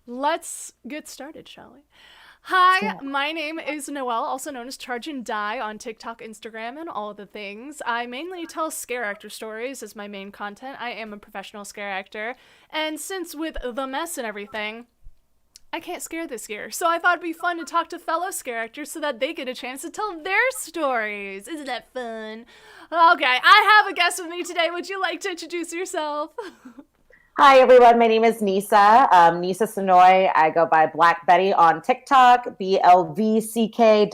Let's get started, shall we? Hi, Yeah. my name is Noelle, also known as Charge and Die on TikTok, Instagram, and all the things. I mainly tell Scareactor stories as my main content. I am a professional scare actor, and since with the mess and everything, I can't scare this year. So I thought it'd be fun to talk to fellow scare actors so that they get a chance to tell their stories. Isn't that fun? Okay, I have a guest with me today. Would you like to introduce yourself? Hi, everyone. My name is Nyssa. Nyssa Senoi. I go by Black Betty on TikTok, BLVCK.BET.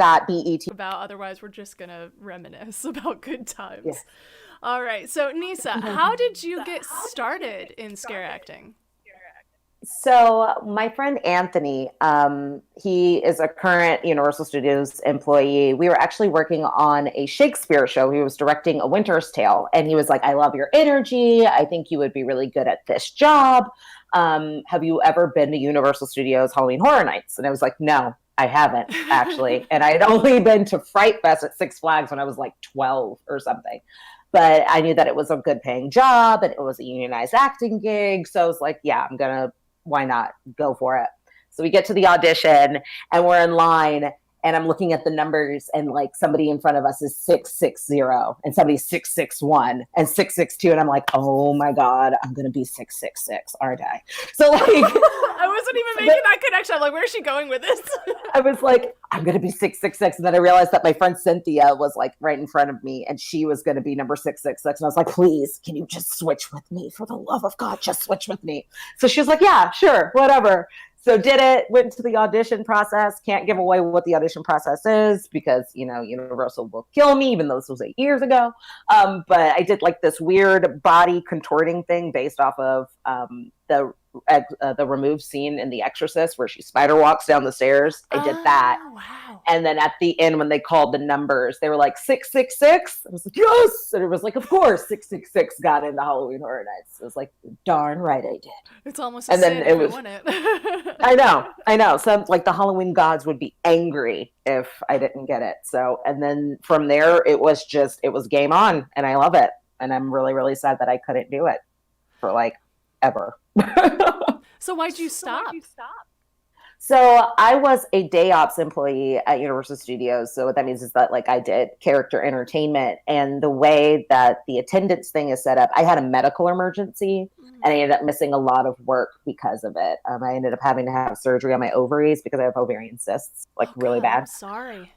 About otherwise we're just gonna reminisce about good Yes. times. All right, so Nisa, how did you get started in scare acting? So my friend Anthony, he is a current Universal Studios employee. We were actually working on a Shakespeare show. He was directing A Winter's Tale, and he was like, "I love your energy. I think you would be really good at this job. Have you ever been to Universal Studios Halloween Horror Nights?" And I was like, "No, I haven't actually." And I had only been to Fright Fest at Six Flags when I was like 12 or something. But I knew that it was a good paying job and it was a unionized acting gig. So I was like, yeah, I'm going to why not go for it? So we get to the audition and we're in line and I'm looking at the numbers and like somebody in front of us is 660 and somebody's 661 and 662 and I'm like, "Oh my god, I'm going to be 666, aren't I?" So like I wasn't even making that connection. I'm like, where's she going with this? I was like, "I'm going to be 666." And then I realized that my friend Cynthia was like right in front of me and she was going to be number 666. And I was like, "Please, can you just switch with me? For the love of God, just switch with me." So she was like, "Yeah, sure, whatever." So did it, went to the audition process. Can't give away what the audition process is because, Universal will kill me, even though this was 8 years ago. But I did like this weird body contorting thing based off of the removed scene in The Exorcist where she spider walks down the stairs. I did that. Oh, wow. And then at the end, when they called the numbers, they were like 666. I was like, "Yes!" And it was like, of course, 666 got into Halloween Horror Nights. I was like, darn right I did. It's almost a And then sin it if you was, want it. I know. Some like the Halloween gods would be angry if I didn't get it. So, and then from there, it was game on. And I love it. And I'm really, really sad that I couldn't do it for like ever. So why'd you stop? So I was a day ops employee at Universal Studios. So what that means is that like I did character entertainment, and the way that the attendance thing is set up, I had a medical emergency and I ended up missing a lot of work because of it. I ended up having to have surgery on my ovaries because I have ovarian cysts, like Oh really God, I'm bad. sorry.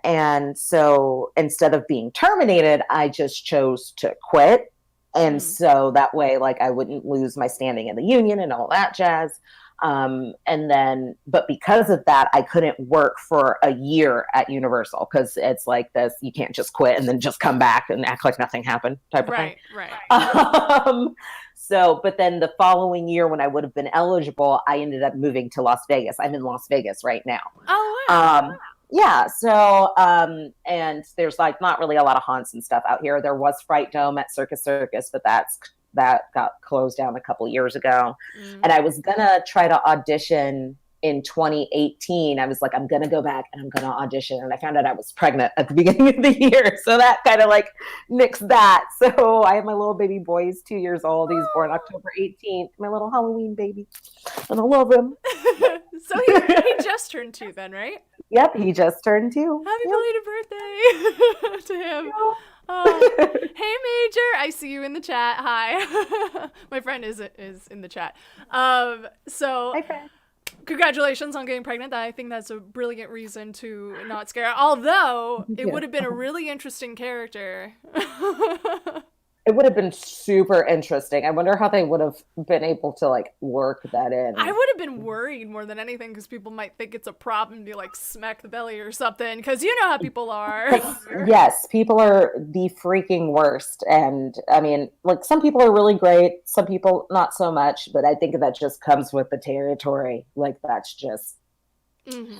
And so instead of being terminated, I just chose to quit. And Mm. so that way, like, I wouldn't lose my standing in the union and all that jazz. And then, but because of that, I couldn't work for a year at Universal because it's like this, you can't just quit and then just come back and act like nothing happened type of thing. Right, right. Um, so, but then the following year, when I would have been eligible, I ended up moving to Las Vegas. I'm in Las Vegas right now. Oh wow. Yeah, so and there's like not really a lot of haunts and stuff out here. There was Fright Dome at Circus Circus, but that got closed down a couple years ago. Mm. And I was gonna try to audition in 2018. I was like, I'm gonna go back and I'm gonna audition. And I found out I was pregnant at the beginning of the year. So that kind of like nixed that. So I have my little baby boy. He's 2 years old. He's born October 18th, my little Halloween baby. And I love him. So he just turned 2 then, right? Yep, he just turned 2. Happy Yep. belated birthday to him. Oh, hey Major, I see you in the chat. Hi, my friend is in the chat. So Hi, friend. congratulations on getting pregnant. I think that's a brilliant reason to not scare. Although it Yeah. would have been a really interesting character. It would have been super interesting. I wonder how they would have been able to like work that I in. would have been worried more than anything because people might think it's a prop and be like smack the belly or something. Because you know how people are. Yes, people are the freaking worst. And I mean, like some people are really great, some people not so much, but I think that just comes with the territory. Like that's just Mhm.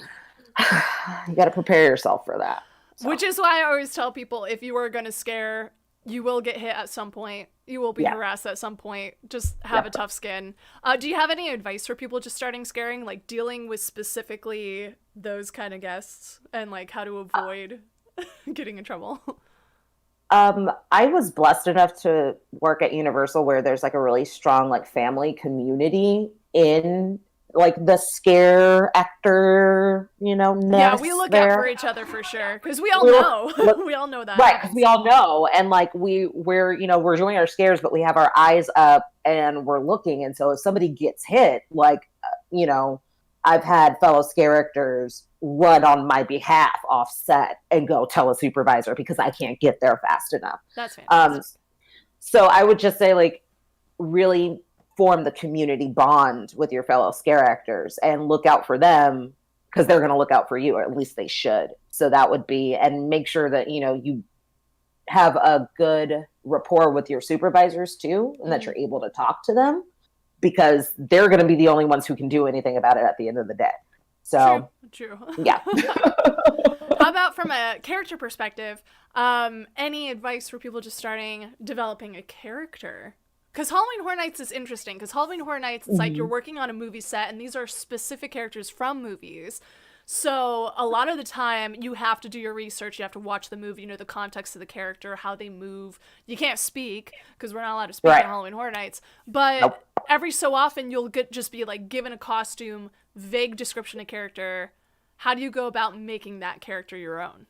you got to prepare yourself for that. So, Which is why I always tell people if you are going to scare, you will get hit at some point. You will be yeah. harassed at some point. Just have a Yep. tough skin. Do you have any advice for people just starting scaring, like dealing with specifically those kind of guests and like how to avoid getting in trouble? I was blessed enough to work at Universal where there's like a really strong like family community. in like the scare actor, Yeah, we ness look out for there. each other for sure because we all We look, know. look We all know that right, because we happens. all know, and like we're doing our scares, but we have our eyes up and we're looking, and so if somebody gets hit, like I've had fellow scare actors run on my behalf off set and go tell a supervisor because I can't get there fast enough. That's Um, fantastic. so I would just say, like, really form the community bond with your fellow scare actors and look out for them because they're going to look out for you, or at least they should. So that would be, and make sure that, you have a good rapport with your supervisors too, and that you're able to talk to them because they're going to be the only ones who can do anything about it at the end of the day. So, True. yeah. How about from a character perspective? Any advice for people just starting developing a character? Because Halloween Horror Nights is interesting. Because Halloween Horror Nights, it's like you're working on a movie set, and these are specific characters from movies. So a lot of the time, you have to do your research. You have to watch the movie, the context of the character, how they move. You can't speak because we're not allowed to speak Right. on Halloween Horror Nights. But Nope. every so often, you'll just be like given a costume, vague description of character. How do you go about making that character your own?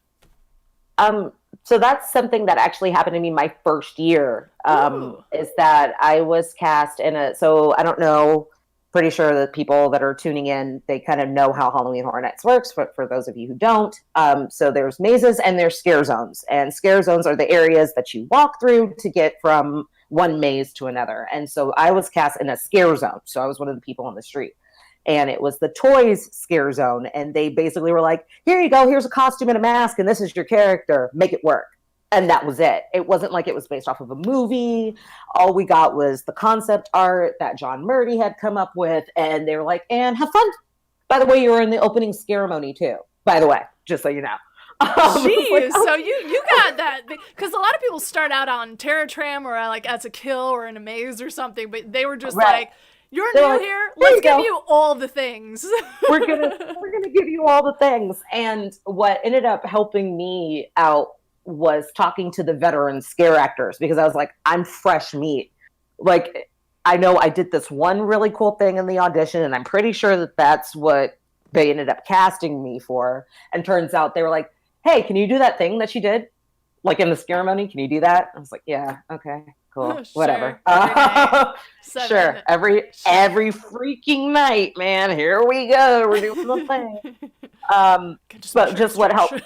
So that's something that actually happened to me my first year. Ooh. Is that I was cast so I don't know, pretty sure that people that are tuning in, they kind of know how Halloween Horror Nights works, but for those of you who don't, so there's mazes and there's scare zones. And scare zones are the areas that you walk through to get from one maze to another. And so I was cast in a scare zone. So I was one of the people on the street. And it was the toys scare zone. And they basically were like, here you go, here's a costume and a mask, and this is your character, make it work. And that was it. It wasn't like it was based off of a movie. All we got was the concept art that John Murdy had come up with. And they were like, and have fun. By the way, you were in the opening ceremony too, by the way, just so you know. Jeez, like, so you got that, because a lot of people start out on Terror Tram or like as a kill or in a maze or something, but they were just right. like, you're They're new like, here, "There let's you give go. you all the things." we're gonna give you all the things. And what ended up helping me out was talking to the veteran scare actors, because I was like, I'm fresh meat. Like, I know I did this one really cool thing in the audition, and I'm pretty sure that that's what they ended up casting me for. And turns out they were like, hey, can you do that thing that you did, like in the ceremony? Can you do that? I was like, yeah, okay, cool, Sure, whatever. every night. Sure, every freaking night, man. Here we go. We're doing the thing. But just what helped.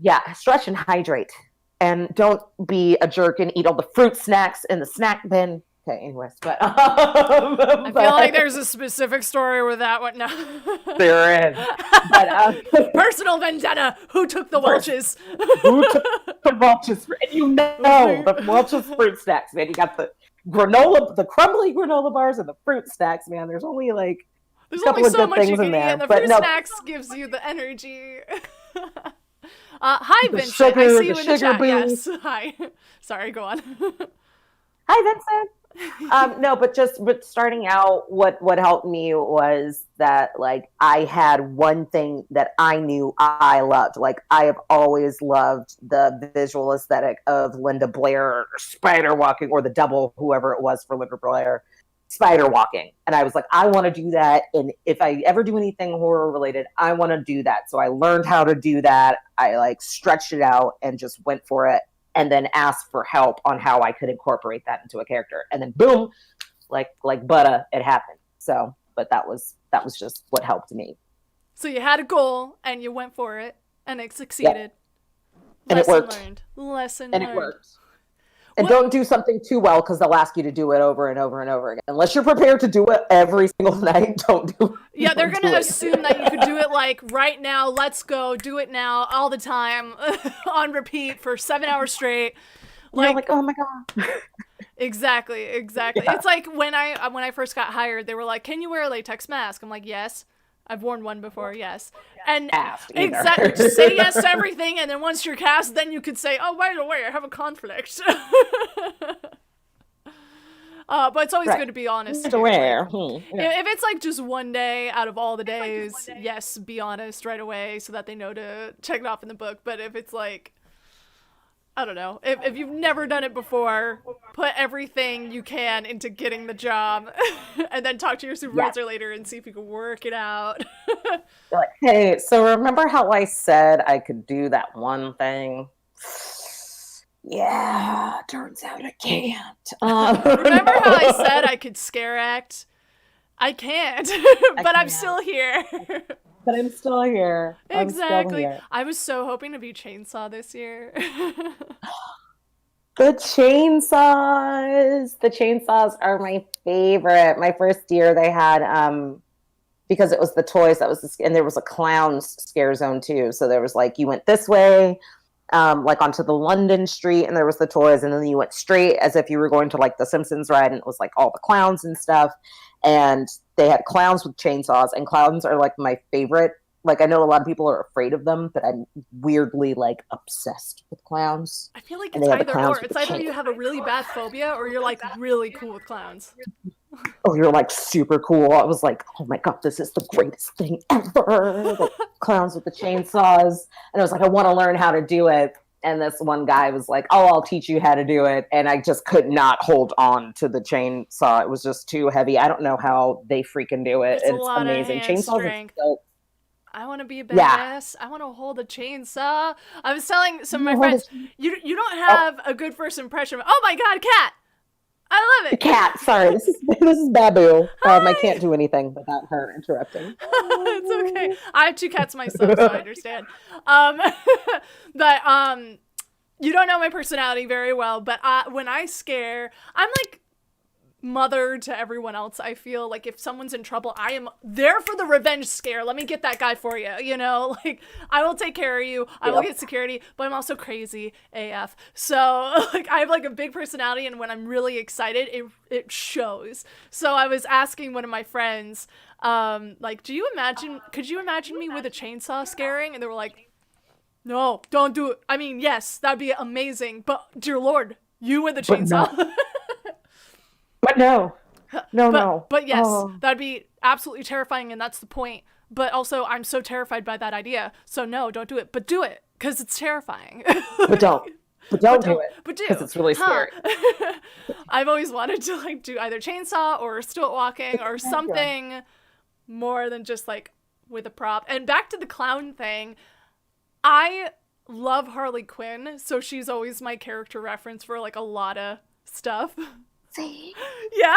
Yeah, stretch and hydrate, and don't be a jerk and eat all the fruit snacks in the snack bin. Okay, anyways, but I feel like there's a specific story with that one. No. There is. But personal vendetta. Who took the Welch's? Who took the Welch's? And the Welch's fruit snacks, man. You got the granola, the crumbly granola bars, and the fruit snacks, man. There's only like there's a couple only of so good much things you can in eat, there. and the But fruit no, snacks gives you the energy. Hi, Vincent. I see you in the chat. Boost. Yes. Hi. Sorry, go on. Hi, Vincent. No, but starting out, what helped me was that, like, I had one thing that I knew I loved. Like, I have always loved the visual aesthetic of Linda Blair spider walking, or the double, whoever it was for Linda Blair, spider walking. And I was like, I want to do that. And if I ever do anything horror related, I want to do that. So I learned how to do that. I like stretched it out and just went for it. And then asked for help on how I could incorporate that into a character. And then boom, like butter, it happened. So, but that was just what helped me. So you had a goal and you went for it and it succeeded. Yep. And it worked. Lesson learned. It worked. And don't do something too well, because they'll ask you to do it over and over and over again. Unless you're prepared to do it every single night, don't do it. Yeah, they're going to assume that you could do it like right now, let's go, do it now, all the time, on repeat for 7 hours straight. Like, oh my God. Exactly. Yeah. It's like when I first got hired, they were like, can you wear a latex mask? I'm like, yes. I've worn one before, yes. And exactly, just say yes to everything, and then once you're cast, then you could say, oh, by the way, I have a conflict. But it's always good to be honest. To wear. If it's like just one day out of all the days, yes, be honest right away so that they know to check it off in the book. But if it's like I don't know. If you've never done it before, put everything you can into getting the job and then talk to your Yes. supervisor later and see if you can work it out. You're like, hey, so remember how I said I could do that one thing? Yeah, turns out I can't. Remember how I No. said I could scare act? I can't, I but I'm can't. still here. But I'm still here. I'm still Exactly. here. I was so hoping to be Chainsaw this year. The chainsaws. The chainsaws are my favorite. My first year they had because it was the toys that was and there was a clown's scare zone too. So there was like you went this way, like onto the London street, and there was the toys, and then you went straight as if you were going to like the Simpsons ride, and it was like all the clowns and stuff. And they had clowns with chainsaws, and clowns are like my favorite. Like I know a lot of people are afraid of them, but I'm weirdly like obsessed with clowns. I feel like And it's they had the either or. clowns with It's the either chain. you have a really bad phobia or you're like really cool with clowns. Oh, you're like super cool. I was like, oh my god, this is the greatest thing ever. The clowns with the chainsaws, and I was like, I want to learn how to do it. And this one guy was like, oh, I'll teach you how to do it. And I just could not hold on to the chainsaw. It was just too heavy. I don't know how they freaking do it. It's a It's lot of amazing. hand Chainsaws are strength. so, I want to be a yeah. badass. I want to hold a chainsaw. I was telling some of my You hold friends, a- you don't Oh, have a good first impression. Oh my god, cat! I love the it. cat. Sorry, this is Babu. I Hi. can't do anything without her interrupting. It's okay. I have two cats myself, so I understand. Um, but you don't know my personality very well. But when I scare, I'm like mother to everyone else. I feel like if someone's in trouble, I am there for the revenge scare. Let me get that guy for you. You know, like I will take care of you. I will Yep. get security, but I'm also crazy AF. So like I have like a big personality, and when I'm really excited, it shows. So I was asking one of my friends, like, could you imagine me with a chainsaw scaring? And they were like, no, don't do it. I mean, yes, that'd be amazing, but dear Lord, you with a But no. chainsaw. But no. No, no. But yes, Oh. that'd be absolutely terrifying, and that's the point. But also, I'm so terrified by that idea. So no, don't do it. But do it, because it's terrifying. But don't. But don't do it. But do. Because it's really scary. I've always wanted to like do either chainsaw or stilt walking or Yeah. something more than just like with a prop. And back to the clown thing, I love Harley Quinn, so she's always my character reference for like a lot of stuff. See? Yeah.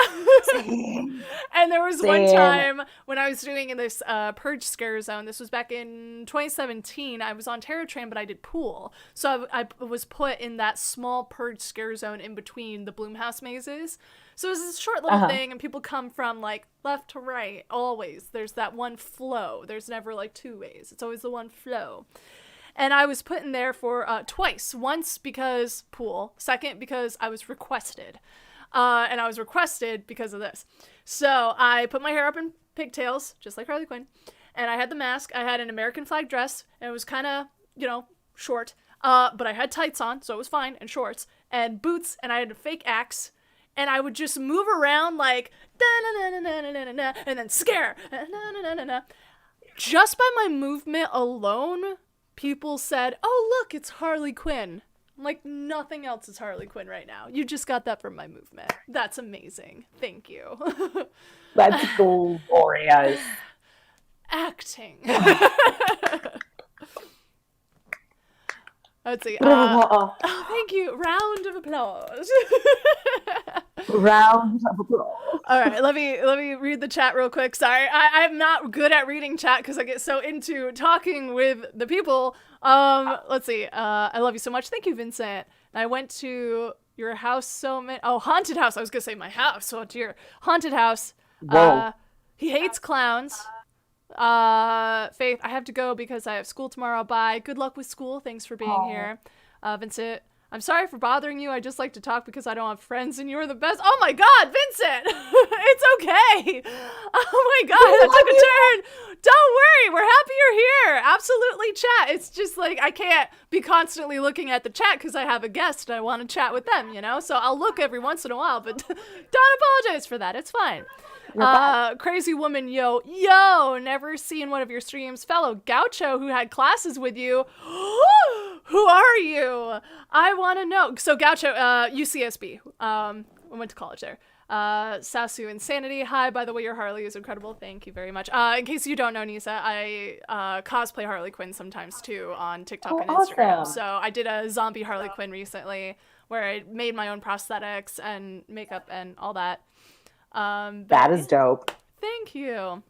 See? And there was one Same. time when I was doing this Purge scare zone. This was back in 2017. I was on Terror Train, but I did pool. So I was put in that small Purge scare zone in between the Bloomhouse mazes. So it was this short little thing, and people come from like left to right. Always. There's that one flow. There's never like two ways. It's always the one flow. And I was put in there for twice. Once because pool. Second because I was requested. And I was requested because of this. So I put my hair up in pigtails, just like Harley Quinn. And I had the mask. I had an American flag dress. And it was kind of, short. But I had tights on, so it was fine, and shorts. And boots, and I had a fake axe. And I would just move around like, da-na-na-na-na-na-na-na, and then scare. Na-na-na-na-na. Just by my movement alone, people said, oh, look, it's Harley Quinn. Like, nothing else is Harley Quinn right now. You just got that from my movement. That's amazing. Thank you. That's glorious. Acting. Let's see. Oh, thank you. Round of applause. Round of applause. All right, let me read the chat real quick. Sorry, I'm not good at reading chat because I get so into talking with the people. Let's see. I love you so much. Thank you, Vincent. I went to your house so many. Oh, haunted house. I was gonna say my house. Oh dear, haunted house. Whoa. He hates clowns. Faith, I have to go because I have school tomorrow. Bye. Good luck with school. Thanks for being here. Vincent, I'm sorry for bothering you. I just like to talk because I don't have friends and you're the best. Oh my god, Vincent! It's okay. Oh my god, that took a turn. Don't worry, we're happy you're here. Absolutely chat. It's just like I can't be constantly looking at the chat because I have a guest and I want to chat with them, So I'll look every once in a while, but don't apologize for that. It's fine. Crazy woman, yo, never seen one of your streams. Fellow gaucho who had classes with you. Who Who are you? I want to know. So Gaucho, UCSB. I went to college there. Sasu Insanity. Hi, by the way, your Harley is incredible. Thank you very much. In case you don't know, Nyssa, I cosplay Harley Quinn sometimes too on TikTok and Instagram. Awesome. So I did a zombie Harley Quinn recently where I made my own prosthetics and makeup and all that. That is dope. Thank you.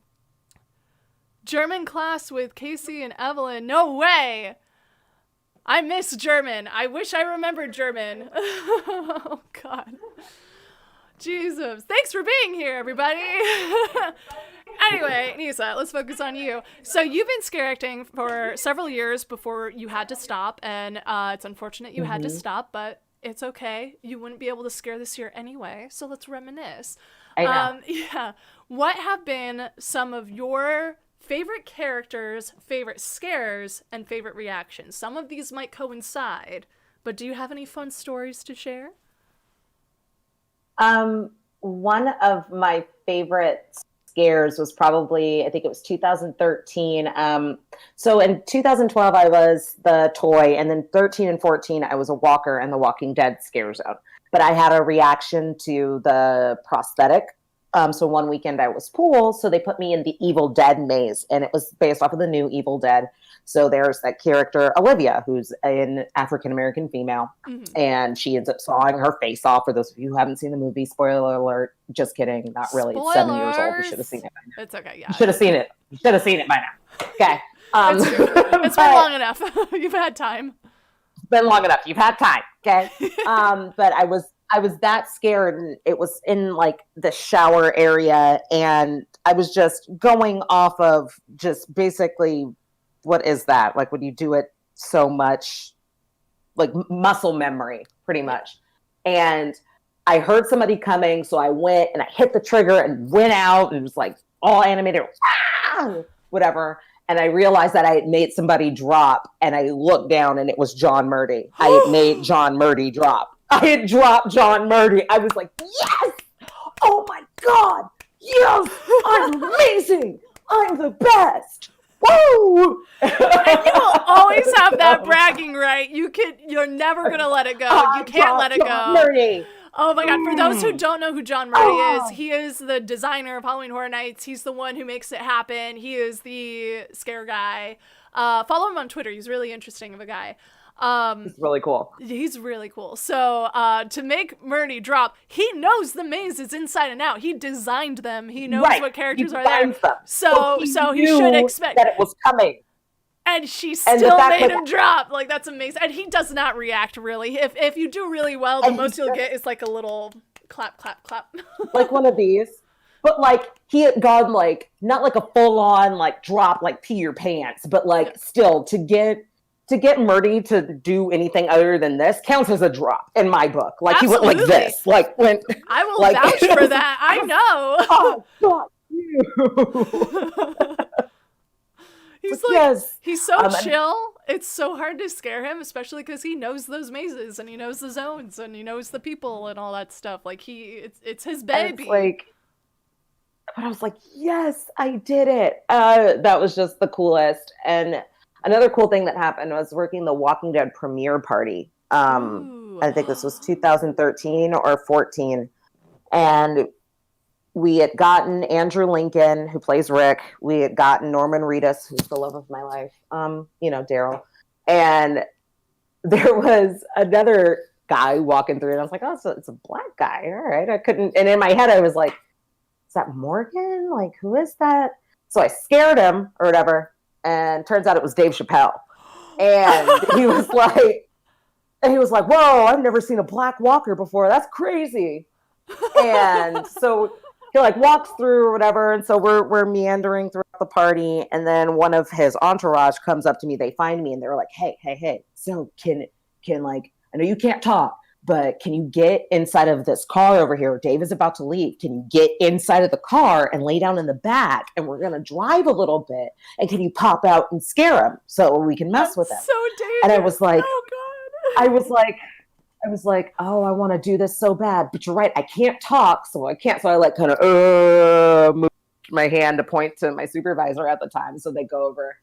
German class with Casey and Evelyn. No way! I miss German. I wish I remembered German. Oh, God. Jesus. Thanks for being here, everybody. Anyway, Nyssa, let's focus on you. So you've been scare acting for several years before you had to stop, and it's unfortunate you had to stop, but it's okay. You wouldn't be able to scare this year anyway, so let's reminisce. I know. Yeah. What have been some of your favorite characters, favorite scares, and favorite reactions? Some of these might coincide, but do you have any fun stories to share? One of my favorite scares was probably, I think it was 2013. So in 2012, I was the toy, and then 13 and 14, I was a walker in the Walking Dead scare zone. But I had a reaction to the prosthetic. So one weekend I was pool, so they put me in the Evil Dead maze, and it was based off of the new Evil Dead. So there's that character, Olivia, who's an African-American female, and she ends up sawing her face off. For those of you who haven't seen the movie, spoiler alert, just kidding, not really. It's 7 years old. You should have seen it by now. It's okay, yeah. You should have seen it. You should have seen it by now. Okay. It's been long enough. You've had time. It's been long enough. You've had time. Okay. But I was that scared, and it was in like the shower area, and I was just going off of just basically, what is that? Like when you do it so much, like muscle memory, pretty much. And I heard somebody coming, so I went and I hit the trigger and went out, and it was like all animated, whatever. And I realized that I had made somebody drop, and I looked down, and it was John Murdy. I had made John Murdy drop. I had dropped John Murdy. I was like, yes! Oh my God! Yes! I'm amazing! I'm the best! Woo! And you will always have that bragging right. You're never gonna let it go. You can't let it go. Murdy. Oh my God, for those who don't know who John Murdy is, he is the designer of Halloween Horror Nights. He's the one who makes it happen. He is the scare guy. Follow him on Twitter. He's really interesting of a guy. It's really cool. He's really cool. So to make Murdy drop, he knows the mazes inside and out. He designed them. He knows what characters are there. Them. So he should expect that it was coming. And she still made him drop. Like, that's amazing. And he does not react, really. If you do really well, the most you'll get is like a little clap, clap, clap. Like one of these. But like he had gone like, not like a full on like drop, like pee your pants, but like still to get Murdy to do anything other than this counts as a drop in my book. Like Absolutely. He went like this. Like when I will vouch for that. I know. Oh, fuck you. He's so chill. It's so hard to scare him, especially because he knows those mazes and he knows the zones and he knows the people and all that stuff. Like it's his baby. But I was like, yes, I did it. That was just the coolest. And another cool thing that happened was working the Walking Dead premiere party. I think this was 2013 or 14. And we had gotten Andrew Lincoln, who plays Rick. We had gotten Norman Reedus, who's the love of my life. Daryl. And there was another guy walking through, and I was like, oh, so it's a black guy. All right. I couldn't. And in my head, I was like, is that Morgan? Like, who is that? So I scared him or whatever. And turns out it was Dave Chappelle. And he was like, whoa, I've never seen a black walker before. That's crazy. And so he like walks through or whatever. And so we're meandering throughout the party. And then one of his entourage comes up to me. They find me and they're like, hey. So can like, I know you can't talk, but can you get inside of this car over here? Dave is about to leave. Can you get inside of the car and lay down in the back? And we're going to drive a little bit. And can you pop out and scare him so we can mess with him? So dangerous. And I was like, oh God. I was like, oh, I want to do this so bad. But you're right. I can't talk. So I can't. So I like kind of moved my hand to point to my supervisor at the time. So they go over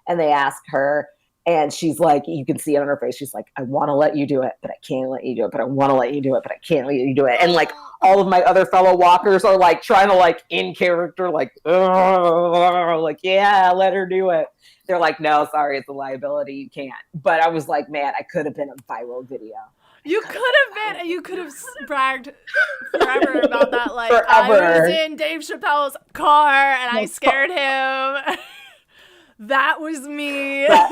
and they ask her, And she's like, you can see it on her face. She's like, I want to let you do it, but I can't let you do it. But I want to let you do it, but I can't let you do it. And like all of my other fellow walkers are like trying to like in character, like, like, yeah, let her do it. They're like, no, sorry, it's a liability. You can't. But I was like, man, I could have been a viral video. You could have been. You could have bragged forever about that. Like, Forever. I was in Dave Chappelle's car and I scared him. That was me. That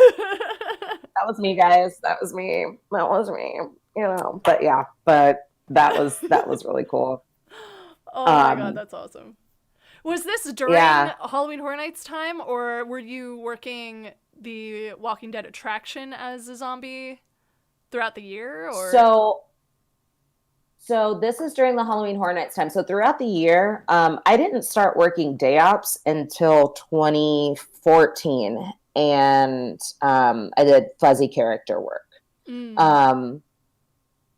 was me, guys. That was me. That was me. You know. But yeah. But that was really cool. Oh my god, that's awesome. Was this during Halloween Horror Nights time, or were you working the Walking Dead attraction as a zombie throughout the year? Or so this is during the Halloween Horror Nights time. So throughout the year, I didn't start working day ops until 2014, and I did fuzzy character work.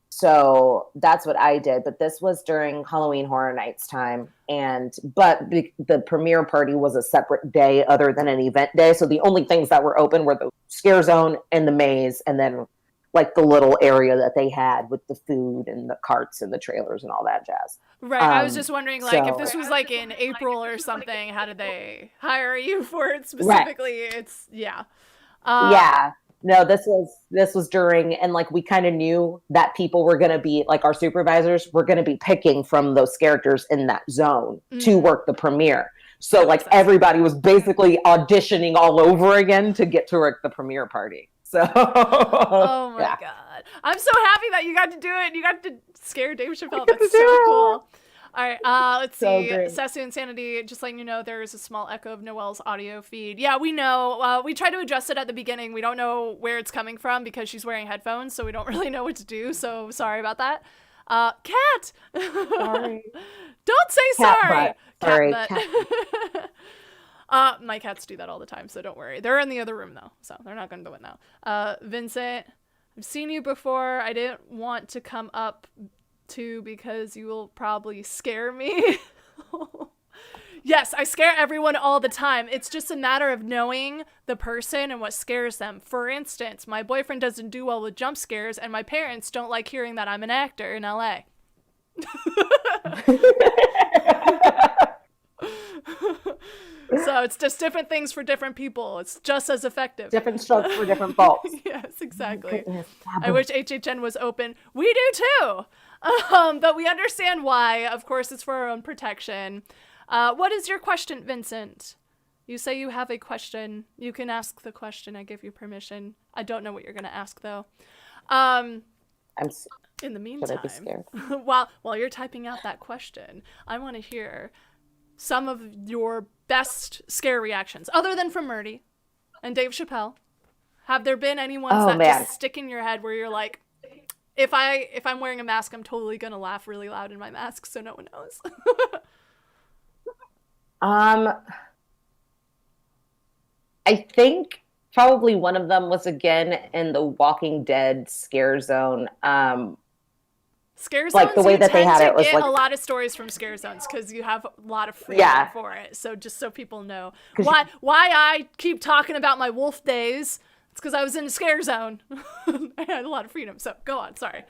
So that's what I did. But this was during Halloween Horror Nights time, but the premiere party was a separate day other than an event day. So the only things that were open were the scare zone and the maze, and then like the little area that they had with the food and the carts and the trailers and all that jazz. Right. I was just wondering, like, if this was like in April or something, how did they hire you for it specifically? Right. It's yeah. No, this was during, and like we kind of knew that people were going to be like our supervisors were going to be picking from those characters in that zone to work the premiere. So like everybody was basically auditioning all over again to get to work the premiere party. So, oh my god, I'm so happy that you got to do it. You got to scare Dave Chappelle. That's so cool. All right, let's see. Sassy Insanity, just letting you know, there is a small echo of Noelle's audio feed. Yeah, we know. We try to adjust it at the beginning. We don't know where it's coming from because she's wearing headphones, so we don't really know what to do. So sorry about that. Cat. Sorry. Don't say sorry. Sorry. Cat. My cats do that all the time, so don't worry. They're in the other room, though, so they're not going to do it now. Vincent, I've seen you before. I didn't want to come up to because you will probably scare me. Yes, I scare everyone all the time. It's just a matter of knowing the person and what scares them. For instance, my boyfriend doesn't do well with jump scares, and my parents don't like hearing that I'm an actor in LA. So it's just different things for different people. It's just as effective. Different strokes for different folks. Yes, exactly. I wish HHN was open. We do too. But we understand why. Of course, it's for our own protection. What is your question, Vincent? You say you have a question. You can ask the question. I give you permission. I don't know what you're going to ask, though. In the meantime, while you're typing out that question, I want to hear some of your best scare reactions, other than from Murdy and Dave Chappelle. Have there been any ones just stick in your head where you're like, if I'm wearing a mask, I'm totally gonna laugh really loud in my mask so no one knows? I think probably one of them was again in the Walking Dead scare zone. Scare zones, like the way that they had it was get like a lot of stories from scare zones because you have a lot of freedom for it. So just so people know why I keep talking about my wolf days, it's because I was in a scare zone. I had a lot of freedom. So go on. Sorry.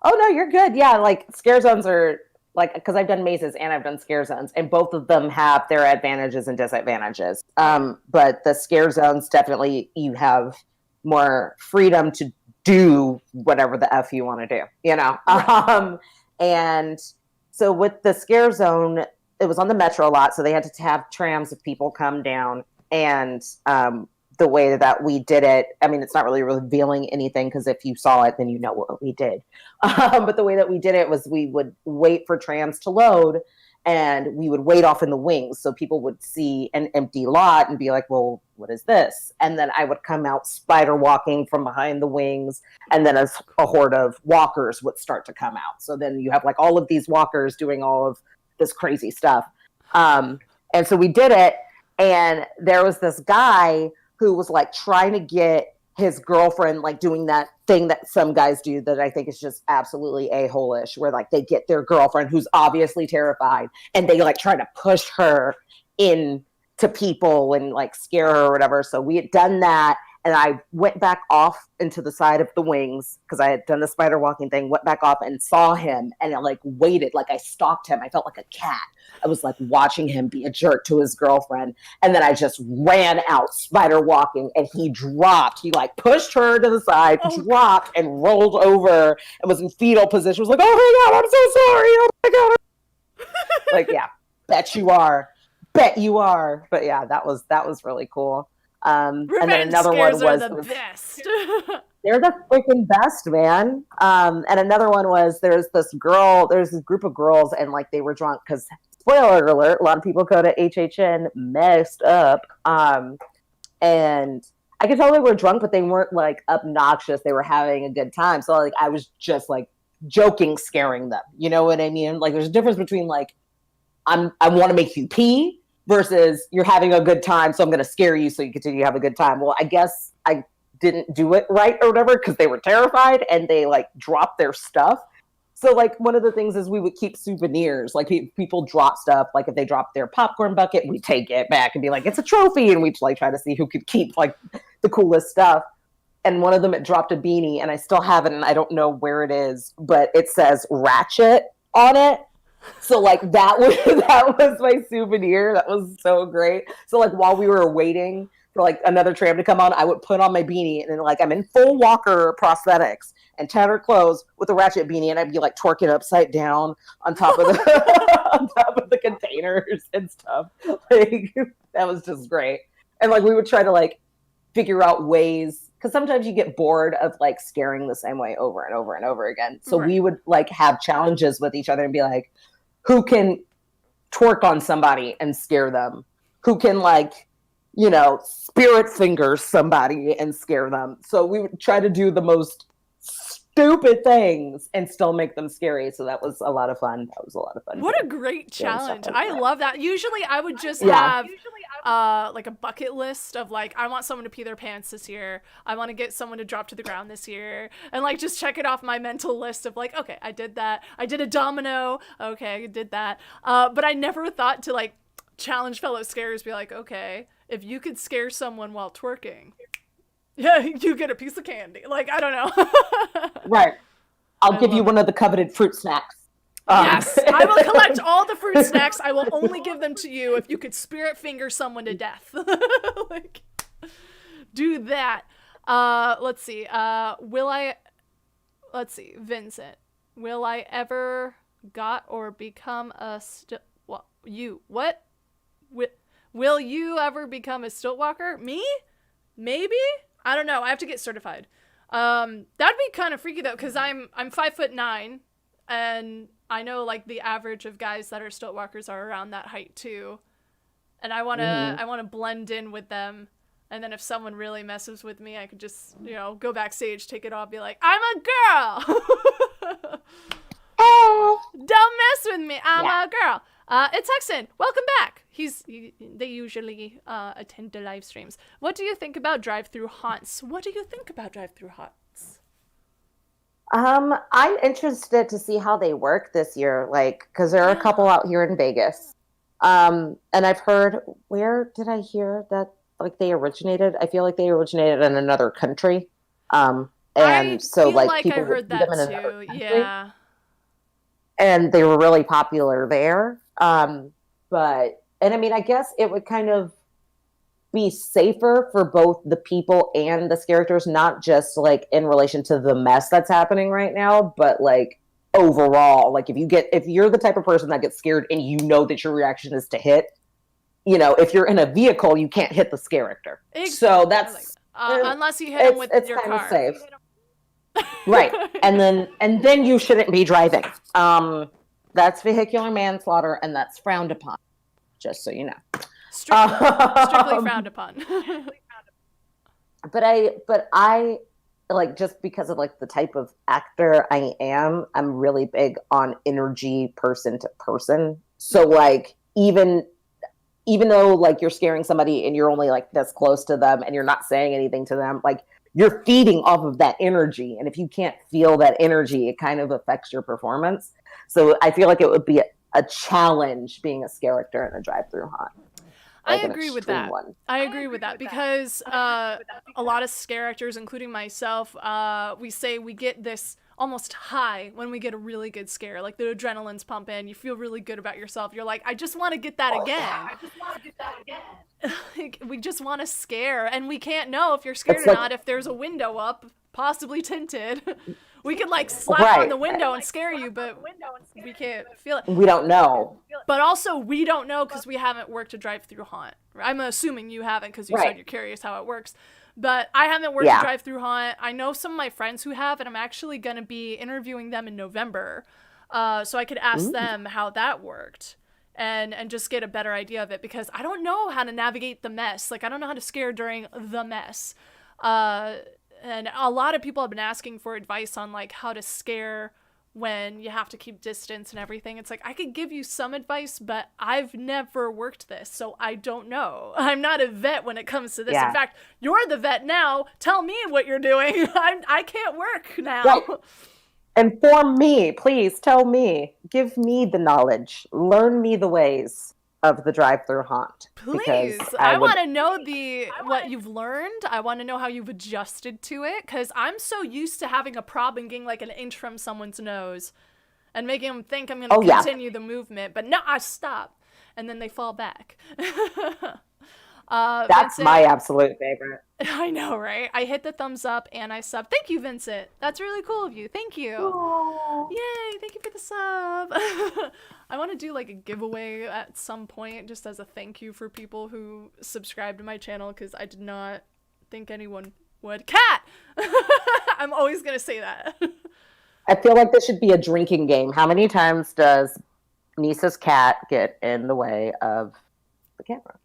Oh no, you're good. Yeah, like scare zones are like, because I've done mazes and I've done scare zones, and both of them have their advantages and disadvantages. But the scare zones definitely you have more freedom to do whatever the F you want to do, you know? Right. And so with the scare zone, it was on the metro a lot. So they had to have trams of people come down. And the way that we did it, I mean, it's not really revealing anything because if you saw it, then you know what we did. But the way that we did it was we would wait for trams to load and we would wait off in the wings. So people would see an empty lot and be like, well, what is this? And then I would come out spider walking from behind the wings. And then a horde of walkers would start to come out. So then you have like all of these walkers doing all of this crazy stuff. And so we did it. And there was this guy who was like trying to get his girlfriend, like doing that thing that some guys do that I think is just absolutely a-hole-ish, where like they get their girlfriend who's obviously terrified and they like try to push her in to people and like scare her or whatever. So we had done that. And I went back off into the side of the wings because I had done the spider walking thing, went back off and saw him, and I like waited, like I stalked him. I felt like a cat. I was like watching him be a jerk to his girlfriend. And then I just ran out spider walking, and he dropped. He like pushed her to the side, dropped, and rolled over and was in fetal position. Was like, oh my God, I'm so sorry. Oh my God. Like, yeah, bet you are. Bet you are. But yeah, that was really cool. And then another one was the best. They're the freaking best, man. And another one was there's this group of girls, and like they were drunk because, spoiler alert, a lot of people go to HHN messed up. And I could tell they were drunk, but they weren't like obnoxious. They were having a good time. So like I was just like joking, scaring them. You know what I mean? Like there's a difference between like I want to make you pee versus you're having a good time, so I'm going to scare you so you continue to have a good time. Well, I guess I didn't do it right or whatever because they were terrified and they like dropped their stuff. So like one of the things is we would keep souvenirs. Like people drop stuff. Like if they drop their popcorn bucket, we take it back and be like, it's a trophy. And we'd like try to see who could keep like the coolest stuff. And one of them, it dropped a beanie, and I still have it, and I don't know where it is, but it says Ratchet on it. So like that was my souvenir. That was so great. So like while we were waiting for like another tram to come on, I would put on my beanie, and then like I'm in full walker prosthetics and tattered clothes with a Ratchet beanie, and I'd be like twerking upside down on top of the containers and stuff. Like that was just great. And like we would try to like figure out ways, because sometimes you get bored of like scaring the same way over and over and over again. So we would like have challenges with each other and be like, who can twerk on somebody and scare them? Who can like, you know, spirit finger somebody and scare them? So we would try to do the most stupid things and still make them scary. So that was a lot of fun. What a great challenge. I love that. Usually I would just have like a bucket list of like, I want someone to pee their pants this year. I want to get someone to drop to the ground this year. And like just check it off my mental list of like, okay, I did that. I did a domino. Okay, I did that. But I never thought to like challenge fellow scarers, be like, okay, if you could scare someone while twerking, yeah, you get a piece of candy. Like, I don't know. Right. I'll give you one of the coveted fruit snacks. Yes, I will collect all the fruit snacks. I will only give them to you if you could spirit finger someone to death. Like, do that. Let's see. Let's see. Vincent, will I ever got or become a Will you ever become a stilt walker? Me? Maybe? I don't know. I have to get certified. That'd be kind of freaky though, because I'm 5'9", and I know like the average of guys that are stilt walkers are around that height too. And I wanna blend in with them. And then if someone really messes with me, I could just, you know, go backstage, take it off, be like, I'm a girl. Oh, don't mess with me. I'm a girl. It's Hexen. Welcome back. They usually attend the live streams. What do you think about drive-through haunts? I'm interested to see how they work this year, like, because there are a couple out here in Vegas. And I've heard, where did I hear that, like, they originated? I feel like they originated in another country. And so, like people I heard that too. Yeah. And they were really popular there. And I mean, I guess it would kind of be safer for both the people and the characters, not just like in relation to the mess that's happening right now, but like overall, like if you're the type of person that gets scared and you know that your reaction is to hit, you know, if you're in a vehicle, you can't hit the Scareactor. Exactly. So that's unless you hit him with your car. It's kind of safe. Right. And then you shouldn't be driving. That's vehicular manslaughter, and that's frowned upon, just so you know. Strictly frowned upon. But I like, just because of like the type of actor I am, I'm really big on energy person to person. So like even though like you're scaring somebody and you're only like this close to them and you're not saying anything to them, like you're feeding off of that energy. And if you can't feel that energy, it kind of affects your performance. So I feel like it would be a challenge being a Scareactor in a drive-through haunt. I like an agree with extreme that. one. I agree with that because a lot of scare actors, including myself, we say we get this almost high when we get a really good scare. Like the adrenaline's pumping, you feel really good about yourself. You're like, I just want to get that again. Like, we just want to scare, and we can't know if you're scared It's or like, not if there's a window up, possibly tinted. We could like slap on right. the window and scare you, but we can't feel it. We don't know. But also, we don't know because we haven't worked a drive-through haunt. I'm assuming you haven't because you said you're curious how it works. But I haven't worked a drive-through haunt. I know some of my friends who have, and I'm actually going to be interviewing them in November. So I could ask them how that worked and just get a better idea of it because I don't know how to navigate the mess. Like, I don't know how to scare during the mess. And a lot of people have been asking for advice on, like, how to scare when you have to keep distance and everything. It's like, I could give you some advice, but I've never worked this, so I don't know. I'm not a vet when it comes to this. In fact, you're the vet now. Tell me what you're doing. I can't work now. Right. Inform me, please. Tell me. Give me the knowledge. Learn me the ways of the drive-through haunt. Please. I want to know what you've learned. I want to know how you've adjusted to it, because I'm so used to having a prop and getting like an inch from someone's nose and making them think I'm going to continue the movement, but no, I stop. And then they fall back. That's Vincent, my absolute favorite. I know, right? I hit the thumbs up and I sub. Thank you, Vincent. That's really cool of you. Thank you. Aww. Yay, thank you for the sub. I want to do like a giveaway at some point just as a thank you for people who subscribe to my channel because I did not think anyone would. Cat! I'm always going to say that. I feel like this should be a drinking game. How many times does Nissa's cat get in the way of the camera?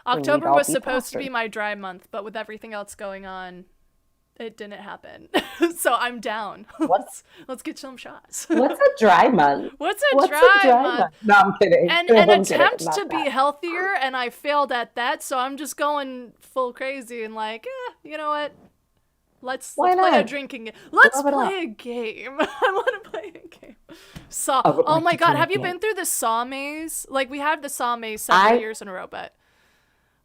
October was supposed to be my dry month, but with everything else going on, it didn't happen. So I'm down. Let's get some shots. What's a dry month? What's a dry month? No, I'm kidding. An attempt to be healthier, and I failed at that, so I'm just going full crazy and like, you know what? Let's play a drinking game. Let's play a game. I want to play a game. Oh my god, have you been through the Saw maze? Like, we had the Saw maze several years in a row, but...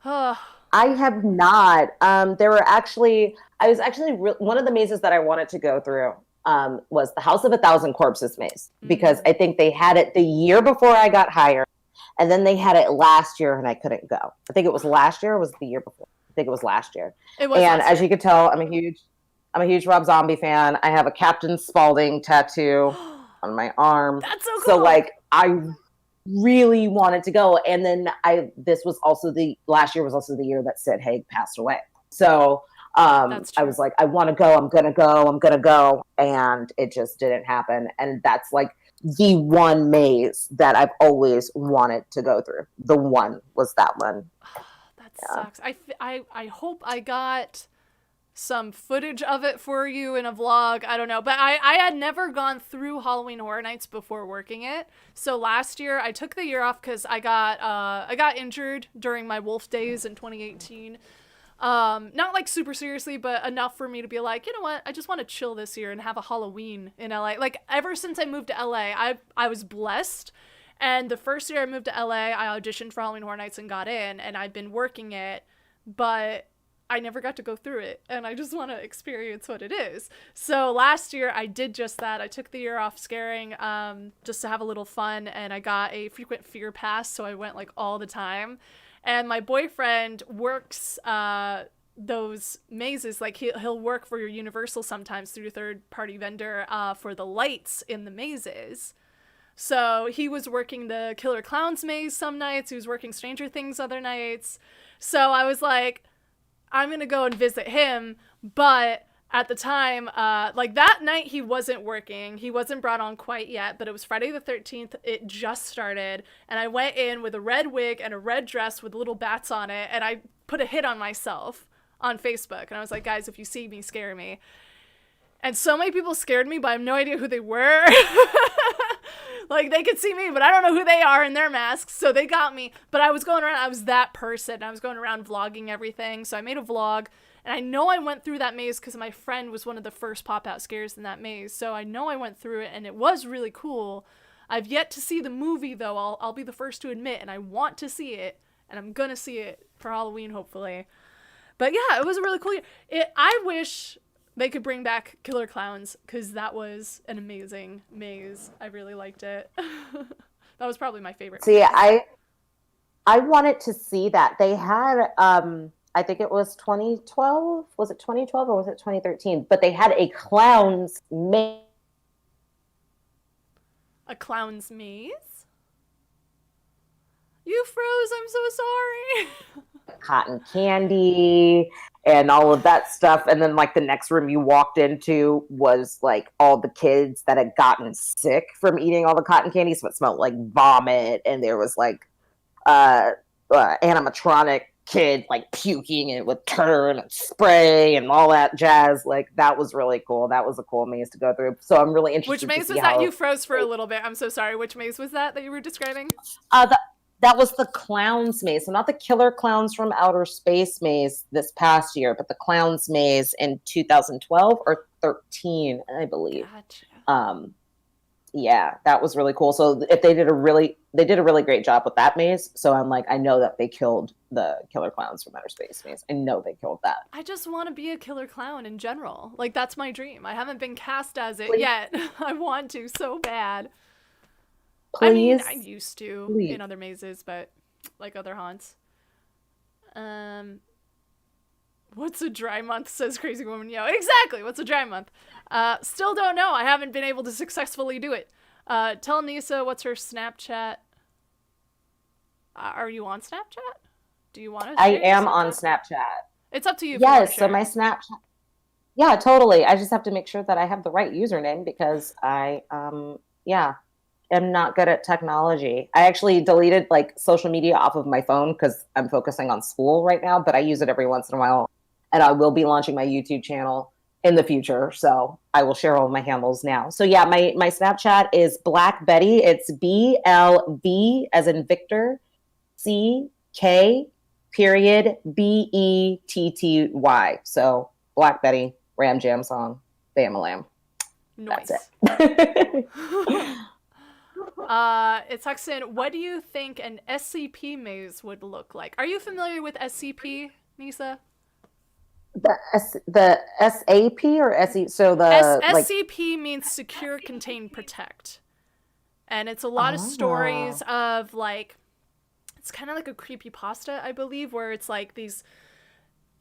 I have not. One of the mazes that I wanted to go through was the House of a Thousand Corpses maze, because I think they had it the year before I got hired, and then they had it last year and I couldn't go. I think it was last year or was it the year before? I think it was last year. As you could tell, I'm a huge Rob Zombie fan. I have a Captain Spaulding tattoo on my arm. That's so cool. So like I really wanted to go, and then last year was also the year that Sid Haig passed away. So I was like, I want to go, I'm gonna go, and it just didn't happen. And that's like the one maze that I've always wanted to go through. The one was that one. That sucks. I hope I got some footage of it for you in a vlog. I don't know, but I had never gone through Halloween Horror Nights before working it. So last year I took the year off because I got injured during my wolf days in 2018. Not like super seriously, but enough for me to be like, you know what, I just want to chill this year and have a Halloween in LA. Like, ever since I moved to LA, I was blessed. And the first year I moved to LA, I auditioned for Halloween Horror Nights and got in, and I've been working it, but I never got to go through it, and I just want to experience what it is. So last year I did just that. I took the year off scaring just to have a little fun, and I got a frequent fear pass, so I went like all the time. And my boyfriend works those mazes. Like, he'll work for your Universal sometimes through a third-party vendor for the lights in the mazes. So he was working the Killer Clowns maze some nights. He was working Stranger Things other nights. So I was like, I'm going to go and visit him. But at the time, like that night he wasn't working. He wasn't brought on quite yet, but it was Friday the 13th. It just started. And I went in with a red wig and a red dress with little bats on it. And I put a hit on myself on Facebook. And I was like, guys, if you see me, scare me. And so many people scared me, but I have no idea who they were. Like, they could see me, but I don't know who they are in their masks, so they got me. But I was going around, I was that person. I was going around vlogging everything, so I made a vlog. And I know I went through that maze because my friend was one of the first pop-out scares in that maze. So I know I went through it, and it was really cool. I've yet to see the movie, though. I'll be the first to admit, and I want to see it. and I'm gonna see it for Halloween, hopefully. But yeah, it was a really cool year. I wish they could bring back Killer Clowns, because that was an amazing maze. I really liked it. That was probably my favorite See, maze. I wanted to see that. They had I think it was 2012. Was it 2012 or was it 2013? But they had a clowns maze. A clown's maze? You froze, I'm so sorry. Cotton candy and all of that stuff. And then like the next room you walked into was like all the kids that had gotten sick from eating all the cotton candy. So it smelled like vomit, and there was like animatronic kid like puking, and it would turn and spray and all that jazz. Like that was really cool. That was a cool maze to go through. So I'm really interested. Which maze was that? You froze for a little bit. I'm so sorry. Which maze was that you were describing? That was the clowns maze. So not the killer clowns from outer space maze this past year, but the clowns maze in 2012 or 13, I believe. Gotcha. Yeah, that was really cool. So if they did a really great job with that maze. So I'm like, I know that they killed the killer clowns from outer space maze. I know they killed that. I just want to be a killer clown in general. Like, that's my dream. I haven't been cast as it yet. I want to so bad. Please. I mean, I used to Please. in other mazes, but like other haunts. What's a dry month, says Crazy Woman Yo. Exactly, what's a dry month? Still don't know. I haven't been able to successfully do it. Tell Nyssa what's her Snapchat. Are you on Snapchat? Do you want to? I am on Snapchat. It's up to you. Yes, so my Snapchat. Yeah, totally. I just have to make sure that I have the right username, because I am not good at technology. I actually deleted like social media off of my phone because I'm focusing on school right now, but I use it every once in a while. And I will be launching my YouTube channel in the future, so I will share all of my handles now. So yeah, my Snapchat is Black Betty. It's BLV as in Victor, CK period BETTY. So Black Betty, Ram Jam song, Bam-a-lam. Nice. That's it. It tucks in, what do you think an SCP maze would look like? Are you familiar with SCP, Nyssa? The SAP or SE? So the SCP means secure, contain, protect, and it's a lot of stories of like, it's kind of like a creepypasta, I believe, where it's like these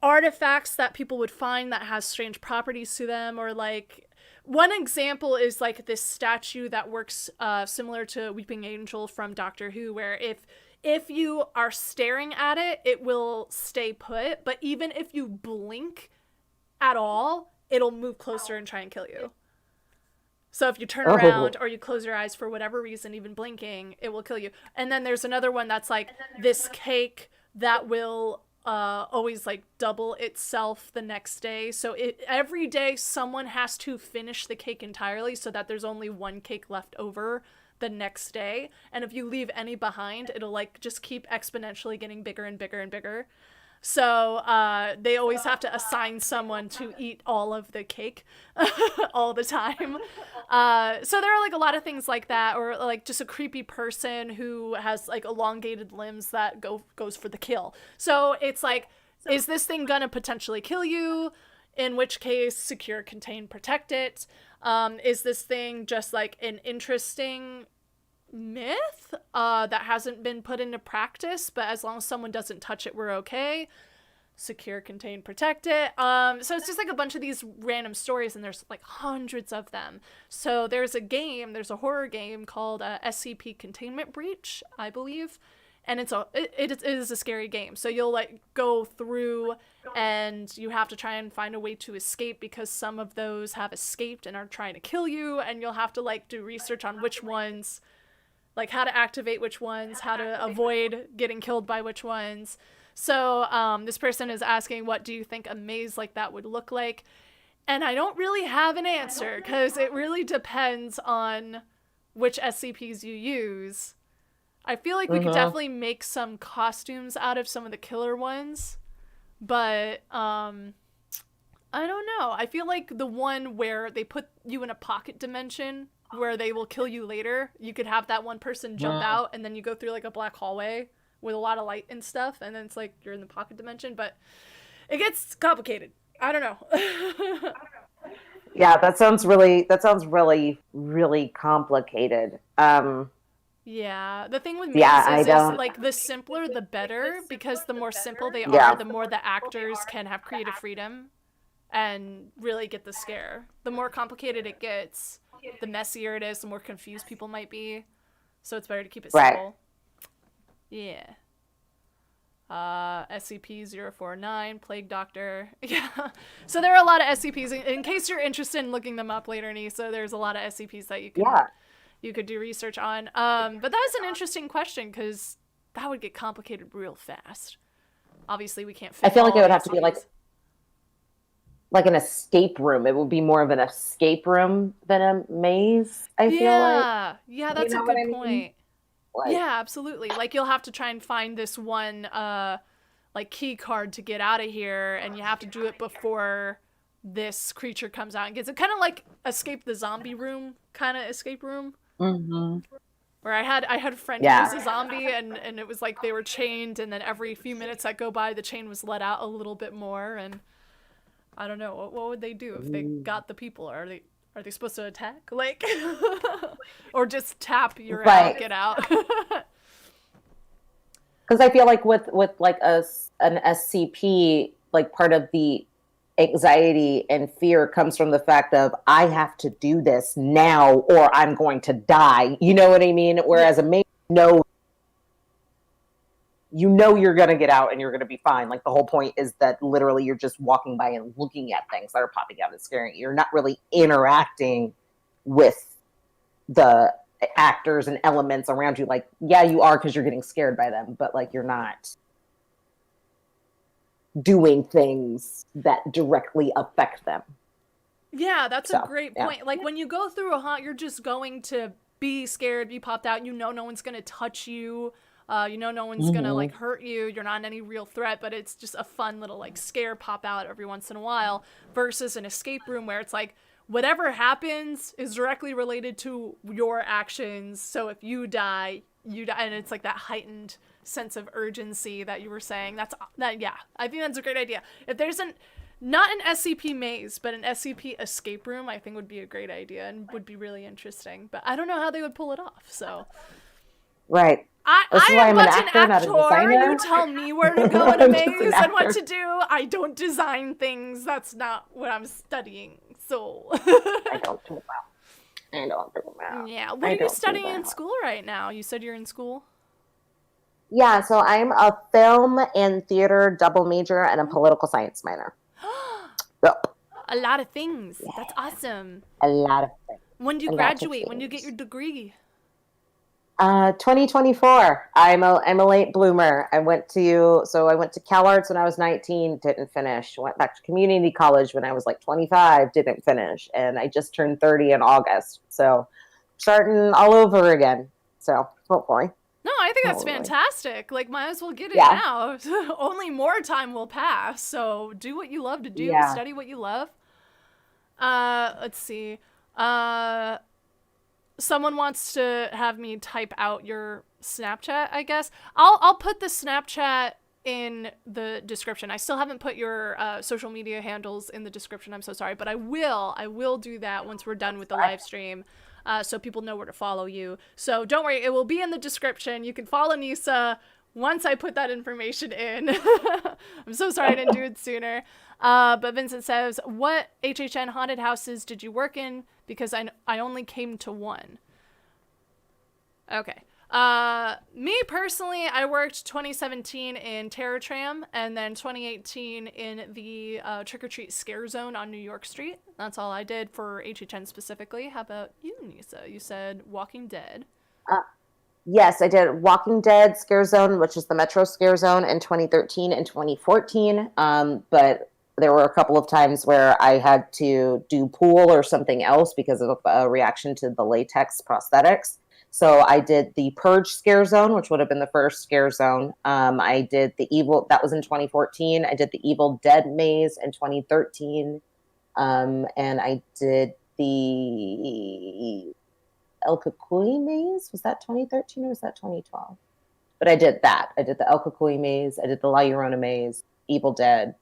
artifacts that people would find that has strange properties to them, or like one example is like this statue that works similar to Weeping Angel from Doctor Who, where if you are staring at it, it will stay put, but even if you blink at all, it'll move closer and try and kill you. So if you turn around or you close your eyes for whatever reason, even blinking, it will kill you. And then there's another one that's like this cake that will always like double itself the next day. So every day someone has to finish the cake entirely so that there's only one cake left over the next day. And if you leave any behind, it'll like just keep exponentially getting bigger and bigger and bigger. So they always have to assign someone to eat all of the cake all the time. So there are like a lot of things like that, or like just a creepy person who has like elongated limbs that goes for the kill. So it's like, is this thing gonna potentially kill you? In which case, secure, contain, protect it. Is this thing just like an interesting myth that hasn't been put into practice, but as long as someone doesn't touch it, we're okay? Secure, contain, protect it. So it's just like a bunch of these random stories, and there's like hundreds of them. So there's a horror game called SCP Containment Breach, I believe, and it is a scary game. So you'll like go through and you have to try and find a way to escape, because some of those have escaped and are trying to kill you, and you'll have to like do research on which ones, like how to activate which ones, how to avoid getting killed by which ones. So this person is asking, what do you think a maze like that would look like? And I don't really have an answer, because it really depends on which SCPs you use. I feel like we could definitely make some costumes out of some of the killer ones, but I don't know. I feel like the one where they put you in a pocket dimension where they will kill you later, you could have that one person jump out and then you go through like a black hallway with a lot of light and stuff, and then it's like you're in the pocket dimension, but it gets complicated. I don't know. Yeah, that sounds really, really complicated. Yeah, the thing with Yeah, I mazes is don't, like the simpler the better, because the more simple they are, yeah, the more the actors can have creative freedom and really get the scare. The more complicated it gets, the messier it is, the more confused people might be. So it's better to keep it right. simple. Yeah. SCP-049, Plague Doctor. Yeah. So there are a lot of SCPs. In case you're interested in looking them up later, Nyssa, there's a lot of SCPs that Yeah. you could do research on. But that was an interesting question, because that would get complicated real fast. Obviously, we can't I fit feel like all it would the have to be SCPs. like an escape room. It would be more of an escape room than a maze, I feel like. Yeah. Yeah, You that's a know what good I mean? point. Like, Yeah, absolutely. Like, you'll have to try and find this one like key card to get out of here, and you have to do it before this creature comes out and gets it. Kind of like Escape the Zombie Room kind of escape room, hmm, where I had a friend who was yeah, a zombie, and it was like they were chained, and then every few minutes that go by the chain was let out a little bit more, and I don't know, what would they do if they got the people? Are they supposed to attack, like, or just tap you're out, right. get out? Because I feel like with like an SCP, like part of the anxiety and fear comes from the fact of I have to do this now or I'm going to die. You know what I mean? Yeah. Whereas a maze, no, you know you're going to get out and you're going to be fine. Like the whole point is that literally you're just walking by and looking at things that are popping out and scaring you. You're not really interacting with the actors and elements around you. Like, yeah, you are because you're getting scared by them, but like you're not doing things that directly affect them. Yeah, that's a So, great yeah. point. Like, when you go through a haunt, you're just going to be scared, be popped out. You know no one's going to touch you. You know no one's going to, like, Mm-hmm. hurt you. You're not any real threat, but it's just a fun little, like, scare pop out every once in a while, versus an escape room where it's like, whatever happens is directly related to your actions. So if you die, you die. And it's like that heightened sense of urgency that you were saying. Yeah, I think that's a great idea. If there's not an SCP maze, but an SCP escape room, I think would be a great idea and would be really interesting. But I don't know how they would pull it off. So Right. I, This is I why am I'm an but an actor, not a actor. You designer. tell me where to go in a I'm just an maze and what actor. to do. I don't design things. That's not what I'm studying. So I don't do that. I don't do that. yeah, what I are you don't do studying in that. school right now? You said you're in school. Yeah, so I'm a film and theater double major and a political science minor. So, A lot of things. yeah, That's awesome. a lot of things. When do you A lot of graduate? When do you get your things. degree? 2024. I'm a late bloomer. I went to Cal Arts when I was 19, didn't finish. Went back to community college when I was like 25, didn't finish, and I just turned 30 in August. So starting all over again. So hopefully, No, I think that's hopefully. fantastic. Like, might as well get it Yeah, now. Only more time will pass. So do what you love to do. yeah. Study what you love. Let's see. Uh, Someone wants to have me type out your Snapchat, I guess. I'll put the Snapchat in the description. I still haven't put your social media handles in the description. I'm so sorry, but I will do that once we're done with the live stream, so people know where to follow you. So don't worry, it will be in the description. You can follow Nyssa once I put that information in. I'm so sorry I didn't do it sooner. But Vincent says, what HHN haunted houses did you work in? Because I only came to one. Okay. Me personally, I worked 2017 in Terror Tram, and then 2018 in the Trick or Treat Scare Zone on New York Street. That's all I did for HHN specifically. How about you, Nyssa? You said Walking Dead. Uh, yes, I did Walking Dead Scare Zone, which is the Metro Scare Zone in 2013 and 2014. But there were a couple of times where I had to do pool or something else because of a reaction to the latex prosthetics. So I did the Purge Scare Zone, which would have been the first Scare Zone. I did the Evil, that was in 2014. I did the Evil Dead Maze in 2013. And I did the El Cucuy Maze. Was that 2013 or was that 2012? But I did that. I did the El Cucuy maze. I did the La Llorona maze, Evil Dead,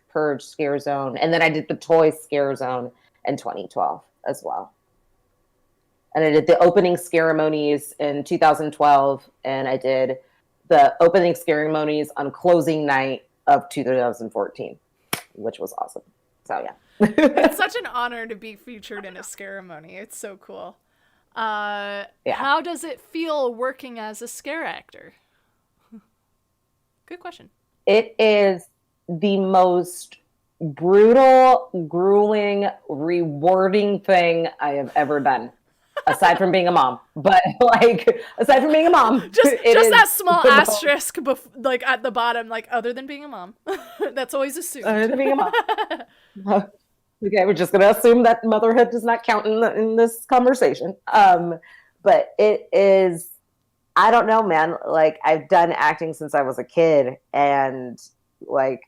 Purge Scare Zone, and then I did the Toy Scare Zone in 2012 as well. And I did the opening ceremonies in 2012, and I did the opening ceremonies on closing night of 2014, which was awesome. So yeah. It's such an honor to be featured in a ceremony. It's so cool. Yeah. How does it feel working as a scare actor? Good question. It is the most brutal, grueling, rewarding thing I have ever done. Aside from being a mom, but like aside from being a mom, just that small the asterisk, like at the bottom, like other than being a mom, that's always assumed. Other than being a mom, okay, we're just gonna assume that motherhood does not count in this conversation. But it is, I don't know, man. Like I've done acting since I was a kid, and like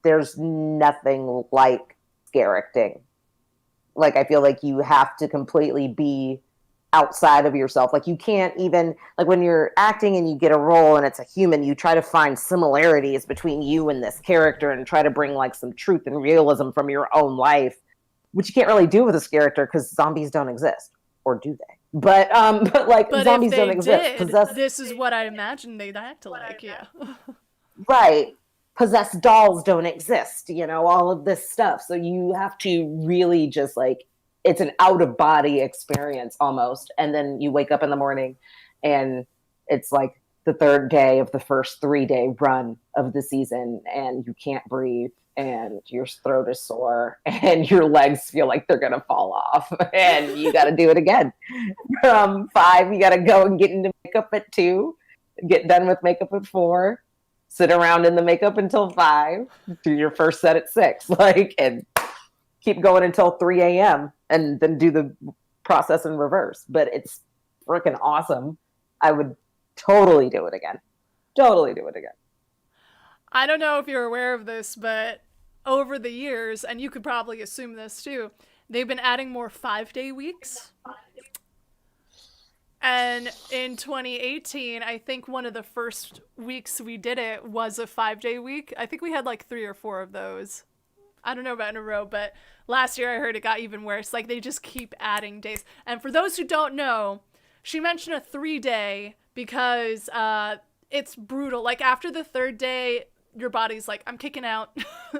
there's nothing like scare acting. Like I feel like you have to completely be outside of yourself. Like you can't even, like when you're acting and you get a role and it's a human, you try to find similarities between you and this character and try to bring like some truth and realism from your own life, which you can't really do with this character because zombies don't exist, or do they? But zombies don't exist. This is what I imagine they'd act like. Yeah. Right. Possessed dolls don't exist, all of this stuff. So you have to really just like, it's an out of body experience almost. And then you wake up in the morning and it's like the third day of the first 3-day run of the season, and you can't breathe and your throat is sore and your legs feel like they're going to fall off and you got to do it again. From 5, you got to go and get into makeup at 2, get done with makeup at 4. Sit around in the makeup until 5, do your first set at 6, and keep going until 3 a.m. and then do the process in reverse. But it's freaking awesome. I would totally do it again. Totally do it again. I don't know if you're aware of this, but over the years, and you could probably assume this too, they've been adding more 5-day weeks. And in 2018, I think one of the first weeks we did it was a 5-day week. I think we had like 3 or 4 of those. I don't know about in a row, but last year I heard it got even worse. Like they just keep adding days. And for those who don't know, she mentioned a 3-day because it's brutal. Like after the 3rd day, your body's like, I'm kicking out.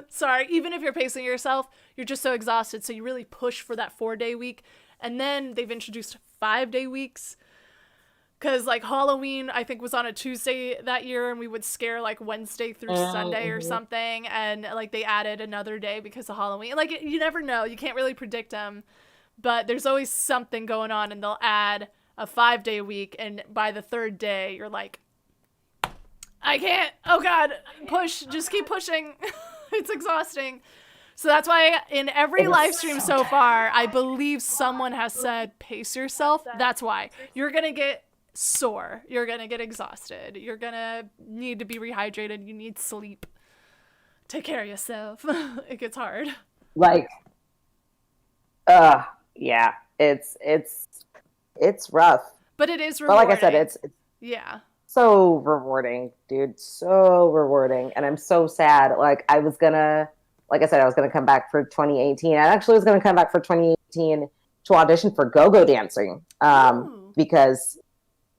Sorry. Even if you're pacing yourself, you're just so exhausted. So you really push for that 4-day week. And then they've introduced 5-day weeks. Because, like, Halloween, I think, was on a Tuesday that year, and we would scare, like, Wednesday through Sunday or something, and, like, they added another day because of Halloween. Like, you never know. You can't really predict them, but there's always something going on, and they'll add a 5-day week, and by the 3rd day, you're like, I can't. Oh, God. Push. Just keep pushing. It's exhausting. So that's why in every live stream so far, I believe someone has said, pace yourself. That's why. You're going to get sore. You're gonna get exhausted. You're gonna need to be rehydrated. You need sleep. Take care of yourself. It gets hard. Like, yeah, it's rough. But it is rewarding. But like I said, it's yeah, so rewarding, dude. So rewarding, and I'm so sad. Like I was gonna come back for 2018. I actually was gonna come back for 2018 to audition for go-go dancing, because.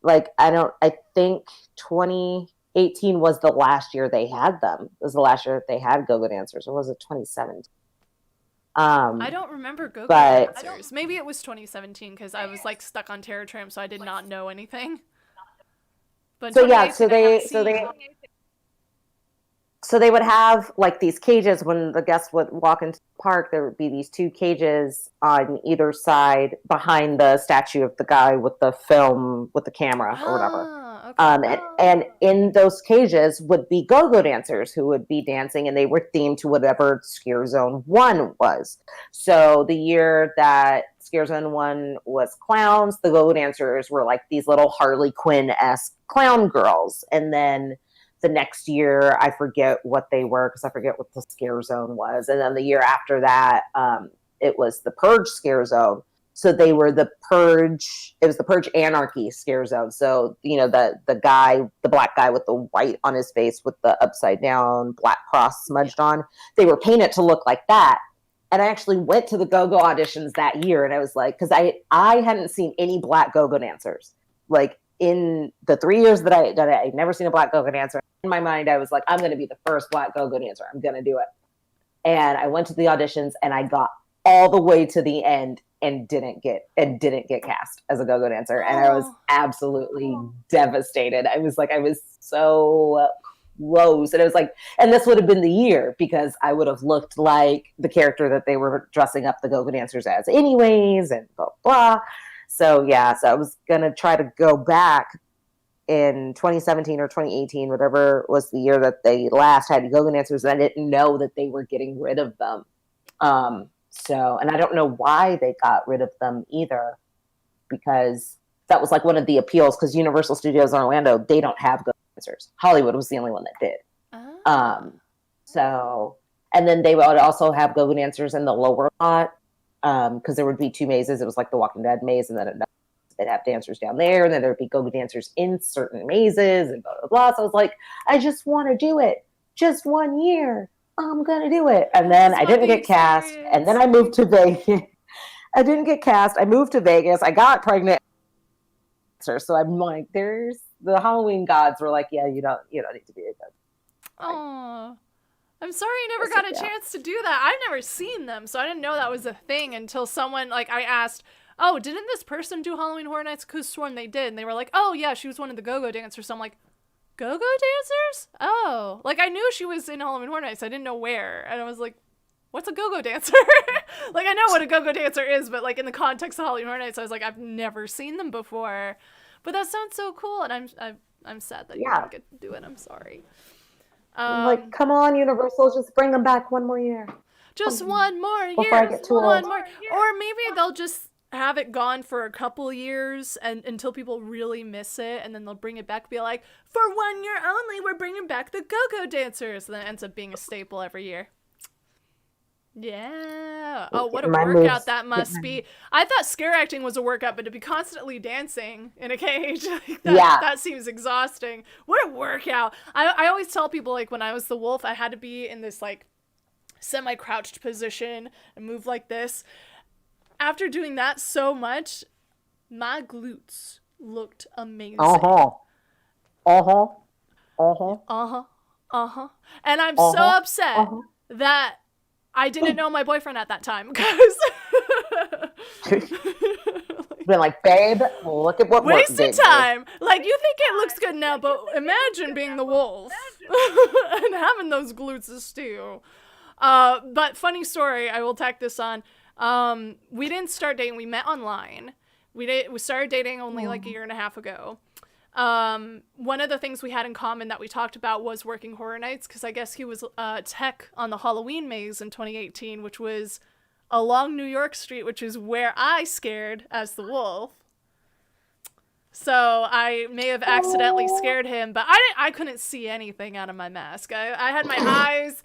Like, I think 2018 was the last year they had them. It was the last year that they had go-go dancers, or was it 2017? I don't remember go-go dancers. Maybe it was 2017 because I was like stuck on Terror Tramp, so I did not know anything. But so yeah, so they would have like these cages when the guests would walk into the park. There would be these 2 cages on either side behind the statue of the guy with the film with the camera or whatever. Okay. And in those cages would be go-go dancers who would be dancing, and they were themed to whatever Scare Zone 1 was. So the year that Scare Zone 1 was clowns, the go-go dancers were like these little Harley Quinn-esque clown girls. And then the next year, I forget what they were because I forget what the Scare Zone was. And then the year after that, it was the Purge Scare Zone. So they were the Purge. It was the Purge Anarchy scare zone. So the black guy with the white on his face with the upside down black cross smudged on. They were painted to look like that. And I actually went to the go-go auditions that year, and I was like, because I hadn't seen any black go-go dancers. Like in the 3 years that I'd never seen a black go-go dancer. In my mind, I was like, I'm going to be the first black go-go dancer. I'm going to do it. And I went to the auditions, and I got all the way to the end and didn't get cast as a go-go dancer. And I was absolutely devastated. I was so close. And it was like, and this would have been the year because I would have looked like the character that they were dressing up the go-go dancers as anyways, and blah, blah. So yeah, so I was going to try to go back in 2017 or 2018, whatever was the year that they last had go-go dancers. And I didn't know that they were getting rid of them. So, and I don't know why they got rid of them either, because that was like one of the appeals, because Universal Studios in Orlando, they don't have go dancers. Hollywood was the only one that did. So, and then they would also have go dancers in the lower lot, because there would be two mazes. It was like the Walking Dead maze, and then they'd have dancers down there, and then there'd be go dancers in certain mazes, and blah, blah, blah. So I was like, I just want to do it just 1 year. I'm going to do it. And then I didn't get cast. And then I moved to Vegas. I didn't get cast. I moved to Vegas. I got pregnant. So I'm like, there's the Halloween gods were like, yeah, you don't need to be a ghost. Oh, I'm sorry you never got a chance to do that. I've never seen them, so I didn't know that was a thing until someone, like, I asked, oh, didn't this person do Halloween Horror Nights? Because sworn they did. And they were like, oh, yeah, she was one of the go-go dancers. So I'm like, go-go dancers? Oh. Like, I knew she was in Halloween Horror Nights. I didn't know where. And I was like, what's a go-go dancer? Like, I know what a go-go dancer is, but, like, in the context of Halloween Horror Nights, I was like, I've never seen them before. But that sounds so cool, and I'm sad that you didn't get to do it. I'm sorry. Like, come on, Universal, just bring them back one more year. Just one more year. Before I get too old. Or maybe they'll just have it gone for a couple years and until people really miss it, and then they'll bring it back and be like, for 1 year only, we're bringing back the go-go dancers. And then it ends up being a staple every year. Yeah. Oh, what a workout that must be. I thought scare acting was a workout, but to be constantly dancing in a cage, like that seems exhausting. What a workout. I always tell people, like, when I was the wolf, I had to be in this, like, semi-crouched position and move like this. After doing that so much, my glutes looked amazing. And I'm so upset that I didn't know my boyfriend at that time, because been like, babe, look at what wasted time. Like, you think it looks good now, but imagine being the wolf and having those glutes to stew. But funny story, I will tack this on. We didn't start dating. We met online. We started dating only like a year and a half ago. One of the things we had in common that we talked about was working Horror Nights, because I guess he was tech on the Halloween maze in 2018, which was along New York Street, which is where I scared as the wolf. So I may have accidentally scared him, but I couldn't see anything out of my mask. I had my eyes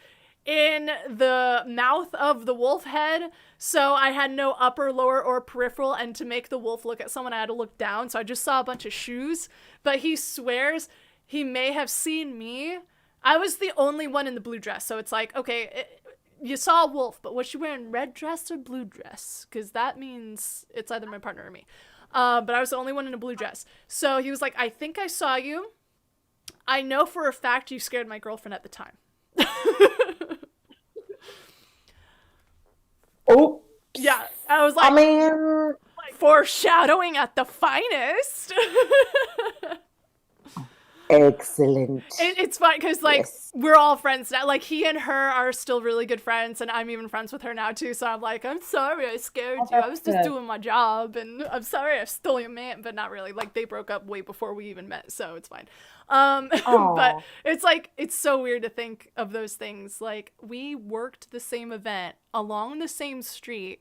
in the mouth of the wolf head, so I had no upper, lower, or peripheral, and to make the wolf look at someone, I had to look down, so I just saw a bunch of shoes. But he swears he may have seen me. I was the only one in the blue dress, so it's like, okay, you saw a wolf, but was she wearing red dress or blue dress? Because that means it's either my partner or me. But I was the only one in a blue dress. So he was like, I think I saw you. I know for a fact you scared my girlfriend at the time. Oh. Yeah, I was like, foreshadowing at the finest. Excellent. It's fun because, like, we're all friends now. Like, he and her are still really good friends, and I'm even friends with her now, too. So I'm like, I'm sorry I scared you. I was just doing my job, and I'm sorry I stole your man, but not really. Like, they broke up way before we even met, so it's fine. But it's like, it's so weird to think of those things. Like, we worked the same event along the same street.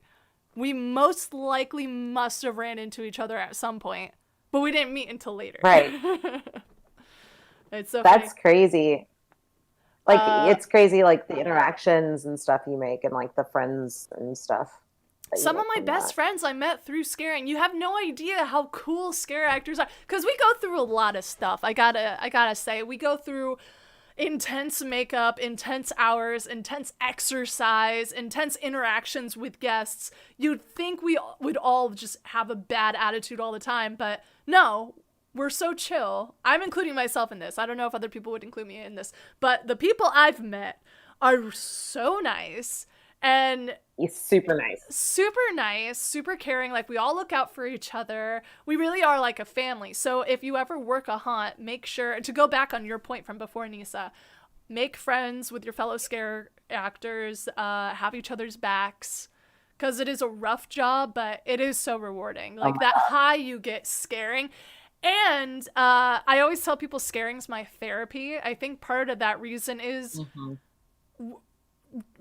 We most likely must have ran into each other at some point, but we didn't meet until later. Right. It's so That's funny. crazy. Like, it's crazy, like, the interactions and stuff you make, and, like, the friends and stuff. Some of my from best that. friends I met through scaring. You have no idea how cool scare actors are, because we go through a lot of stuff. I gotta say, we go through intense makeup, intense hours, intense exercise, intense interactions with guests. You'd think we would all just have a bad attitude all the time, but no, we're so chill. I'm including myself in this. I don't know if other people would include me in this, but the people I've met are so nice and He's super nice. super nice, super caring. Like, we all look out for each other. We really are like a family. So if you ever work a haunt, make sure to go back on your point from before, Nyssa. Make friends with your fellow scare actors, have each other's backs, because it is a rough job, but it is so rewarding. Oh Like, my that high you get scaring. And I always tell people scaring's my therapy. I think part of that reason is, God.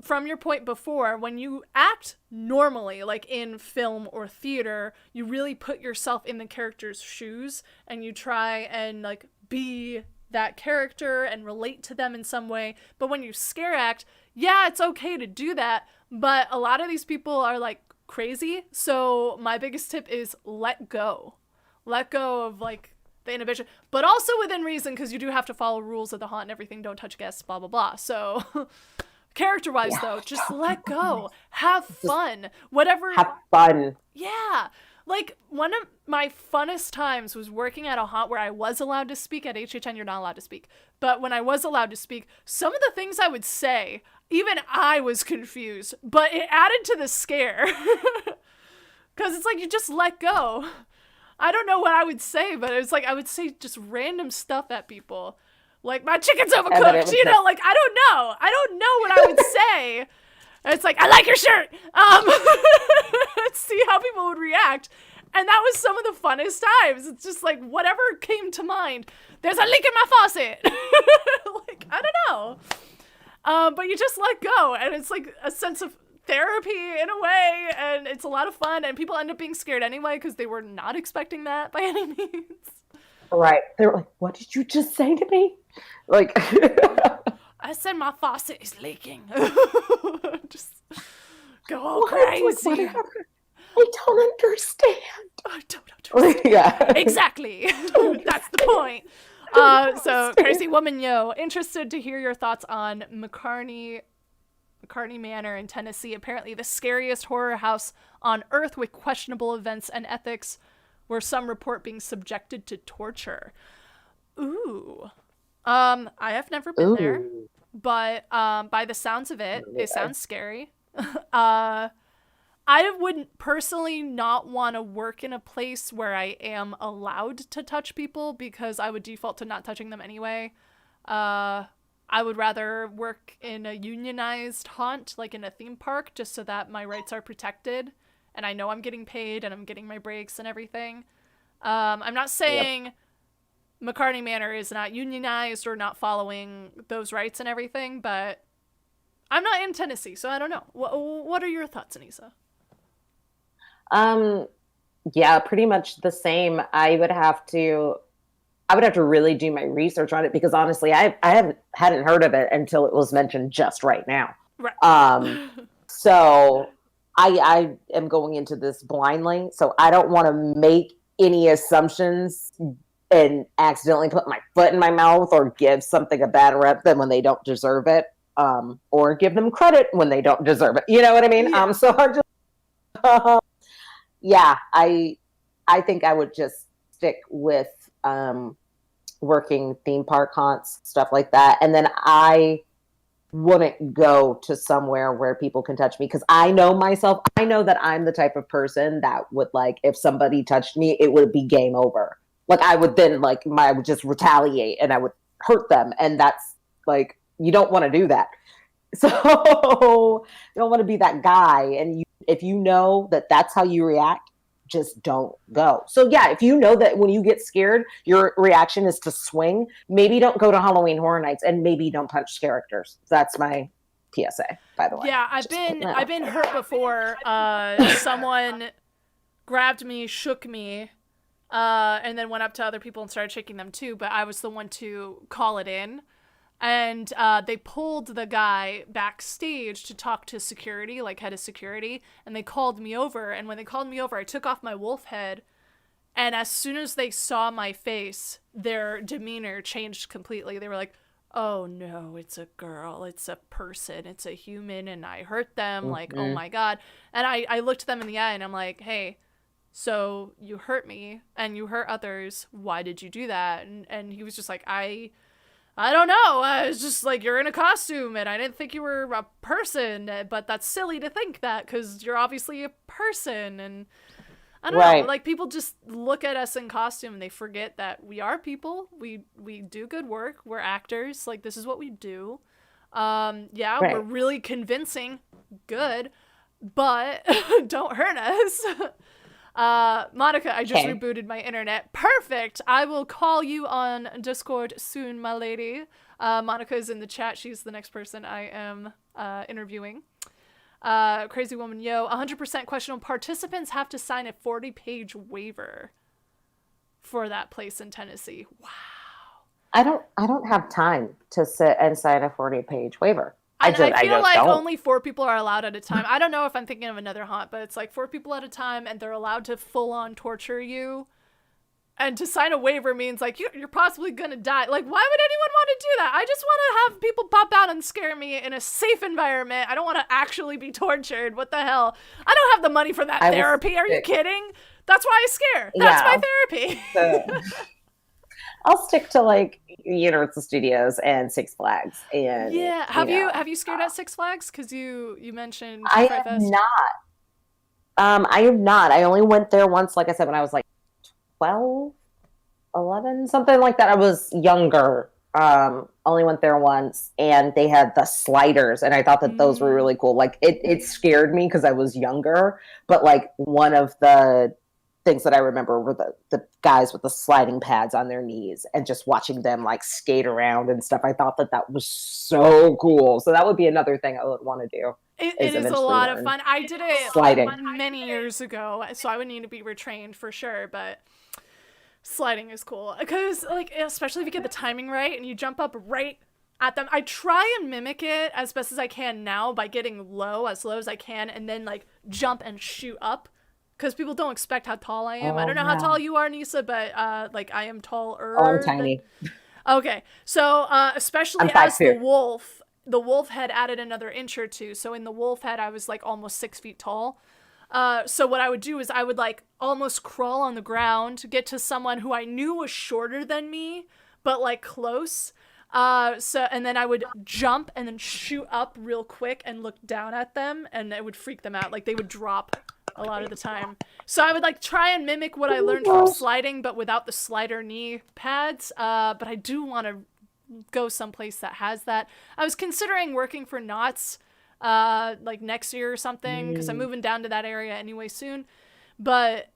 from your point before, when you act normally, like in film or theater, you really put yourself in the character's shoes and you try and like be that character and relate to them in some way. But when you scare act, yeah, it's okay to do that, but a lot of these people are like crazy. So my biggest tip is let go. Let go of like the inhibition, but also within reason, because you do have to follow rules of the haunt and everything. Don't touch guests, blah blah blah. So character wise, Yeah. though, just let go, have fun, whatever. Have fun. Yeah, like one of my funnest times was working at a haunt where I was allowed to speak. At HHN you're not allowed to speak, but when I was allowed to speak, some of the things I would say, even I was confused, but it added to the scare. Because it's like you just let go. I don't know what I would say, but it was like I would say just random stuff at people. Like, my chicken's overcooked, you know? Like, I don't know. I don't know what I would say. And it's like, I like your shirt. See how people would react. And that was some of the funnest times. It's just like, whatever came to mind. There's a leak in my faucet. Like, I don't know. But you just let go. And it's like a sense of therapy in a way. And it's a lot of fun. And people end up being scared anyway because they were not expecting that by any means. Right. They're like, what did you just say to me? Like, I said my faucet is leaking. Just go all crazy. Like, I don't understand. I don't understand. Yeah. Exactly. That's the point. So, Crazy Woman Yo, interested to hear your thoughts on McCartney Manor in Tennessee. Apparently the scariest horror house on earth with questionable events and ethics, where some report being subjected to torture. Ooh. I have never been there, but by the sounds of it, it sounds scary. I would personally not want to work in a place where I am allowed to touch people, because I would default to not touching them anyway. I would rather work in a unionized haunt, like in a theme park, just so that my rights are protected and I know I'm getting paid and I'm getting my breaks and everything. I'm not saying McCartney Manor is not unionized or not following those rights and everything, but I'm not in Tennessee, so I don't know. What are your thoughts, Anissa? Yeah, pretty much the same. I would have to really do my research on it, because honestly, I hadn't heard of it until it was mentioned just right now. Right. So I am going into this blindly, so I don't want to make any assumptions and accidentally put my foot in my mouth or give something a bad rep then when they don't deserve it, or give them credit when they don't deserve it. You know what I mean? Yeah. So I'm just, yeah, I think I would just stick with working theme park haunts, stuff like that, and then I wouldn't go to somewhere where people can touch me, because I know myself. I know that I'm the type of person that would, like, if somebody touched me, it would be game over. Like, I would then, like, I would just retaliate and I would hurt them, and that's like, you don't want to do that. So you don't want to be that guy, and if you know that that's how you react, just don't go. So yeah, if you know that when you get scared, your reaction is to swing, maybe don't go to Halloween Horror Nights, and maybe don't punch characters. That's my PSA, by the way. Yeah, I've been hurt before. Someone grabbed me, shook me, and then went up to other people and started shaking them too, but I was the one to call it in. And they pulled the guy backstage to talk to security, like head of security, and they called me over. And when they called me over, I took off my wolf head. And as soon as they saw my face, their demeanor changed completely. They were like, oh no, it's a girl, it's a person, it's a human, and I hurt them. Like, oh Mm-hmm. my God. And I looked them in the eye and I'm like, hey, so you hurt me and you hurt others. Why did you do that? And he was just like, I don't know. I was just like, you're in a costume and I didn't think you were a person, but that's silly to think that because you're obviously a person. And I don't know, Right. like people just look at us in costume and they forget that we are people. We do good work. We're actors. Like this is what we do. Yeah, we're Right. really convincing. Good, but don't hurt us. Monica, I just Okay. rebooted my internet. Perfect. I will call you on Discord soon, my lady. Monica is in the chat. She's the next person I am interviewing. Crazy Woman Yo, 100% questionable participants have to sign a 40-page waiver for that place in Tennessee. Wow. I don't have time to sit and sign a 40-page waiver. And I I feel just like don't. only 4 people are allowed at a time. I don't know if I'm thinking of another haunt, but it's like 4 people at a time, and they're allowed to full-on torture you. And to sign a waiver means like you're possibly gonna die. Like, why would anyone want to do that? I just want to have people pop out and scare me in a safe environment. I don't want to actually be tortured. What the hell? I don't have the money for that therapy. Are you kidding? That's why I scare. That's my therapy. So I'll stick to like Universal Studios and Six Flags. And Yeah. Have you scared at Six Flags? Because you mentioned I Fright have Fest. not. I have not. I only went there once, like I said, when I was like 12, 11, something like that. I was younger. Only went there once, and they had the sliders, and I thought that those were really cool. Like it scared me because I was younger, but like one of the things that I remember were the guys with the sliding pads on their knees and just watching them like skate around and stuff. I thought that that was so cool. So that would be another thing I would want to do. It is a Eventually lot of learn fun. I did it sliding. many years ago, so I would need to be retrained for sure, but sliding is cool. Because, like, especially if you get the timing right and you jump up right at them. I try and mimic it as best as I can now by getting low as I can, and then, like, jump and shoot up. Because people don't expect how tall I am. I Oh don't know how yeah. tall you are, Nyssa, but, like, I am Oh, I'm taller than... tiny. Okay, so, especially I'm five as two. the wolf head added another inch or two. So in the wolf head, I was like almost 6 feet tall. So what I would do is I would like almost crawl on the ground to get to someone who I knew was shorter than me, but like close. And then I would jump and then shoot up real quick and look down at them, and it would freak them out. Like they would drop a lot of the time. So I would like try and mimic what I learned from sliding, but without the slider knee pads. But I do want to go someplace that has that. I was considering working for Knott's like next year or something, because I'm moving down to that area anyway soon. But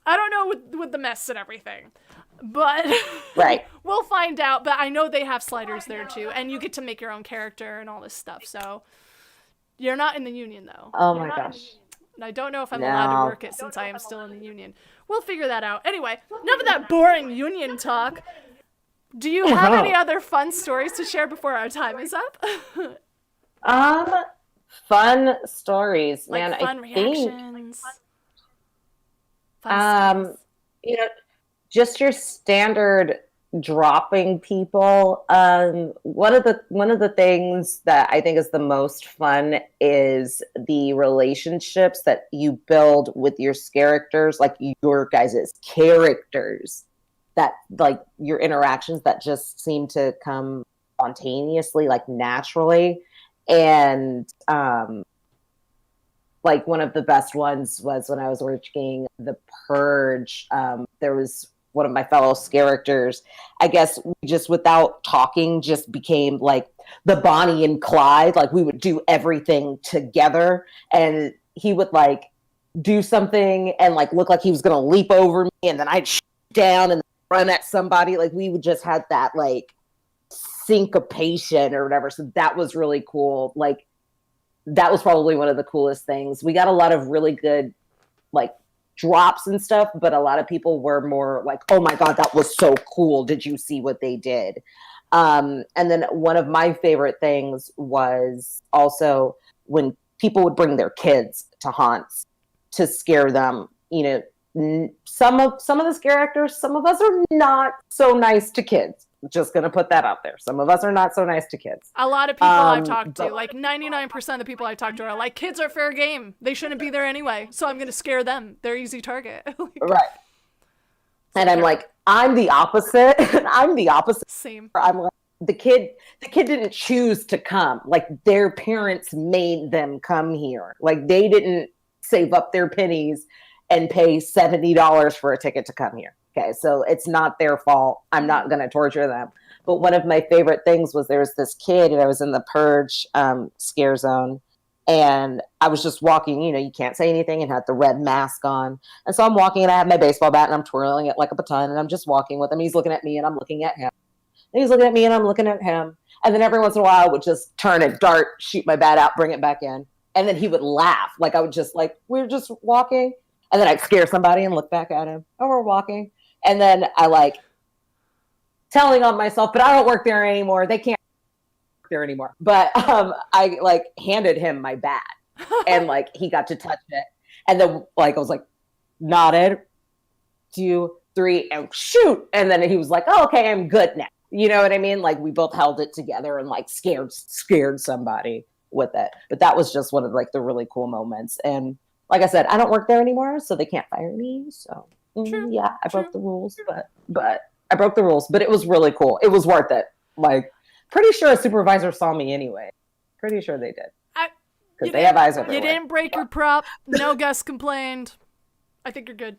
I don't know with the mess and everything. But Right. we'll find out. But I know they have sliders there too, and you get to make your own character and all this stuff. So you're not in the union though. Oh my gosh. And I don't know if I'm allowed to No. work it since I am still in the union. We'll figure that out. Anyway, enough of that boring union talk. Do you have any other fun stories to share before our time is up? Um, Fun stories, Like man. fun I think reactions. Fun stories. you know, just your standard dropping people. One of the things that I think is the most fun is the relationships that you build with your characters, like your guys' characters, that like your interactions that just seem to come spontaneously, like naturally. And like one of the best ones was when I was working the Purge. There was one of my fellow characters. I guess we just without talking just became like the Bonnie and Clyde. Like we would do everything together, and he would like do something and like look like he was gonna leap over me, and then I'd shoot down and run at somebody. Like we would just have that like syncopation or whatever. So that was really cool. Like that was probably one of the coolest things. We got a lot of really good like drops and stuff, but a lot of people were more like, oh my God, that was so cool. Did you see what they did? And then one of my favorite things was also when people would bring their kids to haunts to scare them. Some of the scare actors, some of us are not so nice to kids. Just gonna put that out there. Some of us are not so nice to kids. A lot of people I've talked to, like 99% of the people I've talked to are like, kids are fair game. They shouldn't be there anyway, so I'm gonna scare them. They're easy target. Right. And I'm like, I'm the opposite. I'm the opposite. Same. I'm like, the kid didn't choose to come. Like, their parents made them come here. Like, they didn't save up their pennies and pay $70 for a ticket to come here. Okay, so it's not their fault. I'm not going to torture them. But one of my favorite things was there was this kid, and I was in the Purge scare zone, and I was just walking, you can't say anything, and had the red mask on. And so I'm walking, and I have my baseball bat, and I'm twirling it like a baton, and I'm just walking with him. He's looking at me, and I'm looking at him. And he's looking at me, and I'm looking at him. And then every once in a while, I would just turn and dart, shoot my bat out, bring it back in. And then he would laugh. Like, I would just we were just walking. And then I'd scare somebody and look back at him. Oh, we're walking. And then I telling on myself, but I don't work there anymore. They can't work there anymore. But I handed him my bat, and he got to touch it. And then I was nodded, 2, 3, and shoot. And then he was like, oh, okay, I'm good now. You know what I mean? We both held it together and scared somebody with it. But that was just one of the really cool moments. And like I said, I don't work there anymore, so they can't fire me. So yeah, I broke the rules, but I broke the rules. But it was really cool. It was worth it. Pretty sure a supervisor saw me anyway. Pretty sure they did. Because they have eyes everywhere. You didn't break your prop. No guests complained. I think you're good.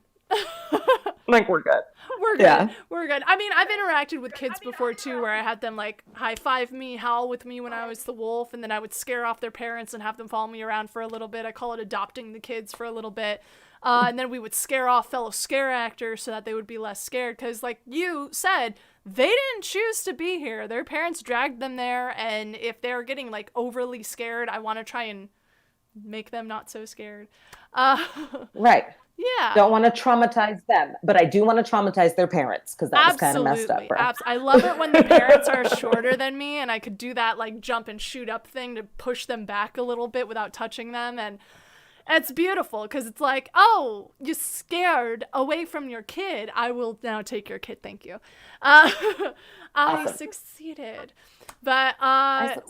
We're good. We're good. Yeah. We're good. I mean, I've interacted with kids before too, where I had them high five me, howl with me when I was the wolf, and then I would scare off their parents and have them follow me around for a little bit. I call it adopting the kids for a little bit. And then we would scare off fellow scare actors so that they would be less scared. Because like you said, they didn't choose to be here. Their parents dragged them there. And if they're getting overly scared, I want to try and make them not so scared. Right. Yeah. Don't want to traumatize them, but I do want to traumatize their parents because that was kind of messed up. I love it when the parents are shorter than me and I could do that jump and shoot up thing to push them back a little bit without touching them. And it's beautiful because it's oh, you're scared away from your kid. I will now take your kid. Thank you. I succeeded. But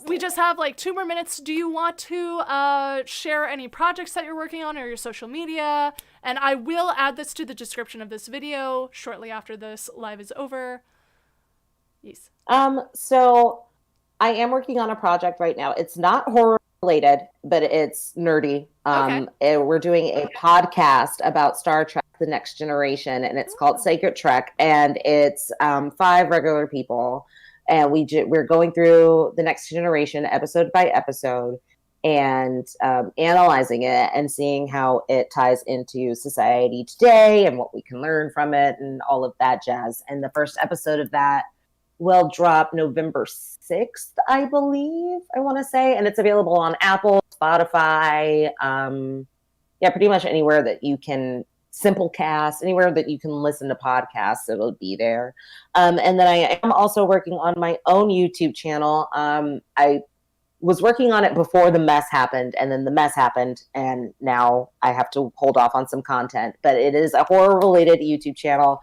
we just have 2 more minutes. Do you want to share any projects that you're working on or your social media? And I will add this to the description of this video shortly after this live is over. Yes. So I am working on a project right now. It's not horror related, but it's nerdy. Okay. We're doing a podcast about Star Trek: The Next Generation, and it's called Sacred Trek, and it's 5 regular people, and we're going through The Next Generation episode by episode and analyzing it and seeing how it ties into society today and what we can learn from it and all of that jazz. And the first episode of that will drop November 6th, I believe, I want to say. And it's available on Apple, Spotify, pretty much anywhere that you can, Simplecast, anywhere that you can listen to podcasts, it'll be there. And then I am also working on my own YouTube channel. I was working on it before the mess happened, and then the mess happened, and now I have to hold off on some content. But it is a horror-related YouTube channel.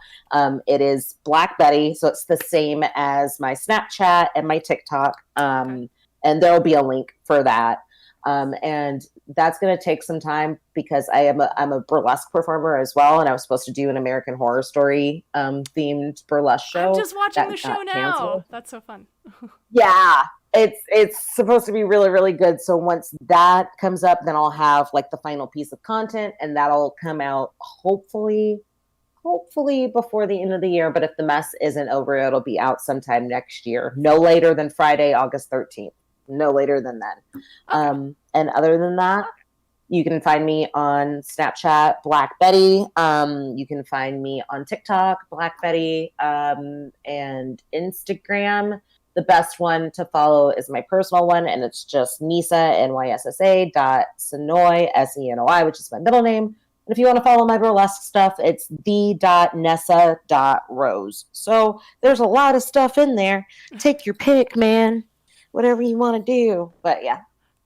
It is Black Betty, so it's the same as my Snapchat and my TikTok, and there'll be a link for that. And that's going to take some time because I'm a burlesque performer as well, and I was supposed to do an American Horror Story themed burlesque show. I'm just watching the show now. Canceled. That's so fun. Yeah. It's supposed to be really, really good. So once that comes up, then I'll have the final piece of content, and that'll come out hopefully before the end of the year. But if the mess isn't over, it'll be out sometime next year. No later than Friday, August 13th. No later than then. Okay. And other than that, you can find me on Snapchat, Black Betty. You can find me on TikTok, Black Betty, and Instagram. The best one to follow is my personal one, and it's just Nyssa, Nyssa.Senoi, Senoi, which is my middle name. And if you want to follow my burlesque stuff, it's the.nessa.rose. So there's a lot of stuff in there. Take your pick, man. Whatever you want to do. But yeah.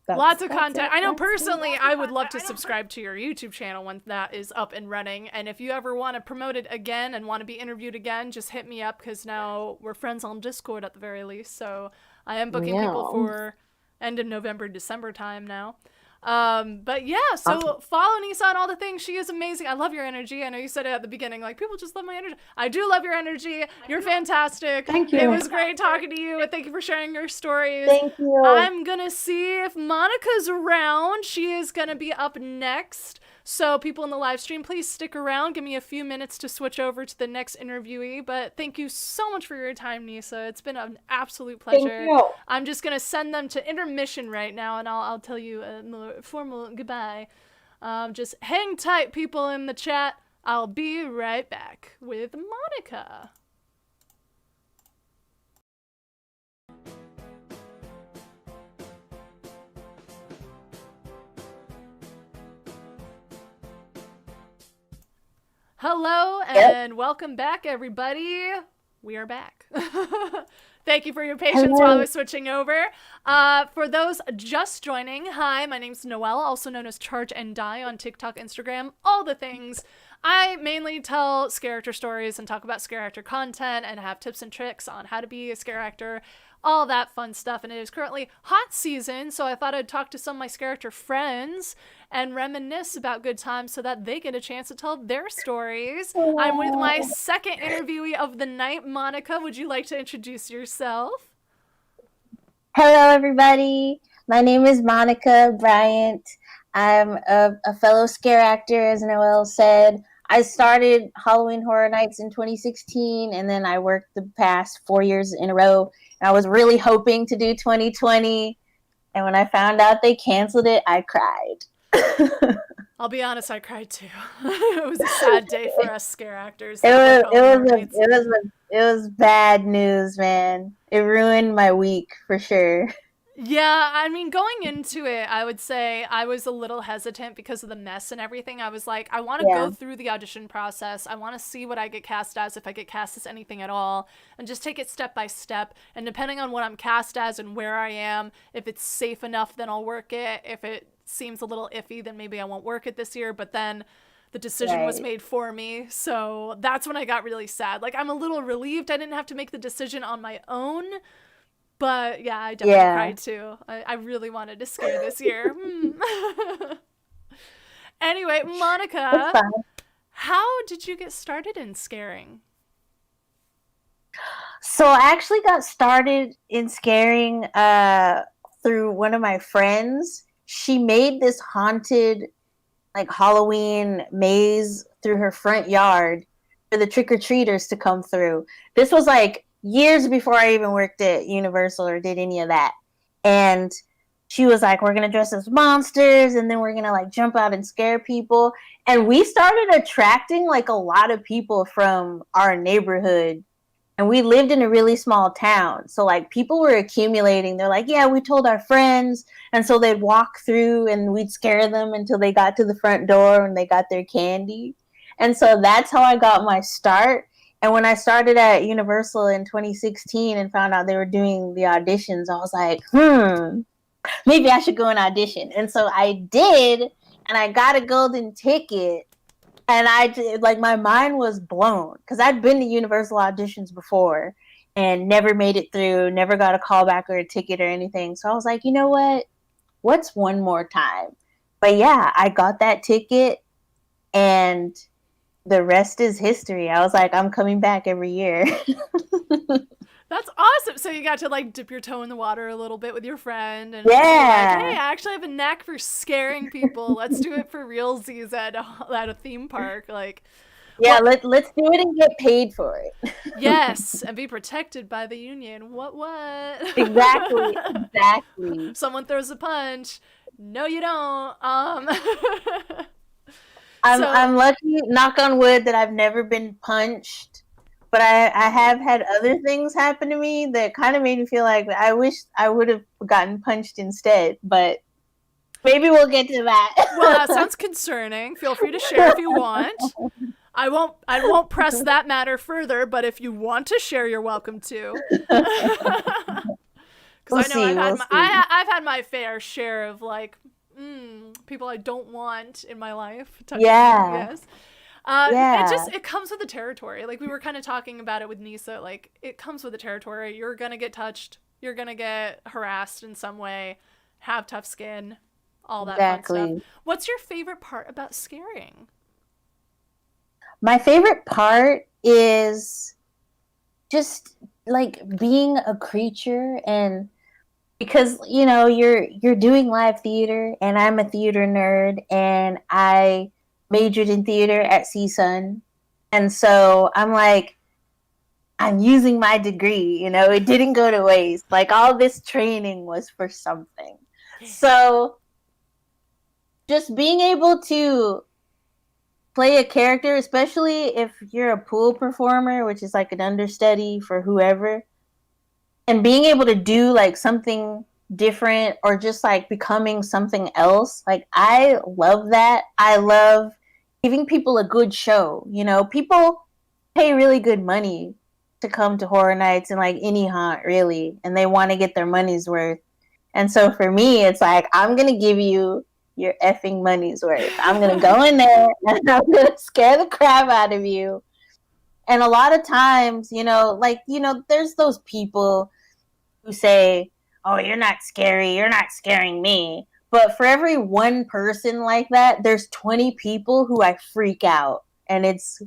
Lots of content. I know personally I would love to subscribe to your YouTube channel when that is up and running. And if you ever want to promote it again and want to be interviewed again, just hit me up, because now we're friends on Discord at the very least. So I am booking people for end of November, December time now. But yeah, so follow Nyssa on all the things. She is amazing. I love your energy. I know you said it at the beginning, like, people just love my energy. I do love your energy. You're fantastic. Thank you. It was great talking to you, and thank you for sharing your stories. Thank you. I'm gonna see if Monica's around. She is gonna be up next. So people in the live stream, please stick around. Give me a few minutes to switch over to the next interviewee. But thank you so much for your time, Nyssa. It's been an absolute pleasure. Thank you. I'm just going to send them to intermission right now, and I'll tell you a more formal goodbye. Just hang tight, people in the chat. I'll be right back with Monica. Hello and welcome back, everybody. We are back. Thank you for your patience while I was switching over. For those just joining, hi, my name's Noelle, also known as Charge and Die on TikTok, Instagram, all the things. I mainly tell Scareactor stories and talk about Scareactor content and have tips and tricks on how to be a scare actor, all that fun stuff. And it is currently hot season, so I thought I'd talk to some of my Scareactor friends and reminisce about good times so that they get a chance to tell their stories. I'm with my second interviewee of the night. Monica, would you like to introduce yourself? Hello, everybody. My name is Monica Bryant. I'm a fellow scare actor, as Noelle said. I started Halloween Horror Nights in 2016, and then I worked the past 4 years in a row. And I was really hoping to do 2020, and when I found out they canceled it, I cried. I'll be honest, I cried too. It was a sad day for us scare actors. It was bad news, man. It ruined my week for sure. Yeah, I mean, going into it, I would say I was a little hesitant because of the mess and everything. I was like, I want to go through the audition process. I want to see what I get cast as, if I get cast as anything at all, and just take it step by step. And depending on what I'm cast as and where I am, if it's safe enough, then I'll work it. If it seems a little iffy, then maybe I won't work it this year. But then the decision was made for me. So that's when I got really sad. Like, I'm a little relieved I didn't have to make the decision on my own. But yeah, I definitely cried too. I really wanted to scare this year. Anyway, Monica, how did you get started in scaring? So I actually got started in scaring through one of my friends. She made this haunted, like, Halloween maze through her front yard for the trick-or-treaters to come through. This was like years before I even worked at Universal or did any of that. And she was like, we're going to dress as monsters, and then we're going to, like, jump out and scare people. And we started attracting, like, a lot of people from our neighborhood. And we lived in a really small town. So, like, people were accumulating. They're like, yeah, we told our friends. And so they'd walk through and we'd scare them until they got to the front door and they got their candy. And so that's how I got my start. And when I started at Universal in 2016 and found out they were doing the auditions, I was like, maybe I should go and audition. And so I did, and I got a golden ticket. And I did, like, my mind was blown because I'd been to Universal auditions before and never made it through, never got a callback or a ticket or anything. So I was like, you know what? What's one more time? But yeah, I got that ticket, and the rest is history. I was like, I'm coming back every year. That's awesome. So you got to, like, dip your toe in the water a little bit with your friend. And yeah. Like, hey, I actually have a knack for scaring people. Let's do it for realsies at a theme park. Like, yeah, let's do it and get paid for it. Yes, and be protected by the union. What? Exactly. Someone throws a punch. No, you don't. I'm lucky, knock on wood, that I've never been punched, but I have had other things happen to me that kind of made me feel like I wish I would have gotten punched instead. But Maybe we'll get to that. Well, that sounds concerning. Feel free to share if you want. I won't press that matter further, but if you want to share, you're welcome to. Because I know I've had my fair share of like people I don't want in my life. Yeah. Yes. Yeah. It comes with the territory. Like we were kind of talking about it with Nyssa. Like it comes with the territory. You're gonna get touched. You're gonna get harassed in some way. Have tough skin. All that fun stuff. What's your favorite part about scaring? My favorite part is just like being a creature, and because you're doing live theater, and I'm a theater nerd, and I majored in theater at CSUN, and so I'm using my degree. It didn't go to waste. Like all this training was for something. So just being able to play a character, especially if you're a pool performer, which is like an understudy for whoever, and being able to do like something different or just like becoming something else, like I love that. I love giving people a good show. People pay really good money to come to horror nights and like any haunt really, and they want to get their money's worth. And so for me, it's like, I'm gonna give you your effing money's worth. I'm gonna go in there and I'm gonna scare the crap out of you. And a lot of times, there's those people who say, "Oh, you're not scary. You're not scaring me." But for every one person like that, there's 20 people who I freak out, and it's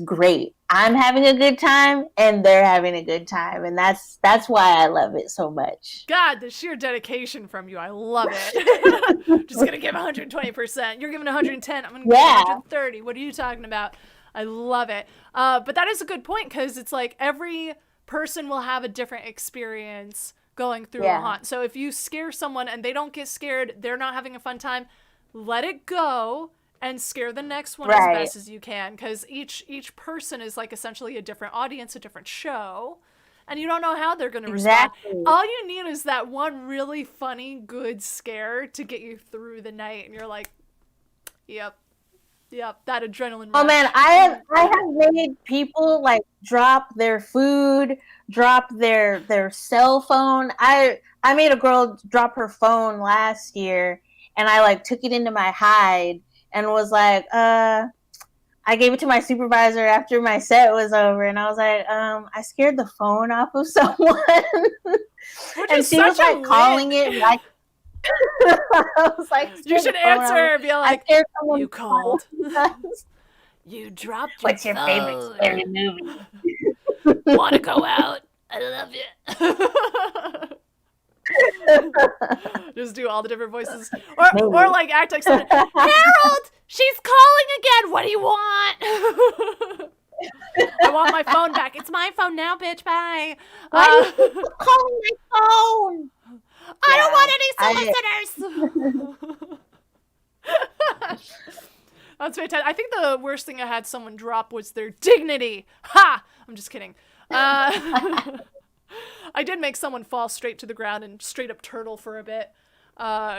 great. I'm having a good time, and they're having a good time, and that's why I love it so much. God, the sheer dedication from you, I love it. Just gonna give 120%. You're giving 110. I'm gonna give 130. What are you talking about? I love it. But that is a good point, because it's like every person will have a different experience going through a haunt. So if you scare someone and they don't get scared, they're not having a fun time, let it go and scare the next one as best as you can, because each person is like essentially a different audience, a different show, and you don't know how they're going to respond. All you need is that one really funny, good scare to get you through the night, and you're like, yep, that adrenaline rush. Oh man, I have made people like drop their food, drop their cell phone. I made a girl drop her phone last year, and I like took it into my hide and was like, I gave it to my supervisor after my set was over, and I was like, I scared the phone off of someone. And she was like calling it like I was like, you should answer and be like, you called. You dropped your What's your favorite scary movie? Want to go out? I love you. Just do all the different voices, or like act like someone. Harold, she's calling again. What do you want? I want my phone back. It's my phone now, bitch. Bye. Why are you calling my phone? I don't want any solicitors. That's fantastic. I think the worst thing I had someone drop was their dignity. Ha! I'm just kidding. I did make someone fall straight to the ground and straight up turtle for a bit.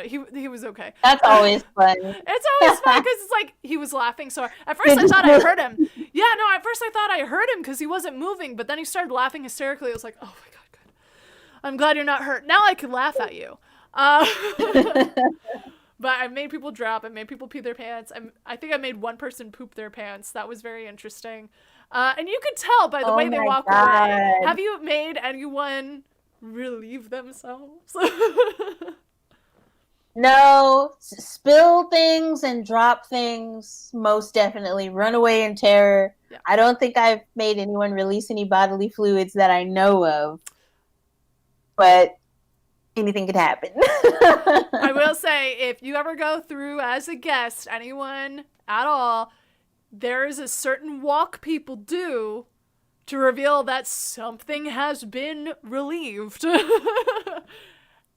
He was okay. That's always fun. It's always fun because it's like he was laughing so hard. At first I thought I heard him. Yeah, no, at first I thought I heard him because he wasn't moving, but then he started laughing hysterically. I was like, oh my God, good. I'm glad you're not hurt. Now I can laugh at you. But I made people drop. I made people pee their pants. I think I made one person poop their pants. That was very interesting. And you could tell by the way they walk away. Have you made anyone relieve themselves? No, spill things and drop things, most definitely. Run away in terror. Yeah. I don't think I've made anyone release any bodily fluids that I know of. But anything could happen. I will say, if you ever go through as a guest, anyone at all, there is a certain walk people do to reveal that something has been relieved.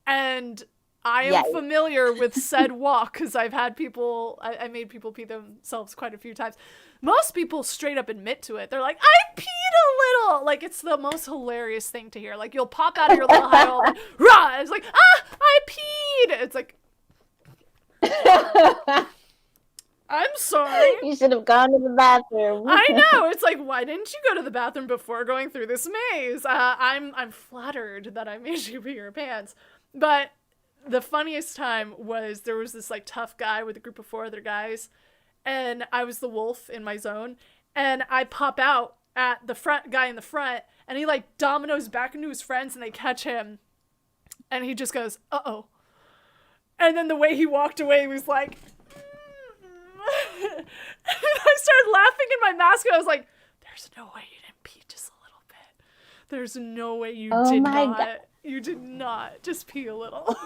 And I am familiar with said walk because I've had people, I made people pee themselves quite a few times. Most people straight up admit to it. They're like, I peed a little. Like, it's the most hilarious thing to hear. Like, you'll pop out of your little high hole and rah! It's like, I peed. It's like, I'm sorry. You should have gone to the bathroom. I know. It's like, why didn't you go to the bathroom before going through this maze? I'm flattered that I made you pee your pants. But the funniest time was there was this like tough guy with a group of 4 other guys, and I was the wolf in my zone, and I pop out at the front guy in the front, and he like dominoes back into his friends, and they catch him, and he just goes, "Uh-oh." And then the way he walked away was like, and I started laughing in my mask, and I was like, there's no way you didn't pee just a little bit. There's no way you did not. God. You did not just pee a little.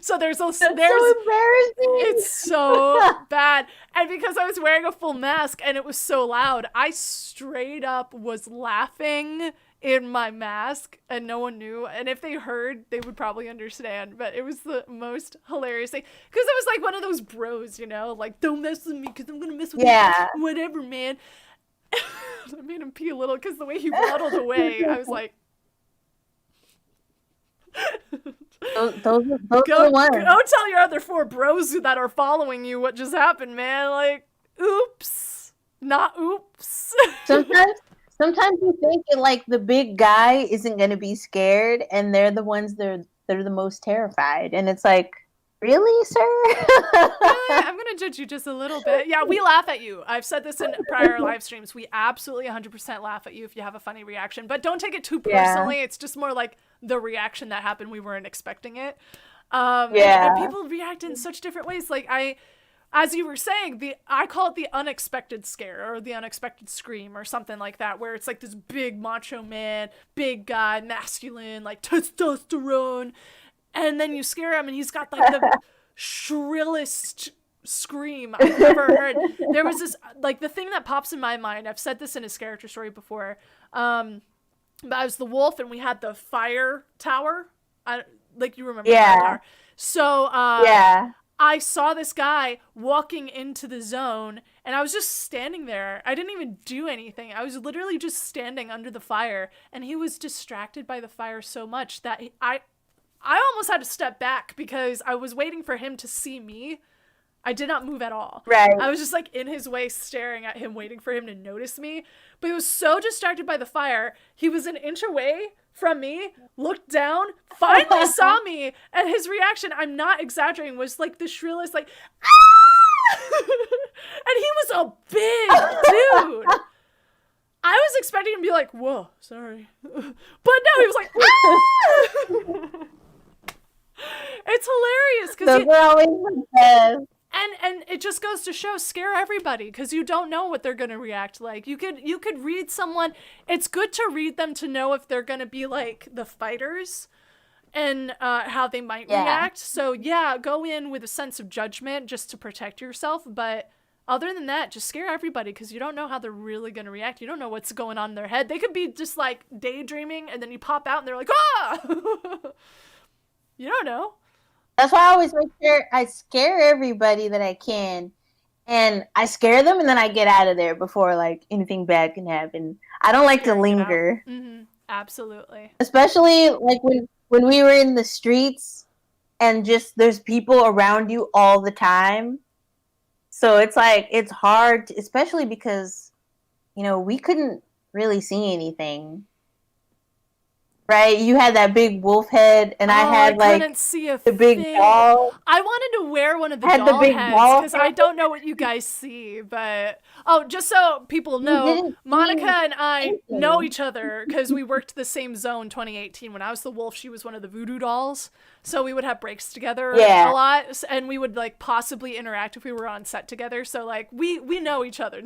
So there's so embarrassing. It's so bad. And because I was wearing a full mask and it was so loud, I straight up was laughing in my mask, and no one knew. And if they heard, they would probably understand. But it was the most hilarious thing, because it was like one of those bros, you know, like, don't mess with me because I'm gonna mess with you. Whatever, man. I made him pee a little because the way he waddled away, I was like, those are the ones. Go tell your other 4 bros that are following you what just happened, man. Like, oops, not oops. Sometimes you think like the big guy isn't going to be scared, and they're the ones that are the most terrified. And it's like, really, sir? Really? I'm going to judge you just a little bit. Yeah, we laugh at you. I've said this in prior live streams. We absolutely 100% laugh at you if you have a funny reaction. But don't take it too personally. Yeah. It's just more like the reaction that happened. We weren't expecting it. And people react in such different ways. Like, as you were saying, I call it the unexpected scare, or the unexpected scream, or something like that, where it's like this big macho man, big guy, masculine, like testosterone, and then you scare him and he's got like the shrillest scream I've ever heard. There was this, like, the thing that pops in my mind, I've said this in a Scareactor story before, but I was the wolf and we had the fire tower. Like, you remember the fire tower. So, I saw this guy walking into the zone, and I was just standing there. I didn't even do anything. I was literally just standing under the fire, and he was distracted by the fire so much that I almost had to step back because I was waiting for him to see me. I did not move at all. Right. I was just like in his way, staring at him, waiting for him to notice me. But he was so distracted by the fire. He was an inch away from me, looked down, finally saw me, and his reaction, I'm not exaggerating, was like the shrillest, like, ah! And he was a big dude. I was expecting him to be like, whoa, sorry. But no, he was like, ah! It's hilarious. Those are always the best. And it just goes to show, scare everybody, because you don't know what they're going to react like. You could read someone. It's good to read them to know if they're going to be like the fighters and how they might react. So yeah, go in with a sense of judgment just to protect yourself. But other than that, just scare everybody, because you don't know how they're really going to react. You don't know what's going on in their head. They could be just like daydreaming, and then you pop out and they're like, ah! You don't know. That's why I always make sure I scare everybody that I can, and I scare them, and then I get out of there before like anything bad can happen. I don't like to linger. Mm-hmm. Absolutely. Especially like when we were in the streets, and just there's people around you all the time. So it's like it's hard, especially because, you know, we couldn't really see anything. Right, you had that big wolf head, and I had like the big doll. I wanted to wear one of the doll heads because I don't know what you guys see, but just so people know, Monica and I know each other because we worked the same zone 2018. When I was the wolf, she was one of the voodoo dolls, so we would have breaks together a lot, and we would like possibly interact if we were on set together. So like we know each other.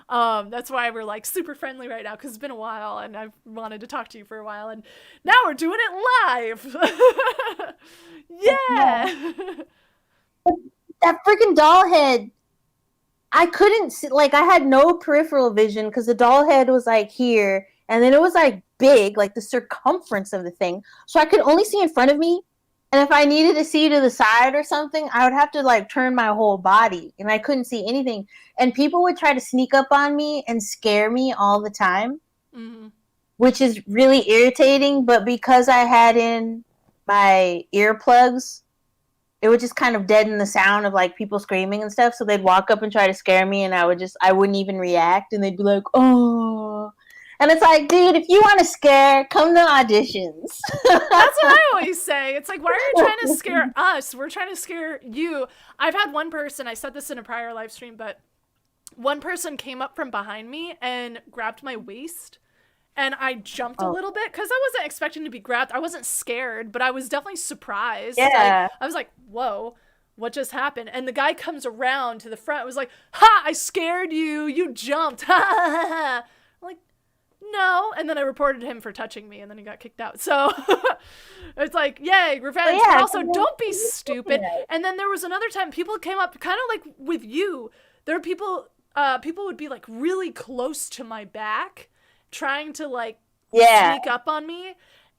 That's why we're like super friendly right now, because it's been a while and I've wanted to talk to you for a while, and now we're doing it live. Yeah. That freaking doll head, I couldn't see, like I had no peripheral vision because the doll head was like here, and then it was like big, like the circumference of the thing, so I could only see in front of me. And if I needed to see to the side or something, I would have to like turn my whole body, and I couldn't see anything. And people would try to sneak up on me and scare me all the time, which is really irritating. But because I had in my earplugs, it would just kind of deaden the sound of like people screaming and stuff. So they'd walk up and try to scare me, and I wouldn't even react, and they'd be like, "Oh," and it's like, dude, if you want to scare, come to auditions. That's what I always say. It's like, why are you trying to scare us? We're trying to scare you. I've had one person, I said this in a prior live stream, but one person came up from behind me and grabbed my waist. And I jumped a little bit because I wasn't expecting to be grabbed. I wasn't scared, but I was definitely surprised. Yeah. I was like, whoa, what just happened? And the guy comes around to the front. It was like, ha, I scared you. You jumped. Ha, ha, ha, ha. I'm like, no. And then I reported him for touching me, and then he got kicked out. So it's like, yay, revenge. But also, don't be stupid. And then there was another time people came up kind of like with you. There are people would be like really close to my back, trying to like sneak up on me,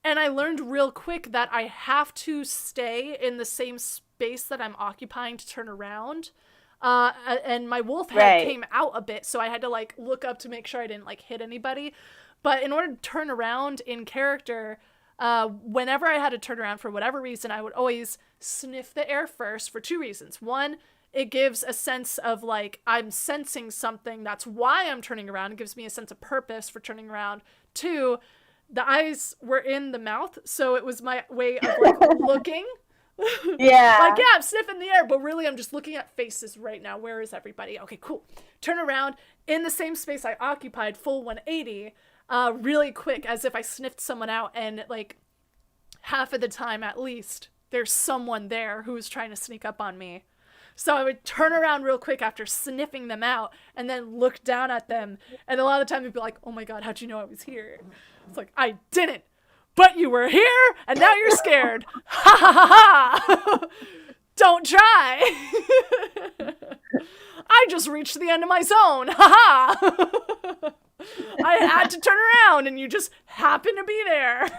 and I learned real quick that I have to stay in the same space that I'm occupying to turn around, and my wolf head came out a bit, so I had to like look up to make sure I didn't like hit anybody. But in order to turn around in character, whenever I had to turn around for whatever reason, I would always sniff the air first for two reasons. One, it gives a sense of like I'm sensing something. That's why I'm turning around. It gives me a sense of purpose for turning around. Two, the eyes were in the mouth, so it was my way of like looking. Yeah. Like, yeah, I'm sniffing the air, but really I'm just looking at faces right now. Where is everybody? Okay, cool. Turn around in the same space I occupied, full 180, really quick, as if I sniffed someone out, and like half of the time at least, there's someone there who was trying to sneak up on me. So I would turn around real quick after sniffing them out and then look down at them. And a lot of the time they'd be like, oh my God, how'd you know I was here? It's like, I didn't, but you were here and now you're scared. Ha ha ha ha. Don't try. I just reached the end of my zone. Ha ha. I had to turn around and you just happened to be there.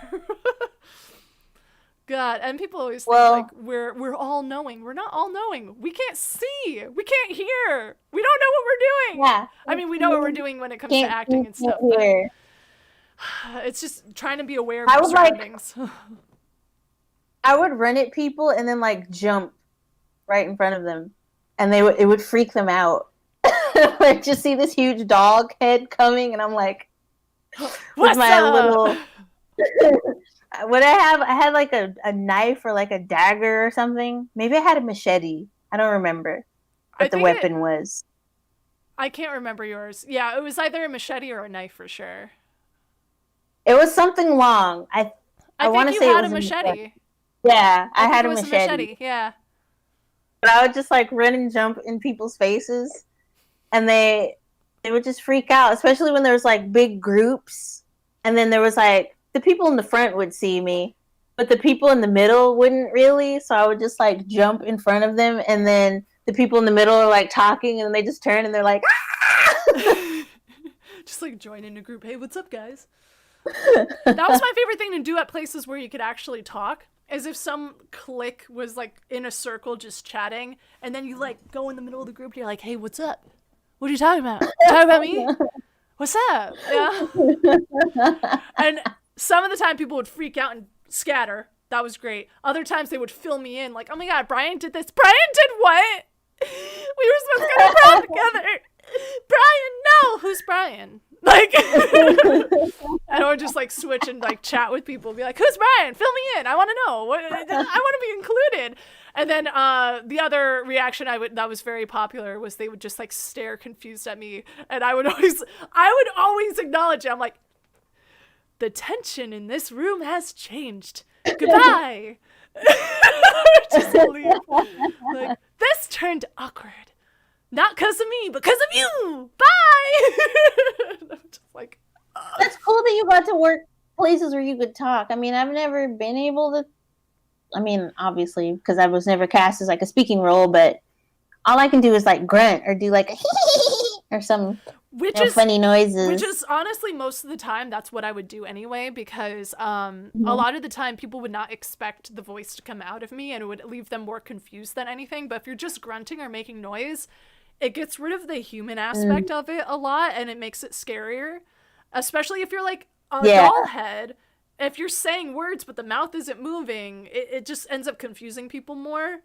God, and people always think like we're all knowing. We're not all knowing. We can't see. We can't hear. We don't know what we're doing. Yeah. I mean, we know what we're doing when it comes to acting and stuff. But it's just trying to be aware of your surroundings. I would run at people and then like jump right in front of them, and it would freak them out. Like just see this huge dog head coming, and I'm like, what's up? Little. What I had like a knife or like a dagger or something. Maybe I had a machete. I don't remember what the weapon was. I can't remember yours. Yeah, it was either a machete or a knife for sure. It was something long. I want to say you it had was a machete. Yeah, I had a machete. Yeah. But I would just like run and jump in people's faces, and they would just freak out, especially when there was like big groups, and then there was like the people in the front would see me, but the people in the middle wouldn't really. So I would just like jump in front of them, and then the people in the middle are like talking, and they just turn and they're like, ah! Just like join in a group. Hey, what's up, guys? That was my favorite thing to do at places where you could actually talk. As if some clique was like in a circle just chatting, and then you like go in the middle of the group and you're like, hey, what's up? What are you talking about? Talking about me? What's up? Yeah. And some of the time people would freak out and scatter. That was great. Other times they would fill me in like, oh my God, Bryant did this. Bryant did what? We were supposed to go to prom together. Brian, no. Who's Brian? Like, and I would just like switch and like chat with people, be like, who's Brian? Fill me in. I want to know. I want to be included. And then the other reaction that was very popular was they would just like stare confused at me, and I would always acknowledge it. I'm like, the tension in this room has changed. Goodbye. Just leave. Like, this turned awkward. Not because of me, but because of you. Bye. I'm just like, that's cool that you got to work places where you could talk. I mean, I've never been able to. I mean, obviously, because I was never cast as like a speaking role, but all I can do is like grunt or do like a or some funny noises. Which is honestly most of the time that's what I would do anyway, because a lot of the time people would not expect the voice to come out of me, and it would leave them more confused than anything. But if you're just grunting or making noise, it gets rid of the human aspect of it a lot, and it makes it scarier. Especially if you're like a doll head. If you're saying words but the mouth isn't moving, it just ends up confusing people more.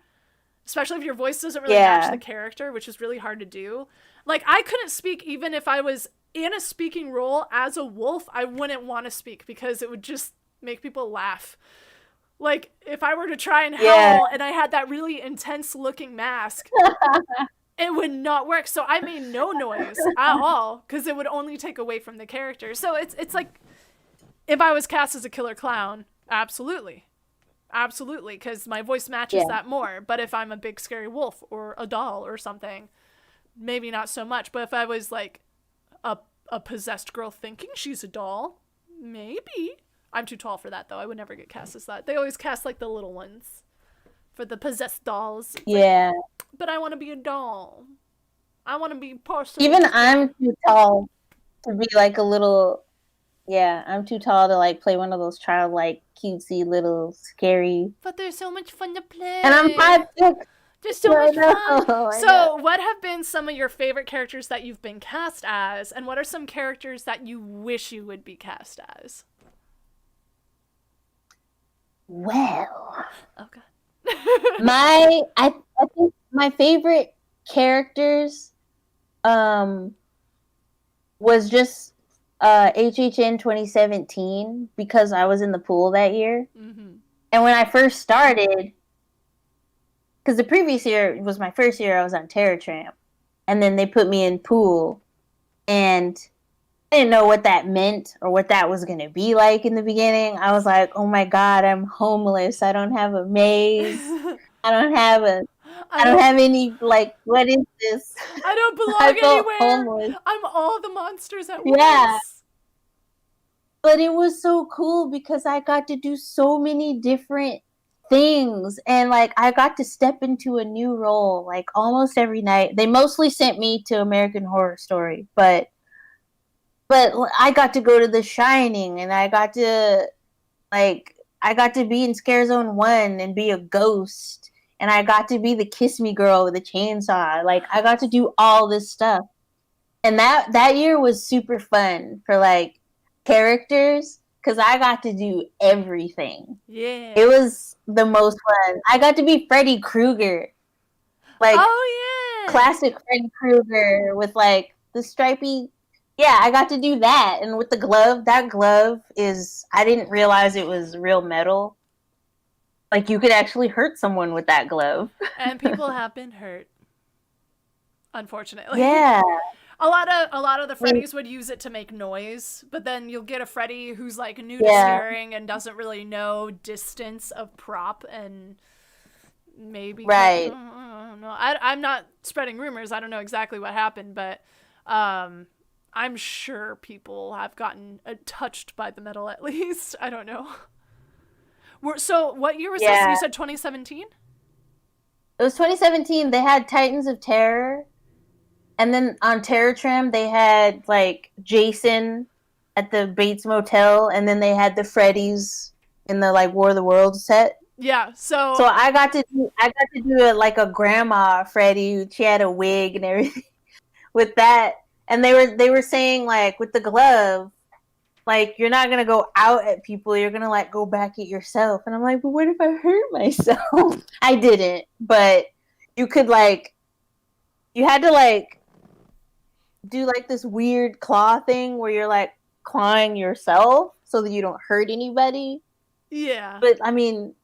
especially if your voice doesn't really match the character, which is really hard to do. Like, I couldn't speak even if I was in a speaking role as a wolf. I wouldn't want to speak because it would just make people laugh. Like, if I were to try and howl and I had that really intense looking mask, it would not work. So I made no noise at all because it would only take away from the character. So it's like, if I was cast as a killer clown, absolutely, because my voice matches that more. But if I'm a big scary wolf or a doll or something, maybe not so much. But if I was like a possessed girl thinking she's a doll, maybe. I'm too tall for that, though. I would never get cast as that. They always cast like the little ones for the possessed dolls. It's like, but I want to be a doll. I want to be partial. Even I'm too tall to be like a little. Yeah, I'm too tall to like play one of those childlike, cutesy little scary. But they're so much fun to play. And I'm 5'6". Just so much fun. So, what have been some of your favorite characters that you've been cast as, and what are some characters that you wish you would be cast as? Well, okay. I think my favorite characters was just HHN 2017 because I was in the pool that year. Mm-hmm. And when I first started, because the previous year was my first year, I was on Terror Tramp, and then they put me in pool, and I didn't know what that meant or what that was going to be like in the beginning. I was like, oh my God, I'm homeless. I don't have a maze. I don't have any, like, what is this? I don't belong anywhere. Homeless. I'm all the monsters at once. Yeah. But it was so cool because I got to do so many different things. And, like, I got to step into a new role, like, almost every night. They mostly sent me to American Horror Story, but I got to go to The Shining, and I got to be in Scare Zone 1 and be a ghost, and I got to be the Kiss Me girl with a chainsaw. Like, I got to do all this stuff. And that year was super fun for, like, characters, because I got to do everything. Yeah. It was the most fun. I got to be Freddy Krueger. Like, oh, yeah. Classic Freddy Krueger with, like, the stripy... Yeah, I got to do that. And with the glove, that glove is... I didn't realize it was real metal. Like, you could actually hurt someone with that glove. And people have been hurt. Unfortunately. Yeah. A lot of the Freddys would use it to make noise, but then you'll get a Freddy who's, like, new to scaring and doesn't really know distance of prop and maybe... Right. I don't know. I'm not spreading rumors. I don't know exactly what happened, but... I'm sure people have gotten touched by the metal at least. I don't know. So what year was this? You said 2017? It was 2017. They had Titans of Terror. And then on Terror Tram, they had, like, Jason at the Bates Motel. And then they had the Freddys in the, like, War of the Worlds set. Yeah, so I got to do it like a grandma Freddy. She had a wig and everything with that. And they were saying, like, with the glove, like, you're not going to go out at people. You're going to, like, go back at yourself. And I'm like, but what if I hurt myself? I didn't. But you could, like, you had to, like, do, like, this weird claw thing where you're, like, clawing yourself so that you don't hurt anybody. Yeah. But, I mean...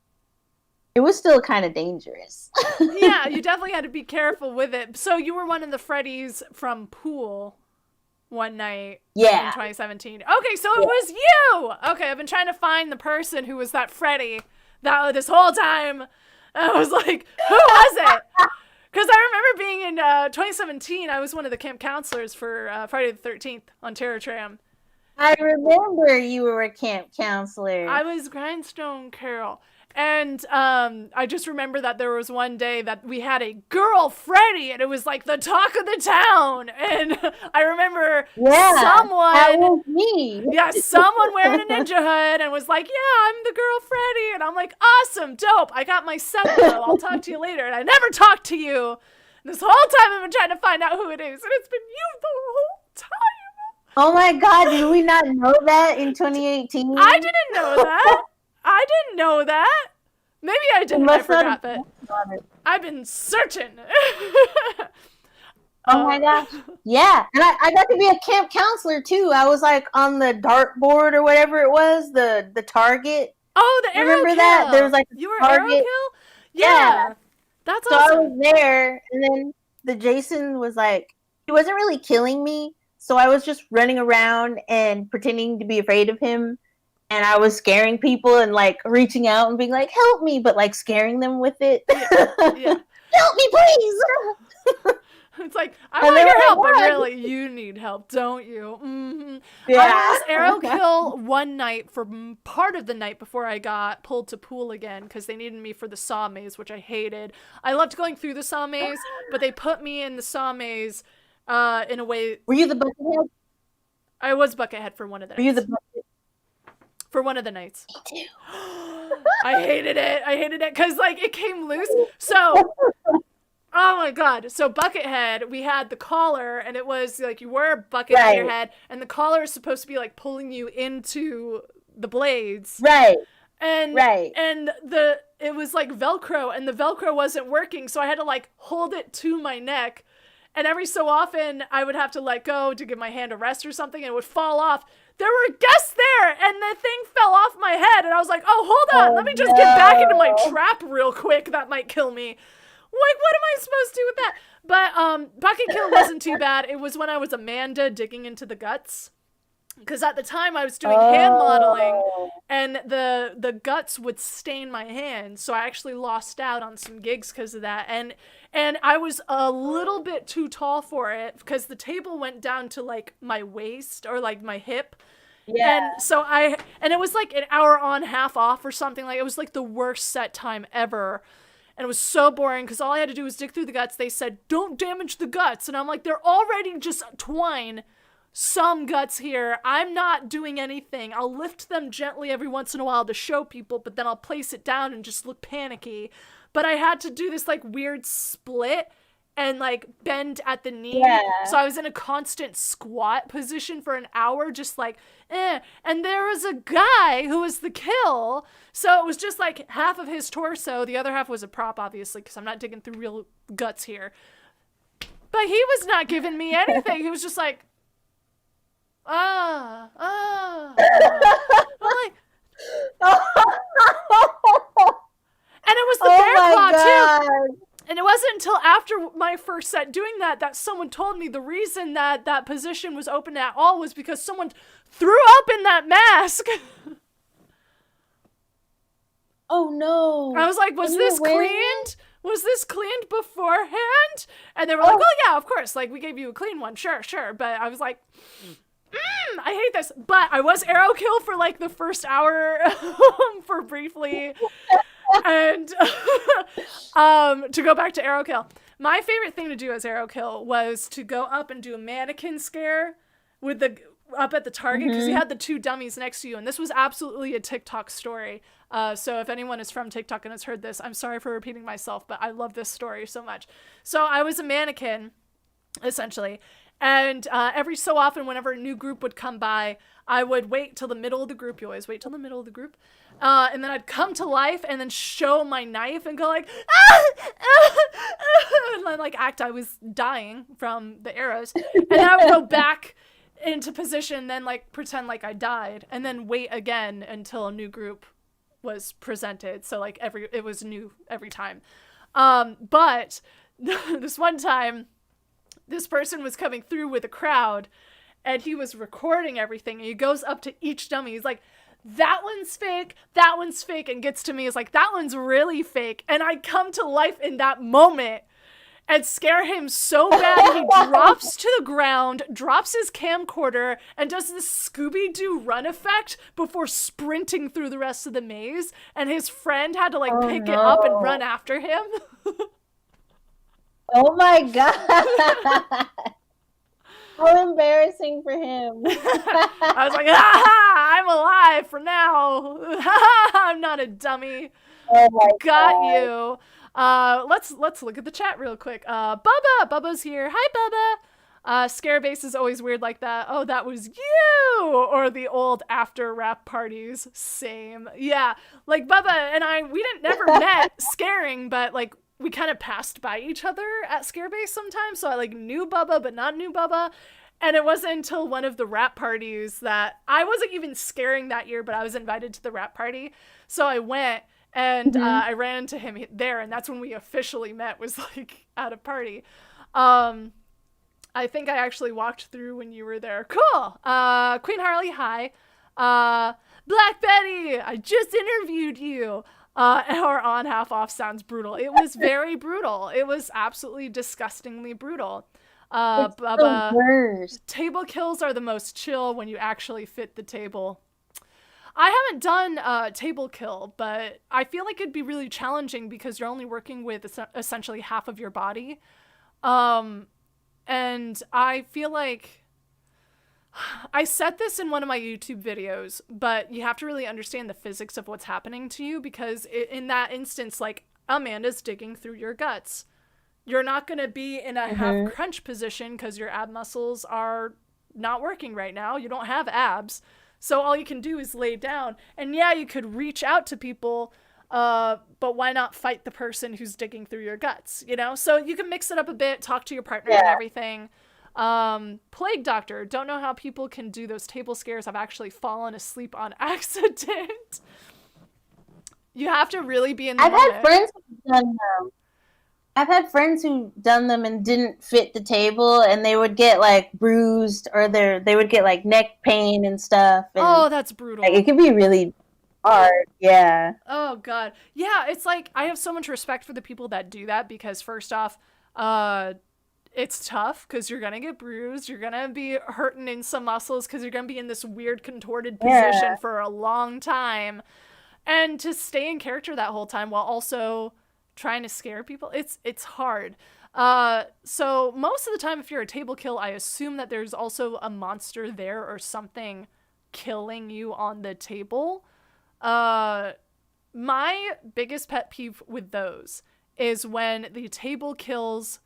It was still kind of dangerous. Yeah, you definitely had to be careful with it. So you were one of the Freddys from Pool one night in 2017. Okay, so it was you! Okay, I've been trying to find the person who was that Freddy this whole time. I was like, who was it? Because I remember being in 2017, I was one of the camp counselors for Friday the 13th on Terror Tram. I remember you were a camp counselor. I was Grindstone Carol. And I just remember that there was one day that we had a girl Freddy, and it was like the talk of the town. And I remember someone, that was me. Yeah, someone wearing a ninja hood and was like, yeah, I'm the girl Freddy. And I'm like, awesome, dope. I got my son, though. I'll talk to you later. And I never talked to you. This whole time I've been trying to find out who it is. And it's been you the whole time. Oh my God, did we not know that in 2018? I didn't know that. I didn't know that. Maybe I didn't. I forgot, but I've been searching. Oh my gosh. Yeah. And I got to be a camp counselor too. I was like on the dartboard or whatever it was, the target. Oh, the arrow Remember kill. that? There was like you were target. arrow kill? Yeah. That's so awesome. I was there, and then the Jason was like, he wasn't really killing me. So I was just running around and pretending to be afraid of him. And I was scaring people and like reaching out and being like, help me, but like scaring them with it. Yeah. Help me, please. It's like, I want your help, but really, you need help, don't you? Mm-hmm. Yeah. I was arrow kill one night for part of the night before I got pulled to pool again because they needed me for the saw maze, which I hated. I loved going through the saw maze, but they put me in the saw maze in a way. Were you the buckethead? I was Buckethead for one of the nights. Were you the bucket? For one of the nights. Me too. I hated it because like it came loose. So oh my god. So Buckethead, we had the collar and it was like you wear a bucket on your head and the collar is supposed to be like pulling you into the blades. Right. And it was like Velcro and the Velcro wasn't working, so I had to like hold it to my neck. And every so often I would have to let go to give my hand a rest or something and it would fall off. There were guests there and the thing fell off my head and I was like, oh, hold on, let me just get back into my trap real quick. That might kill me. Like, what am I supposed to do with that? But bucket kill wasn't too bad. It was when I was Amanda digging into the guts. Because at the time I was doing hand modeling and the guts would stain my hands. So I actually lost out on some gigs because of that. And I was a little bit too tall for it because the table went down to like my waist or like my hip. Yeah. And so and it was like an hour on, half off or something. Like it was like the worst set time ever. And it was so boring because all I had to do was dig through the guts. They said, don't damage the guts. And I'm like, they're already just twine. Some guts here. I'm not doing anything. I'll lift them gently every once in a while to show people, but then I'll place it down and just look panicky. But I had to do this like weird split and like bend at the knee. Yeah. So I was in a constant squat position for an hour, just like, And there was a guy who was the kill. So it was just like half of his torso. The other half was a prop, obviously, because I'm not digging through real guts here. But he was not giving me anything. He was just like, I'm like, and it was the bear claw too. And it wasn't until after my first set doing that someone told me the reason that position was open at all was because someone threw up in that mask. Oh no. I was like, was this cleaned? Was this cleaned beforehand? And they were like, oh yeah, of course. Like, we gave you a clean one. Sure. But I was like, I hate this. But I was arrow kill for like the first hour for briefly. And to go back to arrow kill, my favorite thing to do as arrow kill was to go up and do a mannequin scare with up at the target because you had the two dummies next to you. And this was absolutely a TikTok story. So if anyone is from TikTok and has heard this, I'm sorry for repeating myself, but I love this story so much. So I was a mannequin, essentially. And every so often, whenever a new group would come by, I would wait till the middle of the group. You always wait till the middle of the group. And then I'd come to life and then show my knife and go like, and then like act I was dying from the arrows. And then I would go back into position, then like pretend like I died, and then wait again until a new group was presented. So like it was new every time. But this one time, this person was coming through with a crowd and he was recording everything and he goes up to each dummy. He's like, that one's fake, and gets to me. Is like, that one's really fake. And I come to life in that moment and scare him so bad he drops to the ground, drops his camcorder, and does this Scooby-Doo run effect before sprinting through the rest of the maze. And his friend had to like pick it up and run after him. Oh my god. How embarrassing for him. I was like, I'm alive for now. I'm not a dummy. Oh my Got god. you. Let's look at the chat real quick. Bubba's here. Hi, Bubba. Scarebase is always weird like that. Oh, that was you! Or the old after rap parties. Same. Yeah. Like Bubba and we never met scaring, but like we kind of passed by each other at Scarebase sometimes. So I like knew Bubba, but not knew Bubba. And it wasn't until one of the rap parties that I wasn't even scaring that year, but I was invited to the rap party. So I went and I ran into him there. And that's when we officially met, was like at a party. I think I actually walked through when you were there. Cool. Queen Harley, hi. Black Betty, I just interviewed you. Our on half off sounds brutal. It was very brutal. It was absolutely disgustingly brutal. It's the worst. Table kills are the most chill when you actually fit the table. I haven't done table kill, but I feel like it'd be really challenging because you're only working with essentially half of your body. And I feel like I said this in one of my YouTube videos, but you have to really understand the physics of what's happening to you, because in that instance, like, Amanda's digging through your guts. You're not going to be in a half crunch position because your ab muscles are not working right now. You don't have abs. So all you can do is lay down. And yeah, you could reach out to people, but why not fight the person who's digging through your guts, you know? So you can mix it up a bit, talk to your partner and everything. Plague Doctor, don't know how people can do those table scares. I've actually fallen asleep on accident. You have to really be in the moment. I've had friends who've done them and didn't fit the table, and they would get like bruised, or they would get like neck pain and stuff. And, oh, that's brutal. Like, it can be really hard. Yeah. Oh God. Yeah, it's like I have so much respect for the people that do that, because first off, it's tough because you're gonna get bruised. You're gonna be hurting in some muscles because you're gonna be in this weird contorted position for a long time, and to stay in character that whole time while also trying to scare people, it's hard. So most of the time, if you're a table kill, I assume that there's also a monster there or something killing you on the table. My biggest pet peeve with those is when the table kills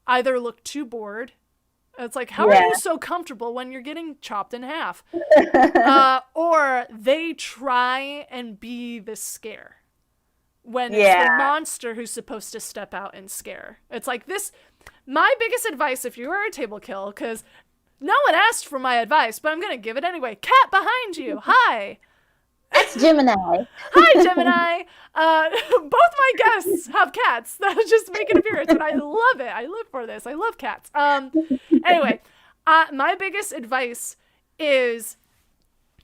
either look too bored. It's like, how are you so comfortable when you're getting chopped in half? Or they try and be the scare when it's the monster who's supposed to step out and scare. It's like this. My biggest advice, if you are a table kill, because no one asked for my advice, but I'm going to give it anyway. Cat behind you. Hi. That's Gemini. Hi, Gemini. Both my guests have cats that just make an appearance, and I love it. I live for this. I love cats. Anyway, my biggest advice is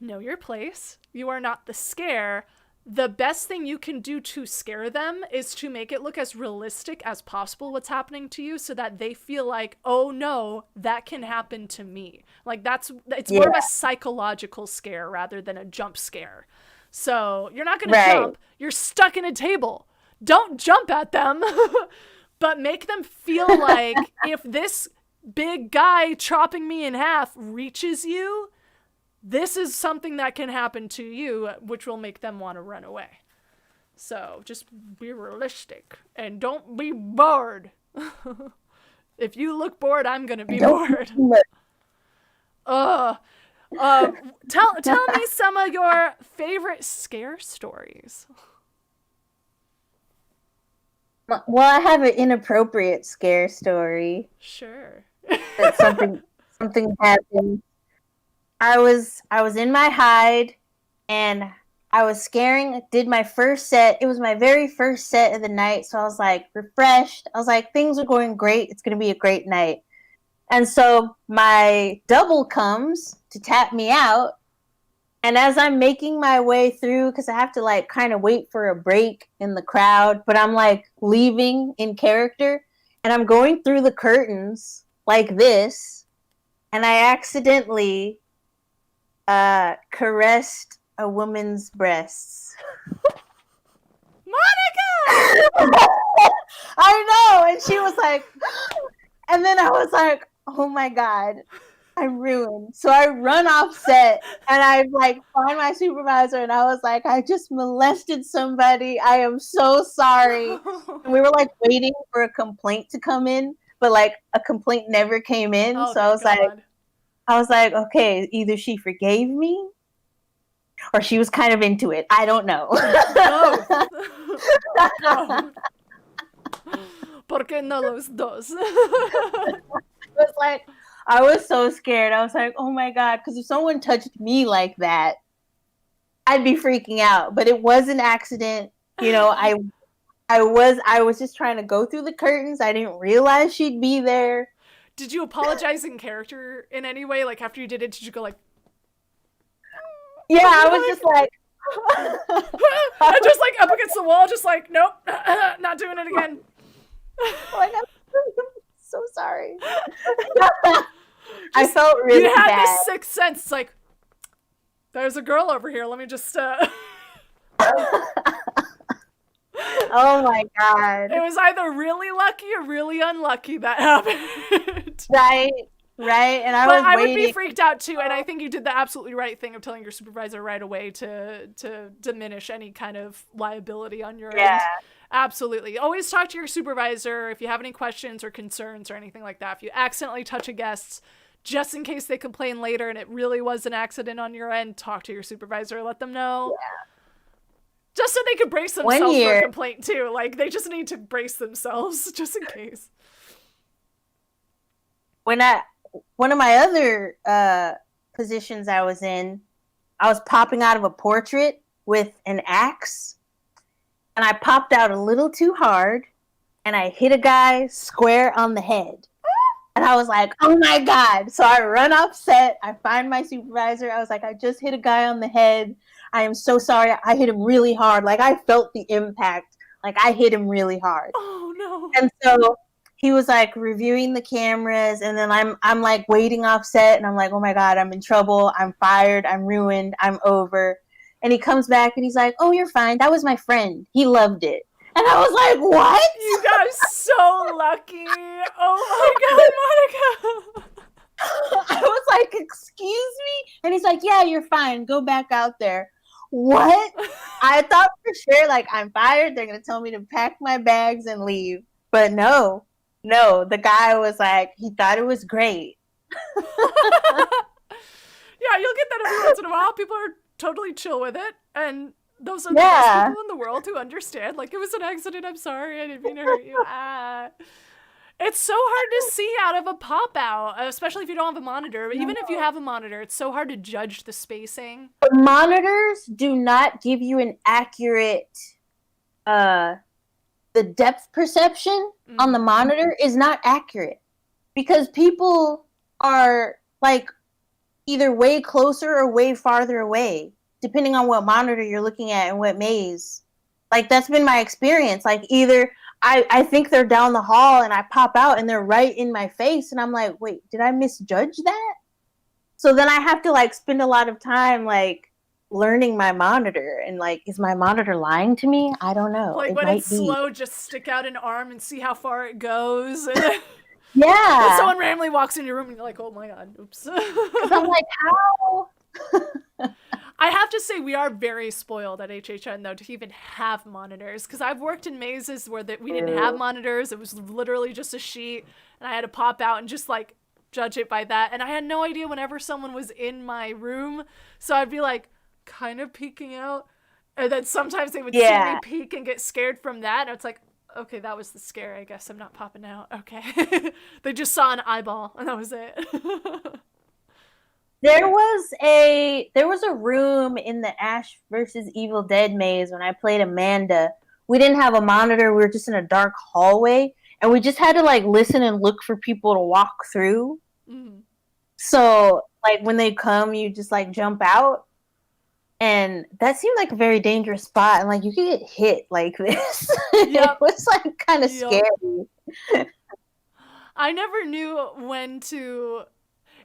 know your place. You are not the scare. The best thing you can do to scare them is to make it look as realistic as possible what's happening to you, so that they feel like, oh no, that can happen to me. Like it's more of a psychological scare rather than a jump scare. So you're not going to jump. You're stuck in a table. Don't jump at them, but make them feel like if this big guy chopping me in half reaches you, this is something that can happen to you, which will make them want to run away. So just be realistic and don't be bored. If you look bored, I'm going to be bored. Tell me some of your favorite scare stories. Well, I have an inappropriate scare story. Sure. That something happened. I was in my hide, and I was scaring. Did my first set. It was my very first set of the night, so I was like refreshed. I was like, things are going great. It's going to be a great night. And so my double comes to tap me out, and as I'm making my way through, because I have to like kind of wait for a break in the crowd, but I'm like leaving in character, and I'm going through the curtains like this, and I accidentally caressed a woman's breasts. Monica! I know, and she was like, and then I was like, oh my God, I'm ruined. So I run off set, and I like find my supervisor, and I was like, I just molested somebody. I am so sorry. And we were like waiting for a complaint to come in, but like a complaint never came in. So I was like, okay, either she forgave me or she was kind of into it. I don't know. ¿Por qué no los dos? It was like, I was so scared. I was like, oh my God. Because if someone touched me like that, I'd be freaking out. But it was an accident. You know, I was just trying to go through the curtains. I didn't realize she'd be there. Did you apologize in character in any way? Like after you did it, did you go like, yeah, I was just like, and just like up against the wall, just like, nope, not doing it again. like, I'm so sorry. I felt really You had bad. this sixth sense. It's like, there's a girl over here. Let me just. Oh my God. It was either really lucky or really unlucky that happened. Right. And I would be freaked out too, and I think you did the absolutely right thing of telling your supervisor right away to diminish any kind of liability on your end. Absolutely. Always talk to your supervisor if you have any questions or concerns or anything like that. If you accidentally touch a guest, just in case they complain later and it really was an accident on your end, talk to your supervisor, let them know. Yeah. Just so they could brace themselves for a complaint too. Like, they just need to brace themselves just in case. One of my other positions I was in, I was popping out of a portrait with an axe, and I popped out a little too hard, and I hit a guy square on the head. And I was like, oh my God. So I run off set. I find my supervisor. I was like, I just hit a guy on the head. I am so sorry. I hit him really hard. Like, I felt the impact. Like, I hit him really hard. Oh no. And so he was like reviewing the cameras, and then I'm like waiting off set, and I'm like, oh my God, I'm in trouble. I'm fired. I'm ruined. I'm over. And he comes back and he's like, oh, you're fine. That was my friend. He loved it. And I was like, what? You guys so lucky. Oh my God, Monica. I was like, excuse me? And he's like, yeah, you're fine. Go back out there. What? I thought for sure, like, I'm fired. They're going to tell me to pack my bags and leave. But no, the guy was like, he thought it was great. Yeah, you'll get that every once in a while. People are totally chill with it. And those are the best people in the world who understand. Like, it was an accident. I'm sorry. I didn't mean to hurt you. It's so hard to see out of a pop-out, especially if you don't have a monitor. But even if you have a monitor, it's so hard to judge the spacing. The monitors do not give you an accurate... the depth perception on the monitor is not accurate. Because people are, like, either way closer or way farther away, depending on what monitor you're looking at and what maze. Like, that's been my experience. Like, either... I think they're down the hall and I pop out and they're right in my face and I'm like, wait, did I misjudge that? So then I have to like spend a lot of time like learning my monitor and like, is my monitor lying to me? I don't know. Like when it's slow, just stick out an arm and see how far it goes. Yeah. And someone randomly walks in your room and you're like, oh my God, oops. 'Cause I'm like, how? I have to say we are very spoiled at HHN though to even have monitors, because I've worked in mazes where we didn't have monitors. It was literally just a sheet and I had to pop out and just like judge it by that, and I had no idea whenever someone was in my room, so I'd be like kind of peeking out, and then sometimes they would see me peek and get scared from that, and it's like, okay, that was the scare, I guess I'm not popping out. Okay. They just saw an eyeball and that was it. There was a room in the Ash versus Evil Dead maze when I played Amanda. We didn't have a monitor. We were just in a dark hallway, and we just had to like listen and look for people to walk through. Mm-hmm. So like when they come, you just like jump out, and that seemed like a very dangerous spot. And like you could get hit like this. Yep. It was like kind of scary. I never knew when to.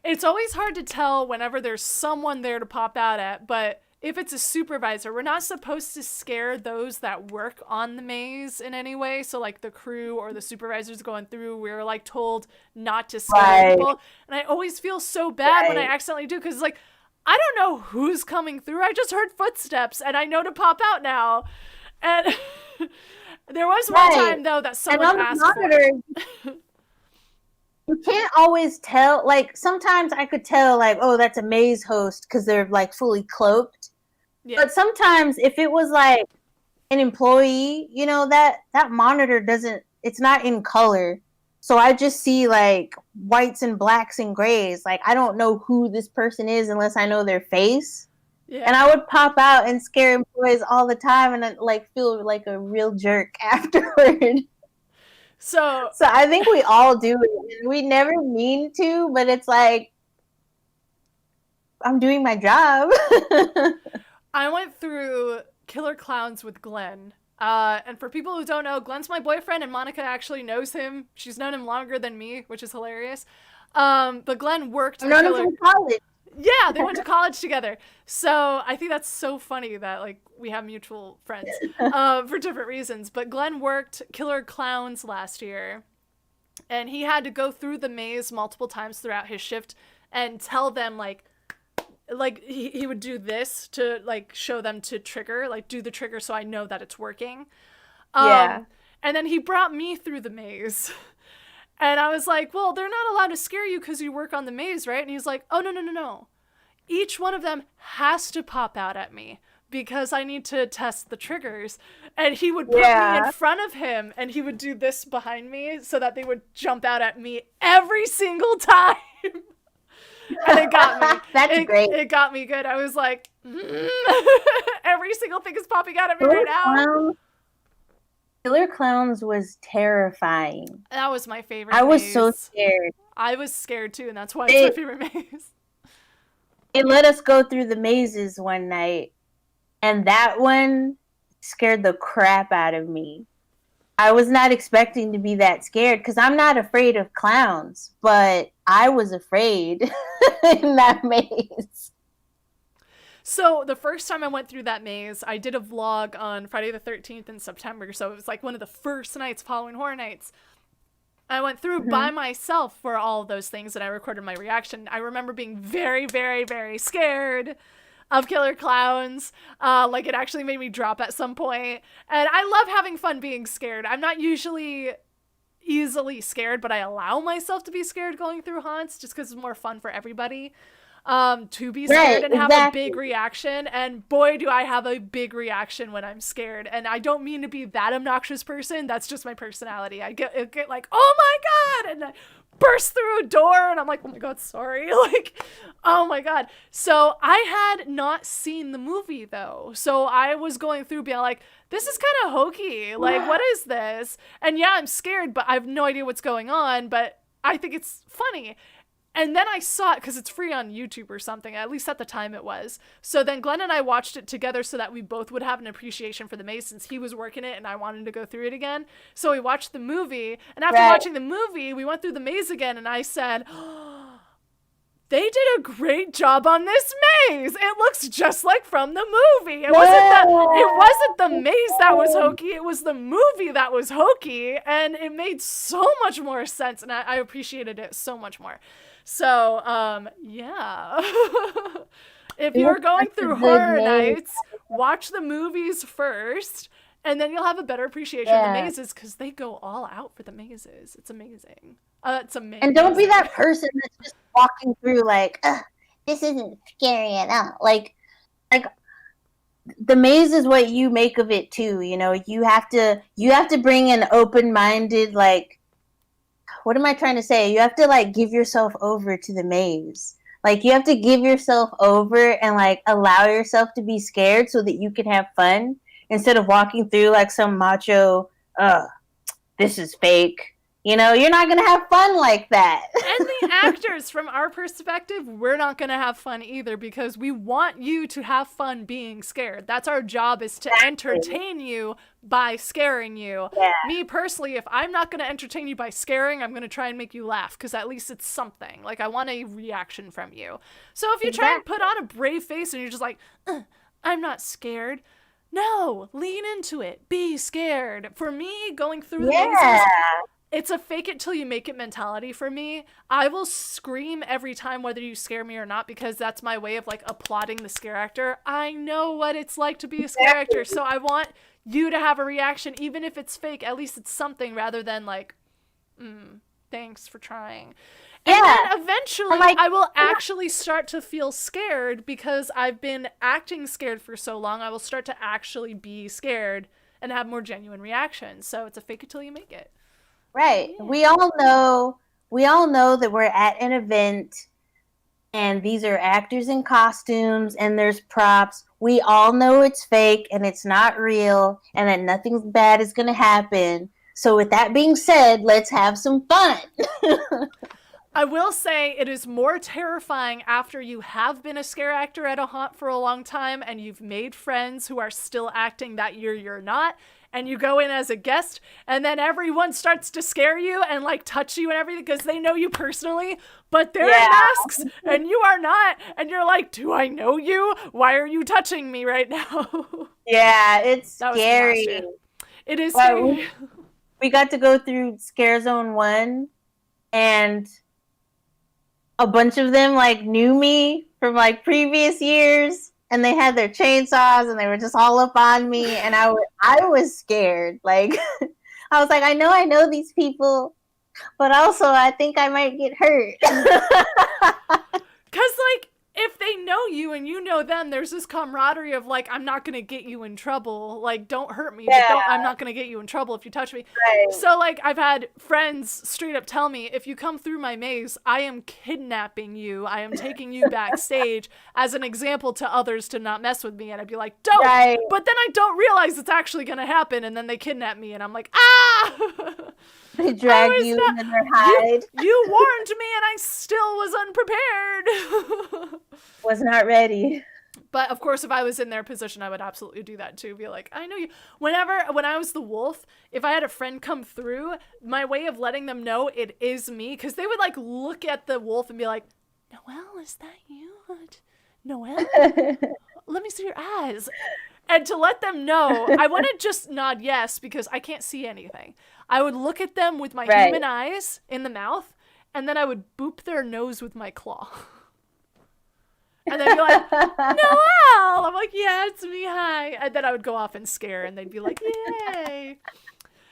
It's always hard to tell whenever there's someone there to pop out at, but if it's a supervisor, we're not supposed to scare those that work on the maze in any way. So like the crew or the supervisors going through, we're like told not to scare people. And I always feel so bad when I accidentally do, because like, I don't know who's coming through. I just heard footsteps and I know to pop out now. And there was one time though that someone asked for it. You can't always tell, like, sometimes I could tell, like, oh, that's a maze host because they're, like, fully cloaked. Yeah. But sometimes if it was, like, an employee, you know, that monitor doesn't it's not in color. So I just see like whites and blacks and grays. Like I don't know who this person is unless I know their face. Yeah. And I would pop out and scare employees all the time and like feel like a real jerk afterward. So I think we all do it. We never mean to, but it's like I'm doing my job. I went through Killer Clowns with Glenn. And for people who don't know, Glenn's my boyfriend, and Monica actually knows him. She's known him longer than me, which is hilarious. But Glenn worked. I've known him from college. Yeah, they went to college together. So I think that's so funny that like we have mutual friends for different reasons. But Glenn worked Killer Clowns last year, and he had to go through the maze multiple times throughout his shift and tell them like he would do this to like show them to trigger, like do the trigger so I know that it's working. Yeah. And then he brought me through the maze. And I was like, well, they're not allowed to scare you because you work on the maze, right? And he's like, oh, no. Each one of them has to pop out at me because I need to test the triggers. And he would put me in front of him and he would do this behind me so that they would jump out at me every single time. And it got me. That's great. It got me good. I was like, every single thing is popping out at me right now. Killer Clowns was terrifying. That was my favorite I was maze. so scared. I was scared too, and that's why it's my favorite maze. It let us go through the mazes one night, and that one scared the crap out of me. I was not expecting to be that scared because I'm not afraid of clowns, but I was afraid in that maze. So the first time I went through that maze, I did a vlog on Friday the 13th in September. So it was like one of the first nights following Horror Nights. I went through by myself for all of those things and I recorded my reaction. I remember being very, very, very scared of Killer Clowns. Like it actually made me drop at some point. And I love having fun being scared. I'm not usually easily scared, but I allow myself to be scared going through haunts just because it's more fun for everybody. To be scared and have a big reaction, and boy do I have a big reaction when I'm scared, and I don't mean to be that obnoxious person, that's just my personality. I get like, oh my god, and I burst through a door and I'm like, oh my god, sorry, like, oh my god. So I had not seen the movie though, so I was going through being like, this is kind of hokey, like what is this? And yeah, I'm scared, but I have no idea what's going on, but I think it's funny. And then I saw it because it's free on YouTube or something, at least at the time it was. So then Glenn and I watched it together so that we both would have an appreciation for the maze since he was working it and I wanted to go through it again. So we watched the movie, and after watching the movie, we went through the maze again, and I said, oh, they did a great job on this maze. It looks just like from the movie. It wasn't the maze that was hokey. It was the movie that was hokey, and it made so much more sense, and I appreciated it so much more. So, yeah. If you're going through Horror Nights, watch the movies first, and then you'll have a better appreciation of the mazes because they go all out for the mazes. It's amazing. It's amazing. And don't be that person that's just walking through like, this isn't scary at all. Like the maze is what you make of it too. You know, you have to bring an open-minded, like, what am I trying to say? You have to like give yourself over to the maze. Like you have to give yourself over and like allow yourself to be scared so that you can have fun instead of walking through like some macho, this is fake. You know, you're not going to have fun like that. And the actors, from our perspective, we're not going to have fun either because we want you to have fun being scared. That's our job, is to entertain you by scaring you. Yeah. Me personally, if I'm not going to entertain you by scaring, I'm going to try and make you laugh because at least it's something. Like, I want a reaction from you. So if you try and put on a brave face and you're just like, I'm not scared. No, lean into it. Be scared. For me, going through the mazes, it's a fake it till you make it mentality for me. I will scream every time whether you scare me or not because that's my way of like applauding the scare actor. I know what it's like to be a scare actor, so I want you to have a reaction even if it's fake. At least it's something rather than like, thanks for trying. And then eventually I will actually start to feel scared because I've been acting scared for so long. I will start to actually be scared and have more genuine reactions. So it's a fake it till you make it. Right. Yeah. We all know that we're at an event and these are actors in costumes and there's props. We all know it's fake and it's not real and that nothing bad is going to happen. So with that being said, let's have some fun. I will say it is more terrifying after you have been a scare actor at a haunt for a long time and you've made friends who are still acting that year you're not, and you go in as a guest and then everyone starts to scare you and like touch you and everything because they know you personally, but they're in masks and you are not, and you're like, do I know you? Why are you touching me right now? Yeah, it's That was me last scary. year. It is Well, scary. we got to go through Scare Zone 1 and a bunch of them like knew me from like previous years and they had their chainsaws and they were just all up on me and I was scared. Like I was like, I know these people, but also I think I might get hurt. Because, like, if they know you and you know them, there's this camaraderie of, like, I'm not going to get you in trouble. Like, don't hurt me, but I'm not going to get you in trouble if you touch me. Right. So, like, I've had friends straight up tell me, if you come through my maze, I am kidnapping you. I am taking you backstage as an example to others to not mess with me. And I'd be like, don't. Right. But then I don't realize it's actually going to happen. And then they kidnap me. And I'm like, ah! They drag you in their hide. You warned me and I still was unprepared. Was not ready. But of course, if I was in their position, I would absolutely do that too. Be like, I know you. When I was the wolf, if I had a friend come through, my way of letting them know it is me, because they would like look at the wolf and be like, Noelle, is that you? Noelle? Let me see your eyes. And to let them know, I wouldn't just nod yes because I can't see anything. I would look at them with my human eyes in the mouth, and then I would boop their nose with my claw. And they'd be like, Noelle! I'm like, yeah, it's me, hi. And then I would go off and scare, and they'd be like, yay.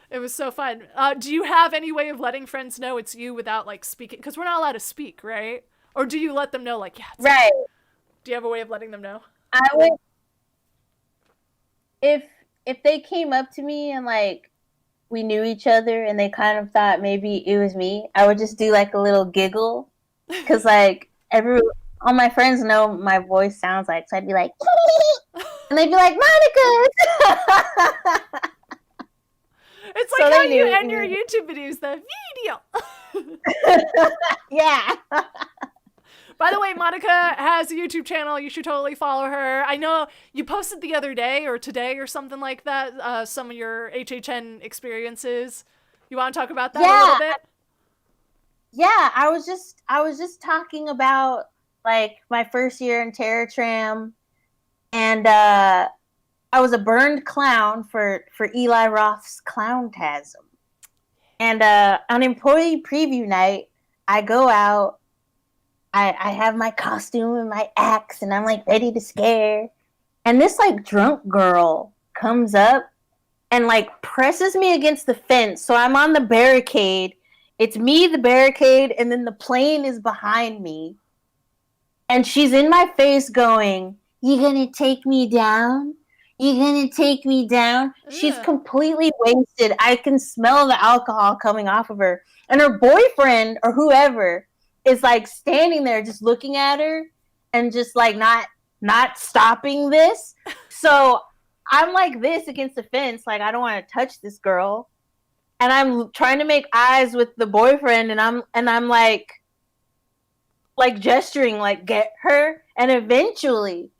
It was so fun. Do you have any way of letting friends know it's you without, like, speaking? Because we're not allowed to speak, right? Or do you let them know, like, yeah, it's right. me? Do you have a way of letting them know? I would, if they came up to me and, like, we knew each other and they kind of thought maybe it was me, I would just do, like, a little giggle. Because, like, all my friends know my voice sounds like, so I'd be like, and they'd be like, Monica! It's like how you end your YouTube videos, the video. Yeah. By the way, Monica has a YouTube channel. You should totally follow her. I know you posted the other day or today or something like that, some of your HHN experiences. You want to talk about that a little bit? Yeah, I was just talking about like my first year in Terror Tram, and I was a burned clown for Eli Roth's Clowntasm. And on employee preview night, I go out, I have my costume and my axe, and I'm like ready to scare. And this like drunk girl comes up and like presses me against the fence. So I'm on the barricade. It's me, the barricade, and then the plane is behind me. And she's in my face going, "You gonna take me down? You gonna take me down?" Ugh. She's completely wasted. I can smell the alcohol coming off of her. And her boyfriend or whoever is like standing there just looking at her and just like not stopping this. So I'm like this against the fence, like I don't want to touch this girl. And I'm trying to make eyes with the boyfriend, and I'm like gesturing, like, get her. And eventually,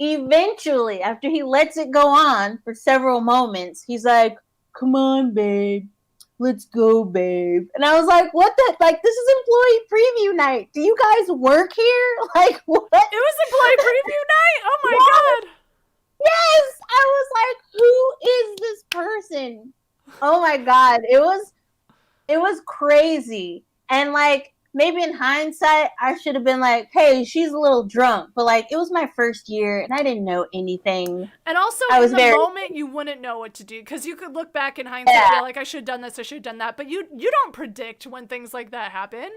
after he lets it go on for several moments, he's like, "Come on, babe. Let's go, babe." And I was like, what the? Like, this is employee preview night. Do you guys work here? Like, what? It was employee preview night? Oh my God. Yes. I was like, who is this person? Oh my God. It was crazy. And like, maybe in hindsight, I should have been like, hey, she's a little drunk. But like, it was my first year and I didn't know anything. And also in the moment, you wouldn't know what to do. Because you could look back in hindsight and be like, I should have done this, I should have done that. But you don't predict when things like that happen.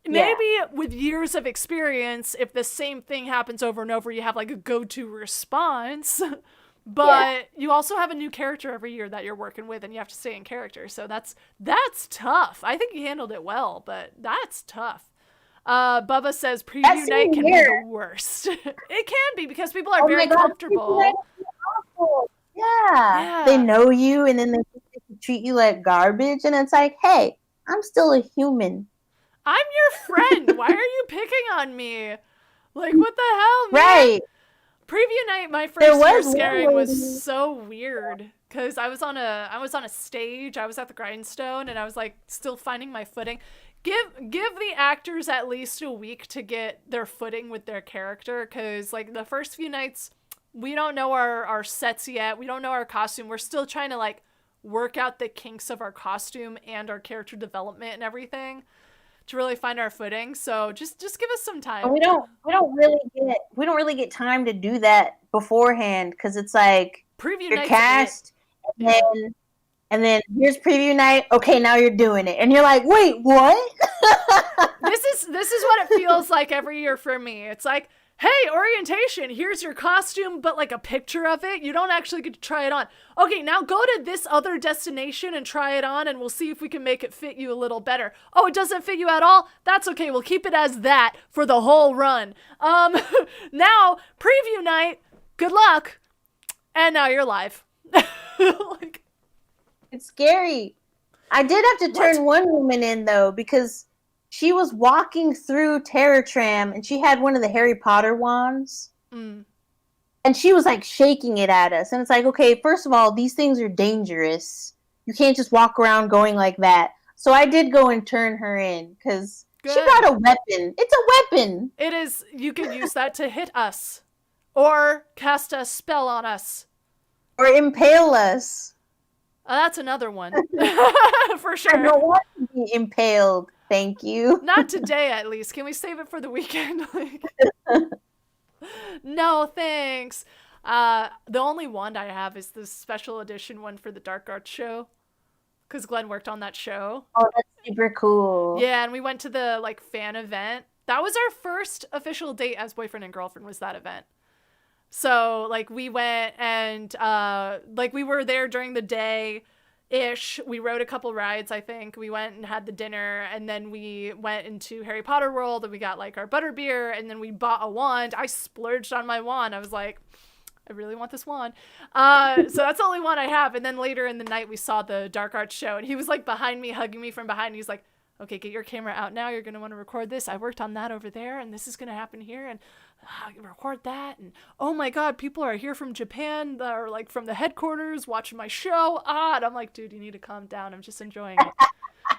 Maybe with years of experience, if the same thing happens over and over, you have like a go-to response. But you also have a new character every year that you're working with, and you have to stay in character. So that's tough. I think you handled it well, but that's tough. Bubba says preview night can be the worst. It can be because people are very comfortable. Awful. Yeah. They know you, and then they treat you like garbage, and it's like, hey, I'm still a human. I'm your friend. Why are you picking on me? Like, what the hell, man? Right. Preview night, my first year scaring was so weird because I was on a stage. I was at the grindstone, and I was like still finding my footing. Give the actors at least a week to get their footing with their character, because like the first few nights, we don't know our sets yet. We don't know our costume. We're still trying to like work out the kinks of our costume and our character development and everything to really find our footing. So just give us some time. And we don't really get time to do that beforehand, because it's like preview you're cast, and then here's preview night. Okay, now you're doing it, and you're like, wait, what? This is what it feels like every year for me. It's like, hey, orientation, here's your costume, but like a picture of it. You don't actually get to try it on. Okay, now go to this other destination and try it on, and we'll see if we can make it fit you a little better. Oh, it doesn't fit you at all? That's okay. We'll keep it as that for the whole run. Now, preview night, good luck. And now you're live. Like, it's scary. I did have to turn one woman in, though, because she was walking through Terror Tram, and she had one of the Harry Potter wands. And she was, like, shaking it at us. And it's like, okay, first of all, these things are dangerous. You can't just walk around going like that. So I did go and turn her in, because she got a weapon. It's a weapon. It is. You can use that to hit us. Or cast a spell on us. Or impale us. That's another one. For sure. I don't want to be impaled. Thank you. Not today, at least. Can we save it for the weekend? No, thanks. The only wand I have is the special edition one for the Dark Arts show, because Glenn worked on that show. Oh, that's super cool. Yeah, and we went to the like fan event. That was our first official date as boyfriend and girlfriend, was that event. So, like, we went and, like, we were there during the day-ish. We rode a couple rides, I think. We went and had the dinner, and then we went into Harry Potter World, and we got, like, our butterbeer, and then we bought a wand. I splurged on my wand. I was like, I really want this wand. So that's the only one I have. And then later in the night, we saw the Dark Arts show, and he was, like, behind me, hugging me from behind. He's like, okay, get your camera out now. You're going to want to record this. I worked on that over there, and this is going to happen here, and record that. And oh my God, people are here from Japan that are like from the headquarters watching my show. And I'm like, dude, you need to calm down. I'm just enjoying it.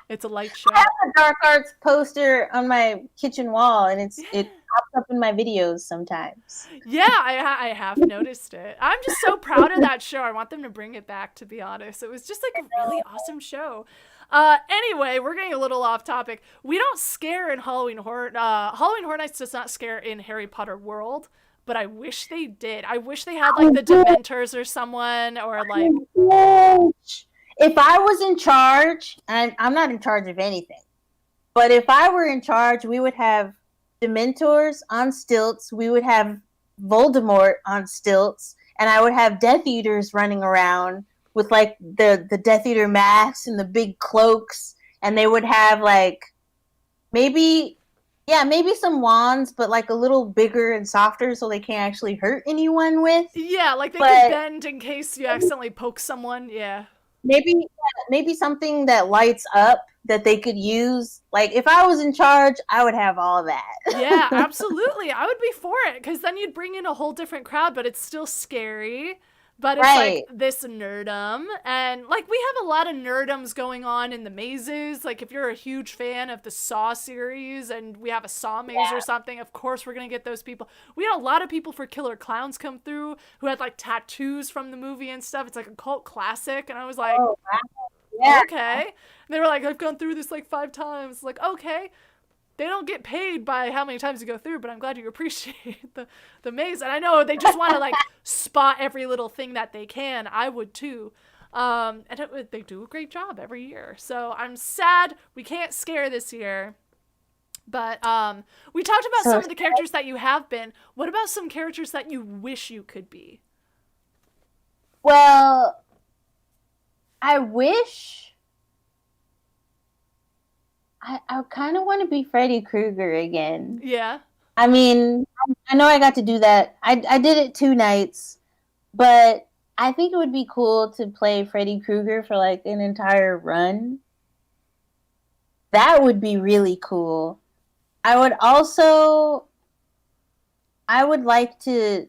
It's a light show. I have a Dark Arts poster on my kitchen wall, and it pops up in my videos sometimes. Yeah, I have noticed it. I'm just so proud of that show. I want them to bring it back, to be honest. It was just like a really awesome show. Anyway, we're getting a little off topic. We don't scare in Halloween Horror. Halloween Horror Nights does not scare in Harry Potter World, but I wish they did. I wish they had like the Dementors or someone, or like. If I was in charge, and I'm not in charge of anything, but if I were in charge, we would have Dementors on stilts. We would have Voldemort on stilts, and I would have Death Eaters running around with like the Death Eater masks and the big cloaks, and they would have like maybe some wands, but like a little bigger and softer so they can't actually hurt anyone with. Yeah, like they could bend in case you accidentally poke someone. Yeah. Maybe something that lights up that they could use. Like if I was in charge, I would have all that. Yeah, absolutely. I would be for it, because then you'd bring in a whole different crowd, but it's still scary. But it's like this nerdum, and like we have a lot of nerdums going on in the mazes. Like if you're a huge fan of the Saw series and we have a Saw maze or something, of course we're going to get those people. We had a lot of people for Killer Clowns come through who had like tattoos from the movie and stuff. It's like a cult classic. And I was like, okay. And they were like, I've gone through this like 5 times. Like, okay. They don't get paid by how many times you go through, but I'm glad you appreciate the maze. And I know they just want to like spot every little thing that they can. I would too. And they do a great job every year. So I'm sad we can't scare this year. But we talked about some of the characters that you have been. What about some characters that you wish you could be? Well, I wish I kind of want to be Freddy Krueger again. Yeah. I mean, I know I got to do that. I did it 2 nights, but I think it would be cool to play Freddy Krueger for like an entire run. That would be really cool. I would also, I would like to.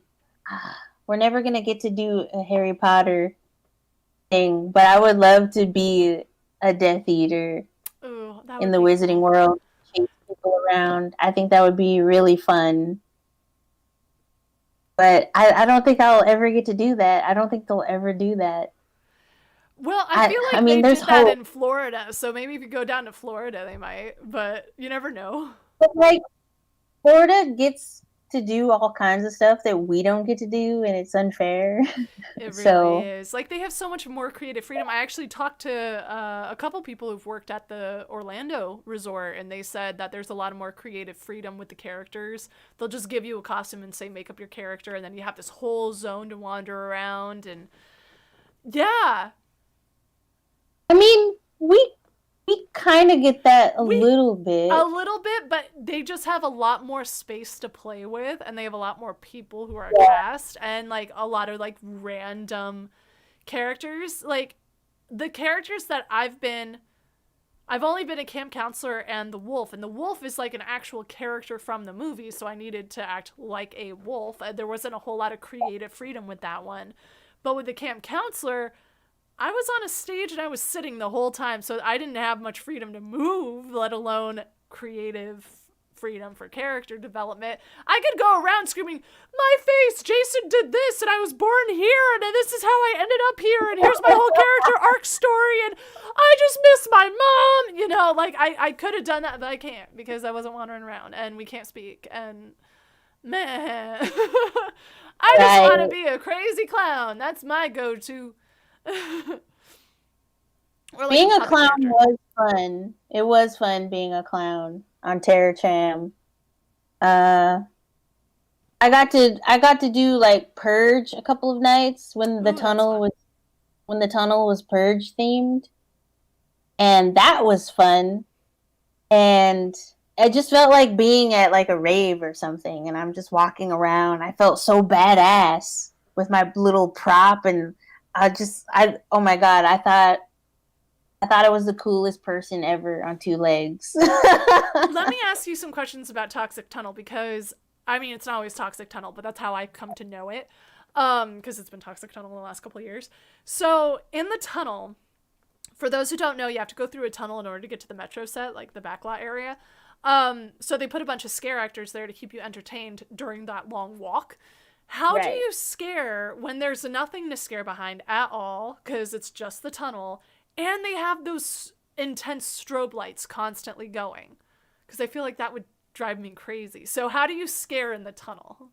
We're never gonna get to do a Harry Potter thing, but I would love to be a Death Eater Ooh, that in would the be Wizarding cool. World, chase people around. I think that would be really fun. But I don't think I'll ever get to do that. I don't think they'll ever do that. Well, I feel I like mean, they there's did that hope. in Florida, so maybe if you go down to Florida, they might, but you never know. But like Florida gets to do all kinds of stuff that we don't get to do, and it's unfair. It really So is. Like they have so much more creative freedom. I actually talked to a couple people who've worked at the Orlando resort, and they said that there's a lot of more creative freedom with the characters. They'll just give you a costume and say make up your character, and then you have this whole zone to wander around. And yeah, I mean, we kind of get that a we little a bit. little bit, but they just have a lot more space to play with, and they have a lot more people who are Yeah. cast, and like a lot of like random characters. Like the characters that I've only been a camp counselor and the wolf is like an actual character from the movie, so I needed to act like a wolf. There wasn't a whole lot of creative freedom with that one. But with the camp counselor, I was on a stage and I was sitting the whole time, so I didn't have much freedom to move, let alone creative freedom for character development. I could go around screaming, "My face! Jason did this, and I was born here, and this is how I ended up here, and here's my whole character arc story, and I just miss my mom!" You know, like I could have done that, but I can't because I wasn't wandering around, and we can't speak, and man. I just want to Right. be a crazy clown. That's my go to. Or like a Being a puppet clown character. was fun. It was fun being a clown on Terror Cham. Uh, I got to do like Purge a couple of nights Ooh, that's fun. when the tunnel was Purge themed, and that was fun. And it just felt like being at like a rave or something, and I'm just walking around. I felt so badass with my little prop, and I oh my god, I thought I was the coolest person ever on 2 legs. Let me ask you some questions about Toxic Tunnel because I mean it's not always Toxic Tunnel, but that's how I come to know it. Because it's been Toxic Tunnel in the last couple of years. So in the tunnel, for those who don't know, you have to go through a tunnel in order to get to the metro set, like the backlot area. So they put a bunch of scare actors there to keep you entertained during that long walk. How do Right. you scare when there's nothing to scare behind at all because it's just the tunnel and they have those intense strobe lights constantly going? Because I feel like that would drive me crazy. So how do you scare in the tunnel?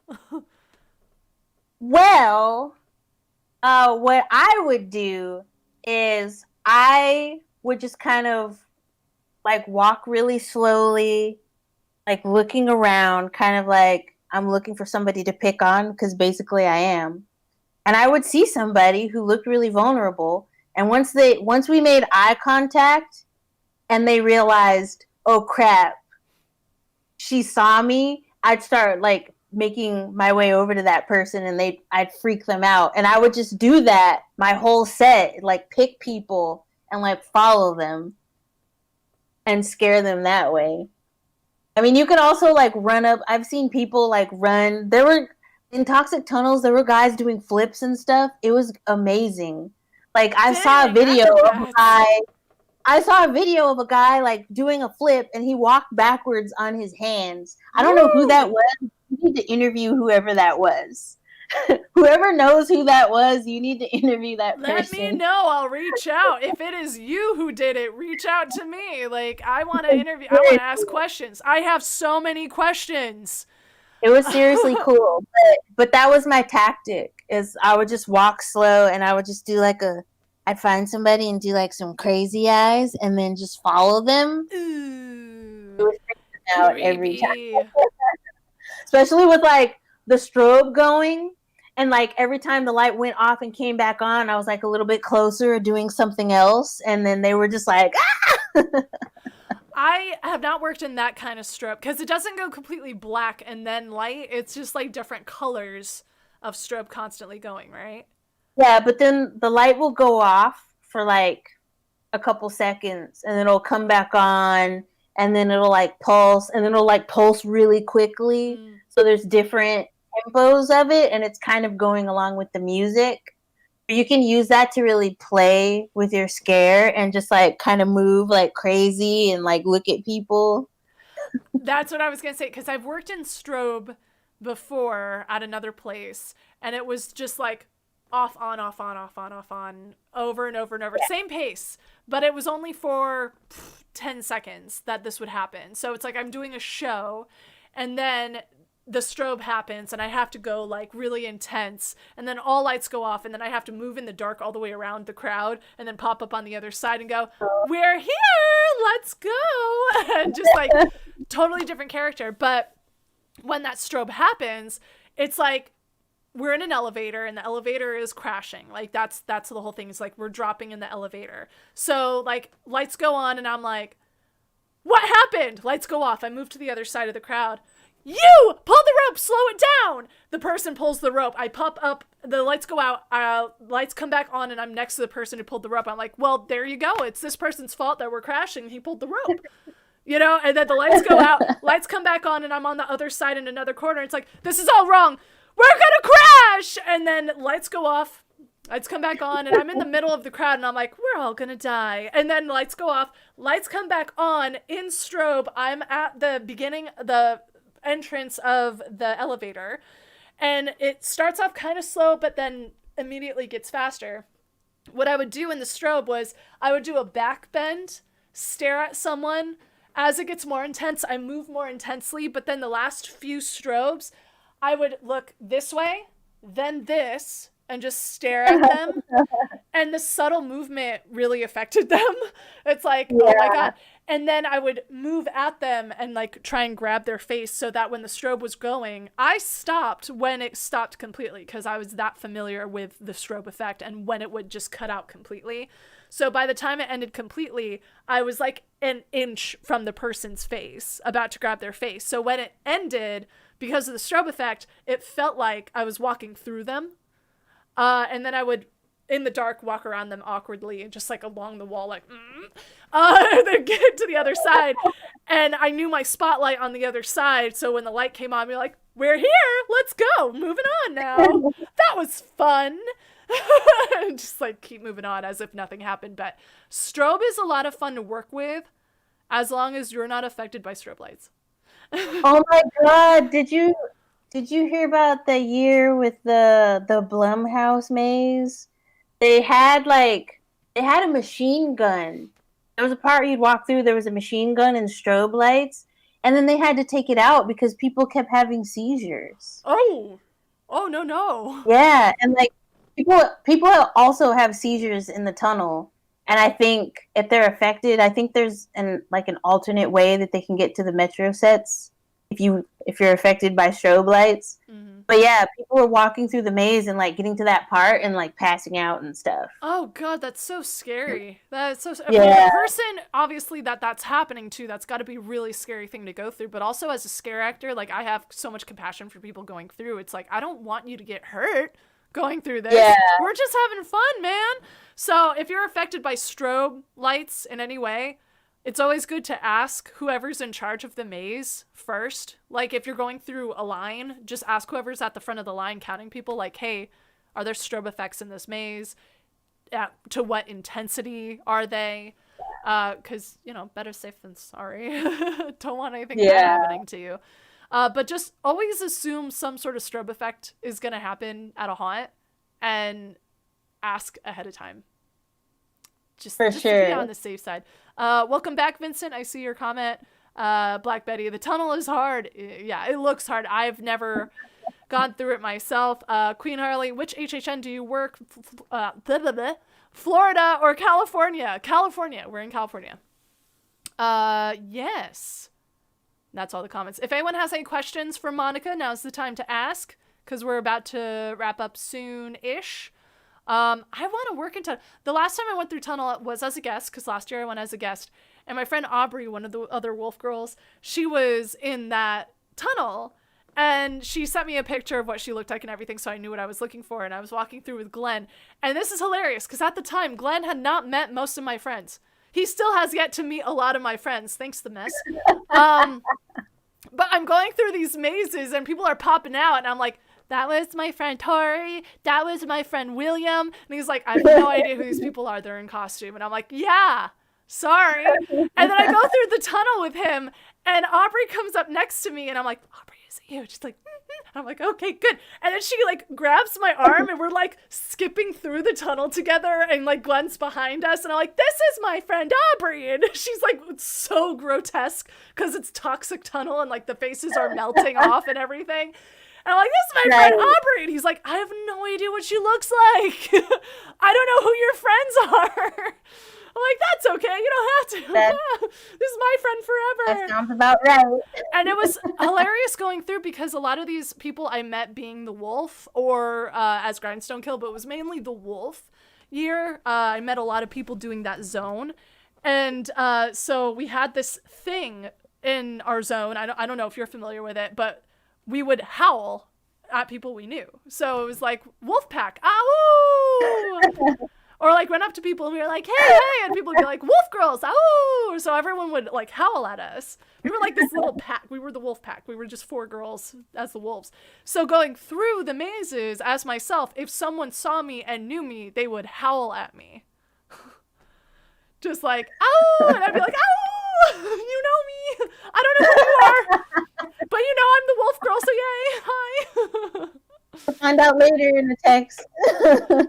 Well, what I would do is I would just kind of like walk really slowly, like looking around, kind of like I'm looking for somebody to pick on because basically I am. And I would see somebody who looked really vulnerable, and once we made eye contact and they realized, "Oh crap, she saw me," I'd start like making my way over to that person, and I'd freak them out. And I would just do that my whole set, like pick people and like follow them and scare them that way. I mean, you could also like run up. I've seen people like run. There were in toxic tunnels. There were guys doing flips and stuff. It was amazing. Like Dang, acrobats. I saw a video of a guy like doing a flip, and he walked backwards on his hands. I don't know who that Woo! was. You need to interview whoever that was. Whoever knows who that was, you need to interview that Let me person. know. I'll reach out. If it is you who did it, reach out to me. Like, I want to interview, I want to ask questions. I have so many questions. It was seriously cool, but that was my tactic. Is I would just walk slow, and I would just do like I'd find somebody and do like some crazy eyes, and then just follow them. It Ooh, was freaking out every time, creepy. especially with like the strobe going. And like every time the light went off and came back on, I was like a little bit closer doing something else. And then they were just like, ah! I have not worked in that kind of strobe because it doesn't go completely black and then light. It's just like different colors of strobe constantly going, right? Yeah, but then the light will go off for like a couple seconds and then it'll come back on and then it'll like pulse and then it'll like pulse really quickly. So there's different tempos of it and it's kind of going along with the music. You can use that to really play with your scare and just like kind of move like crazy and like look at people. That's what I was going to say, because I've worked in strobe before at another place and it was just like off, on, off, on, off, on, off, on, over and over and over. Yeah. Same pace, but it was only for 10 seconds that this would happen. So it's like I'm doing a show and then the strobe happens and I have to go like really intense and then all lights go off and then I have to move in the dark all the way around the crowd and then pop up on the other side and go, we're here, let's go. And just like totally different character. But when that strobe happens, it's like we're in an elevator and the elevator is crashing. Like that's the whole thing. It's like we're dropping in the elevator. So like lights go on and I'm like, what happened? Lights go off. I move to the other side of the crowd. You pull the rope, slow it down. The person pulls the rope. I pop up, the lights go out, lights come back on and I'm next to the person who pulled the rope. I'm like, well, there you go. It's this person's fault that we're crashing. He pulled the rope, you know? And then the lights go out, lights come back on and I'm on the other side in another corner. It's like, this is all wrong. We're gonna crash. And then lights go off, lights come back on and I'm in the middle of the crowd and I'm like, we're all gonna die. And then lights go off, lights come back on in strobe. I'm at the beginning, the entrance of the elevator and it starts off kind of slow but then immediately gets faster. What I would do in the strobe was I would do a back bend, stare at someone. As it gets more intense, I move more intensely, but then the last few strobes I would look this way, then this, and just stare at them. And the subtle movement really affected them. It's like, yeah. Oh my God. And then I would move at them and like try and grab their face so that when the strobe was going, I stopped when it stopped completely because I was that familiar with the strobe effect and when it would just cut out completely. So by the time it ended completely, I was like an inch from the person's face, about to grab their face. So when it ended, because of the strobe effect, it felt like I was walking through them. And then I would, in the dark, walk around them awkwardly and just like along the wall, like, then get to the other side. And I knew my spotlight on the other side. So when the light came on, we were like, we're here, let's go, moving on now. That was fun. Just like keep moving on as if nothing happened. But strobe is a lot of fun to work with as long as you're not affected by strobe lights. Oh my God. Did you hear about the year with the Blumhouse maze? They had a machine gun. There was a part you'd walk through, there was a machine gun and strobe lights, and then they had to take it out because people kept having seizures. Oh no. Yeah, and like people also have seizures in the tunnel, and I think if they're affected, I think there's an alternate way that they can get to the metro sets if you're affected by strobe lights. Mm-hmm. But yeah, people were walking through the maze and like getting to that part and like passing out and stuff. Oh God, that's so scary. That's so yeah. For the person obviously that's happening to, that's got to be a really scary thing to go through. But also as a scare actor, like I have so much compassion for people going through. It's like I don't want you to get hurt going through this. Yeah. We're just having fun, man. So if you're affected by strobe lights in any way, it's always good to ask whoever's in charge of the maze first. Like if you're going through a line, just ask whoever's at the front of the line counting people, like, hey, are there strobe effects in this maze? To what intensity are they? Because, better safe than sorry. Don't want anything bad happening to you. But just always assume some sort of strobe effect is going to happen at a haunt and ask ahead of time. Just sure. To be on the safe side. Welcome back, Vincent. I see your comment. Black Betty, the tunnel is hard. Yeah, it looks hard. I've never gone through it myself. Queen Harley, which HHN do you work? Florida or California? California. We're in California. Yes. That's all the comments. If anyone has any questions for Monica, now's the time to ask. because we're about to wrap up soon-ish. I want to work in tunnel. The last time I went through tunnel was as a guest, because last year I went as a guest. And my friend Aubrey, one of the other wolf girls, she was in that tunnel. And she sent me a picture of what she looked like and everything, so I knew what I was looking for. And I was walking through with Glenn. And this is hilarious, because at the time, Glenn had not met most of my friends. He still has yet to meet a lot of my friends, thanks to Mess. But I'm going through these mazes, and people are popping out, and I'm like, that was my friend Tori. That was my friend William. And he's like, I have no idea who these people are. They're in costume. And I'm like, yeah, sorry. And then I go through the tunnel with him, and Aubrey comes up next to me, and I'm like, Aubrey, is it you? She's like, I'm like, okay, good. And then she like grabs my arm, and we're like skipping through the tunnel together, and like Glenn's behind us, and I'm like, this is my friend Aubrey. And she's like, it's so grotesque because it's toxic tunnel, and like the faces are melting off and everything. And I'm like, this is my friend Aubrey. And he's like, I have no idea what she looks like. I don't know who your friends are. I'm like, that's okay. You don't have to. This is my friend forever. That sounds about right. And it was hilarious going through, because a lot of these people I met being the wolf or as Grindstone Kill, but it was mainly the wolf year. I met a lot of people doing that zone. And so we had this thing in our zone. I don't know if you're familiar with it, but we would howl at people we knew. So it was like, wolf pack, ow! Or like run up to people and we were like, hey, hey, and people would be like, wolf girls, ow! So everyone would like howl at us. We were like this little pack. We were the wolf pack. We were just 4 girls as the wolves. So going through the mazes as myself, if someone saw me and knew me, they would howl at me. Just like, ow! And I'd be like, ow! You know me. I don't know who you are. But you know I'm the wolf girl, so yay. Hi. We'll find out later in the text.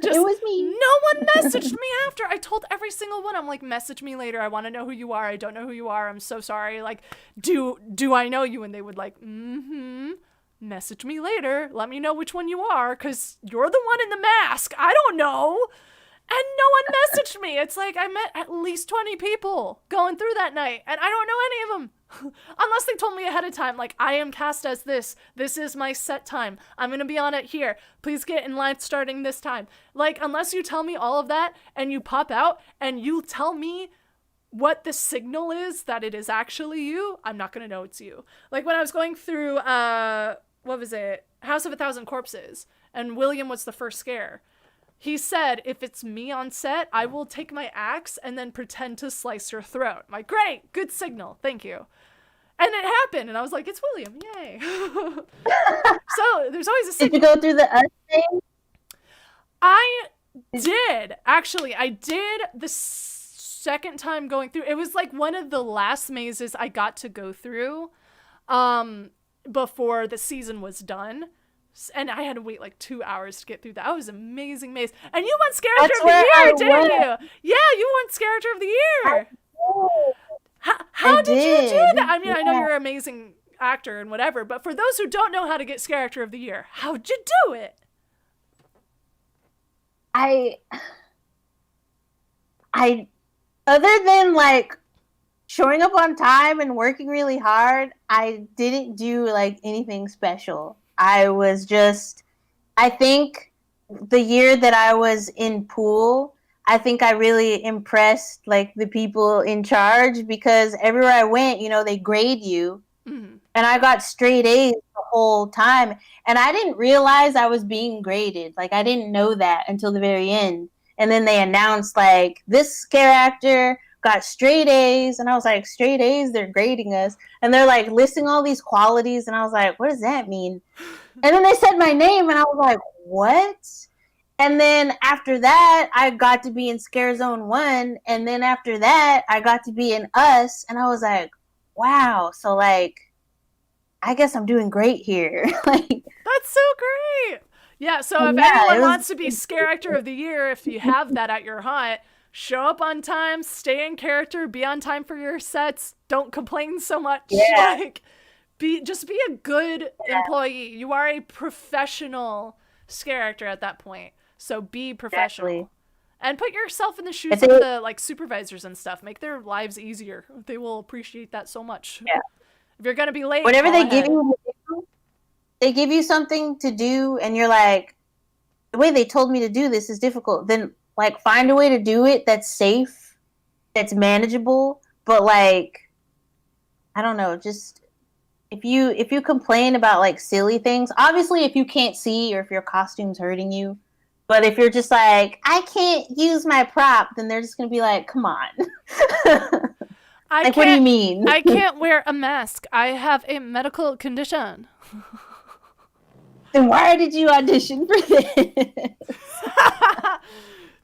Just, it was me. No one messaged me after. I told every single one, I'm like, message me later. I want to know who you are. I don't know who you are. I'm so sorry. Like, do I know you? And they would like, message me later. Let me know which one you are, because you're the one in the mask. I don't know. And no one messaged me. It's like I met at least 20 people going through that night, and I don't know any of them. Unless they told me ahead of time, like, I am cast as this. This is my set time. I'm going to be on it here. Please get in line starting this time. Like, unless you tell me all of that, and you pop out, and you tell me what the signal is that it is actually you, I'm not going to know it's you. Like, when I was going through, what was it? House of a Thousand Corpses, and William was the first scare. He said, if it's me on set, I will take my axe and then pretend to slice your throat. I'm like, great, good signal, thank you. And it happened, and I was like, it's William, yay. So there's always a signal. Did you go through the us thing? I did, actually. I did the second time going through. It was like one of the last mazes I got to go through before the season was done. And I had to wait like 2 hours to get through that. That was an amazing maze. And you won Scareactor of the Year, didn't you? Yeah, you won Scareactor of the Year. How did you do that? I mean, I know you're an amazing actor and whatever, but for those who don't know how to get Scareactor of the Year, how'd you do it? I other than like showing up on time and working really hard, I didn't do like anything special. I think the year that I was in pool, I think I really impressed like the people in charge, because everywhere I went, you know, they grade you. Mm-hmm. And I got straight A's the whole time. And I didn't realize I was being graded. Like, I didn't know that until the very end. And then they announced like, this scare actor got straight A's. And I was like, straight A's? They're grading us. And they're like listing all these qualities. And I was like, what does that mean? And then they said my name, and I was like, what? And then after that, I got to be in Scare Zone 1. And then after that, I got to be in Us. And I was like, wow. So, like, I guess I'm doing great here. Like, that's so great. Yeah, so if anyone wants to be Scareactor of the Year, if you have that at your haunt, show up on time, stay in character, be on time for your sets, don't complain so much. Yeah. Like, be a good employee. You are a professional scare actor at that point. So be professional. Exactly. And put yourself in the shoes of the like supervisors and stuff. Make their lives easier. They will appreciate that so much. Yeah. If you're gonna be late, whatever they give you, they give you something to do and you're like, the way they told me to do this is difficult, then like find a way to do it that's safe, that's manageable, but like I don't know, just if you complain about like silly things, obviously if you can't see or if your costume's hurting you, but if you're just like, I can't use my prop, then they're just gonna be like, come on. Like, what do you mean? I can't wear a mask. I have a medical condition. Then why did you audition for this?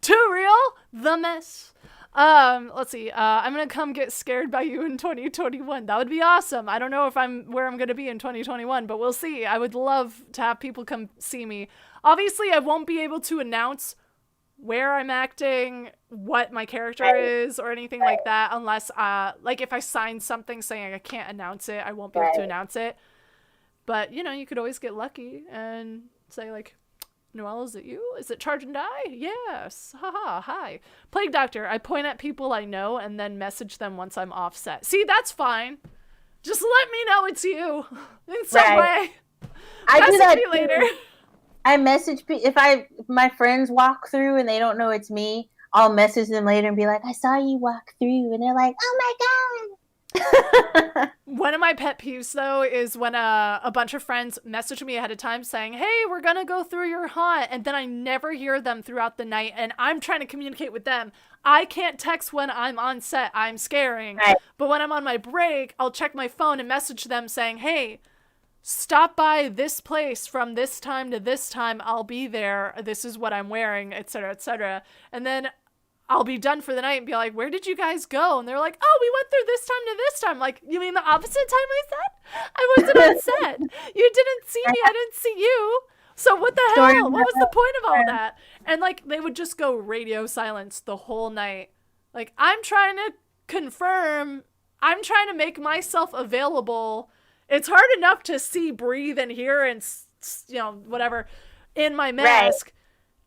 Too real? The mess. Let's see. I'm gonna come get scared by you in 2021. That would be awesome. I don't know if I'm where I'm gonna be in 2021, but we'll see. I would love to have people come see me. Obviously, I won't be able to announce where I'm acting, what my character is, or anything like that, unless, like, if I sign something saying I can't announce it, I won't be able to announce it. But, you know, you could always get lucky and say, like, Noelle, is it you? Is it Charge and Die? Yes. Haha, hi. Plague Doctor, I point at people I know and then message them once I'm offset. See, that's fine. Just let me know it's you in some way. I do that later. I message people if my friends walk through and they don't know it's me. I'll message them later and be like, I saw you walk through, and they're like, oh my god. One of my pet peeves though is when a bunch of friends message me ahead of time saying, hey, we're gonna go through your haunt, and then I never hear them throughout the night and I'm trying to communicate with them. I can't text when I'm on set, I'm scaring. Right. But when I'm on my break, I'll check my phone and message them saying, hey, stop by this place from this time to this time. I'll be there. This is what I'm wearing, etc., etc. And then I'll be done for the night and be like, where did you guys go? And they're like, oh, we went through this time to this time. Like, you mean the opposite time I said? I wasn't on set. You didn't see me. I didn't see you. So what the hell? What was the point of all that? And like, they would just go radio silence the whole night. Like, I'm trying to confirm. I'm trying to make myself available. It's hard enough to see, breathe, and hear, and, you know, whatever, in my mask. Right.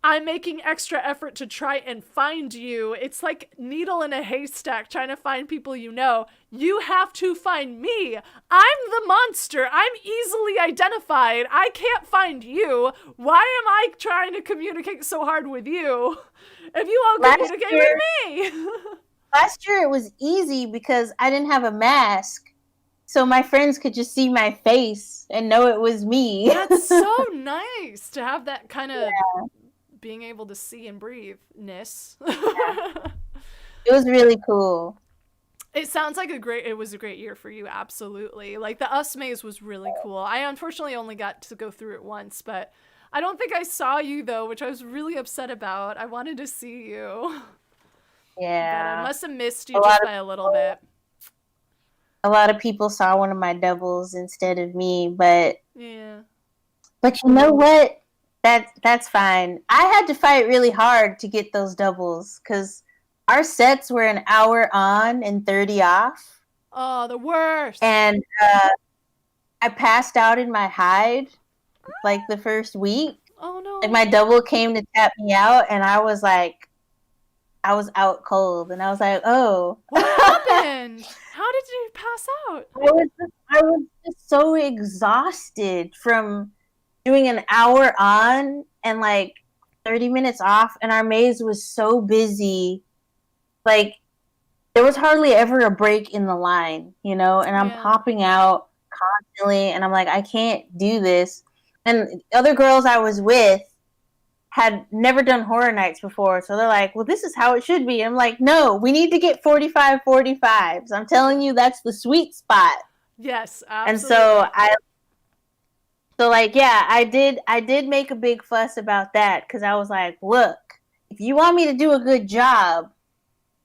I'm making extra effort to try and find you. It's like needle in a haystack trying to find people you know. You have to find me. I'm the monster. I'm easily identified. I can't find you. Why am I trying to communicate so hard with you if you won't communicate with me? Last year it was easy because I didn't have a mask. So my friends could just see my face and know it was me. That's so nice to have that kind of being able to see and breathe-ness. It was really cool. It sounds like it was a great year for you, absolutely. Like, the Us maze was really cool. I unfortunately only got to go through it once, but I don't think I saw you, though, which I was really upset about. I wanted to see you. Yeah. But I must have missed you just by a little bit. A lot of people saw one of my doubles instead of me, but yeah. But you know what? That's fine. I had to fight really hard to get those doubles because our sets were an hour on and 30 off. Oh, the worst. And I passed out in my hide like the first week. Oh no. Like my double came to tap me out and I was out cold and I was like, oh. What happened? How did you pass out? I was just so exhausted from doing an hour on and like 30 minutes off, and our maze was so busy. Like, there was hardly ever a break in the line, you know, and I'm popping out constantly, and I'm like, I can't do this. And other girls I was with had never done horror nights before, so they're like, well, this is how it should be. I'm like, no, we need to get 45-45s. I'm telling you, that's the sweet spot. Yes, absolutely. And so I did make a big fuss about that because I was like, look, if you want me to do a good job,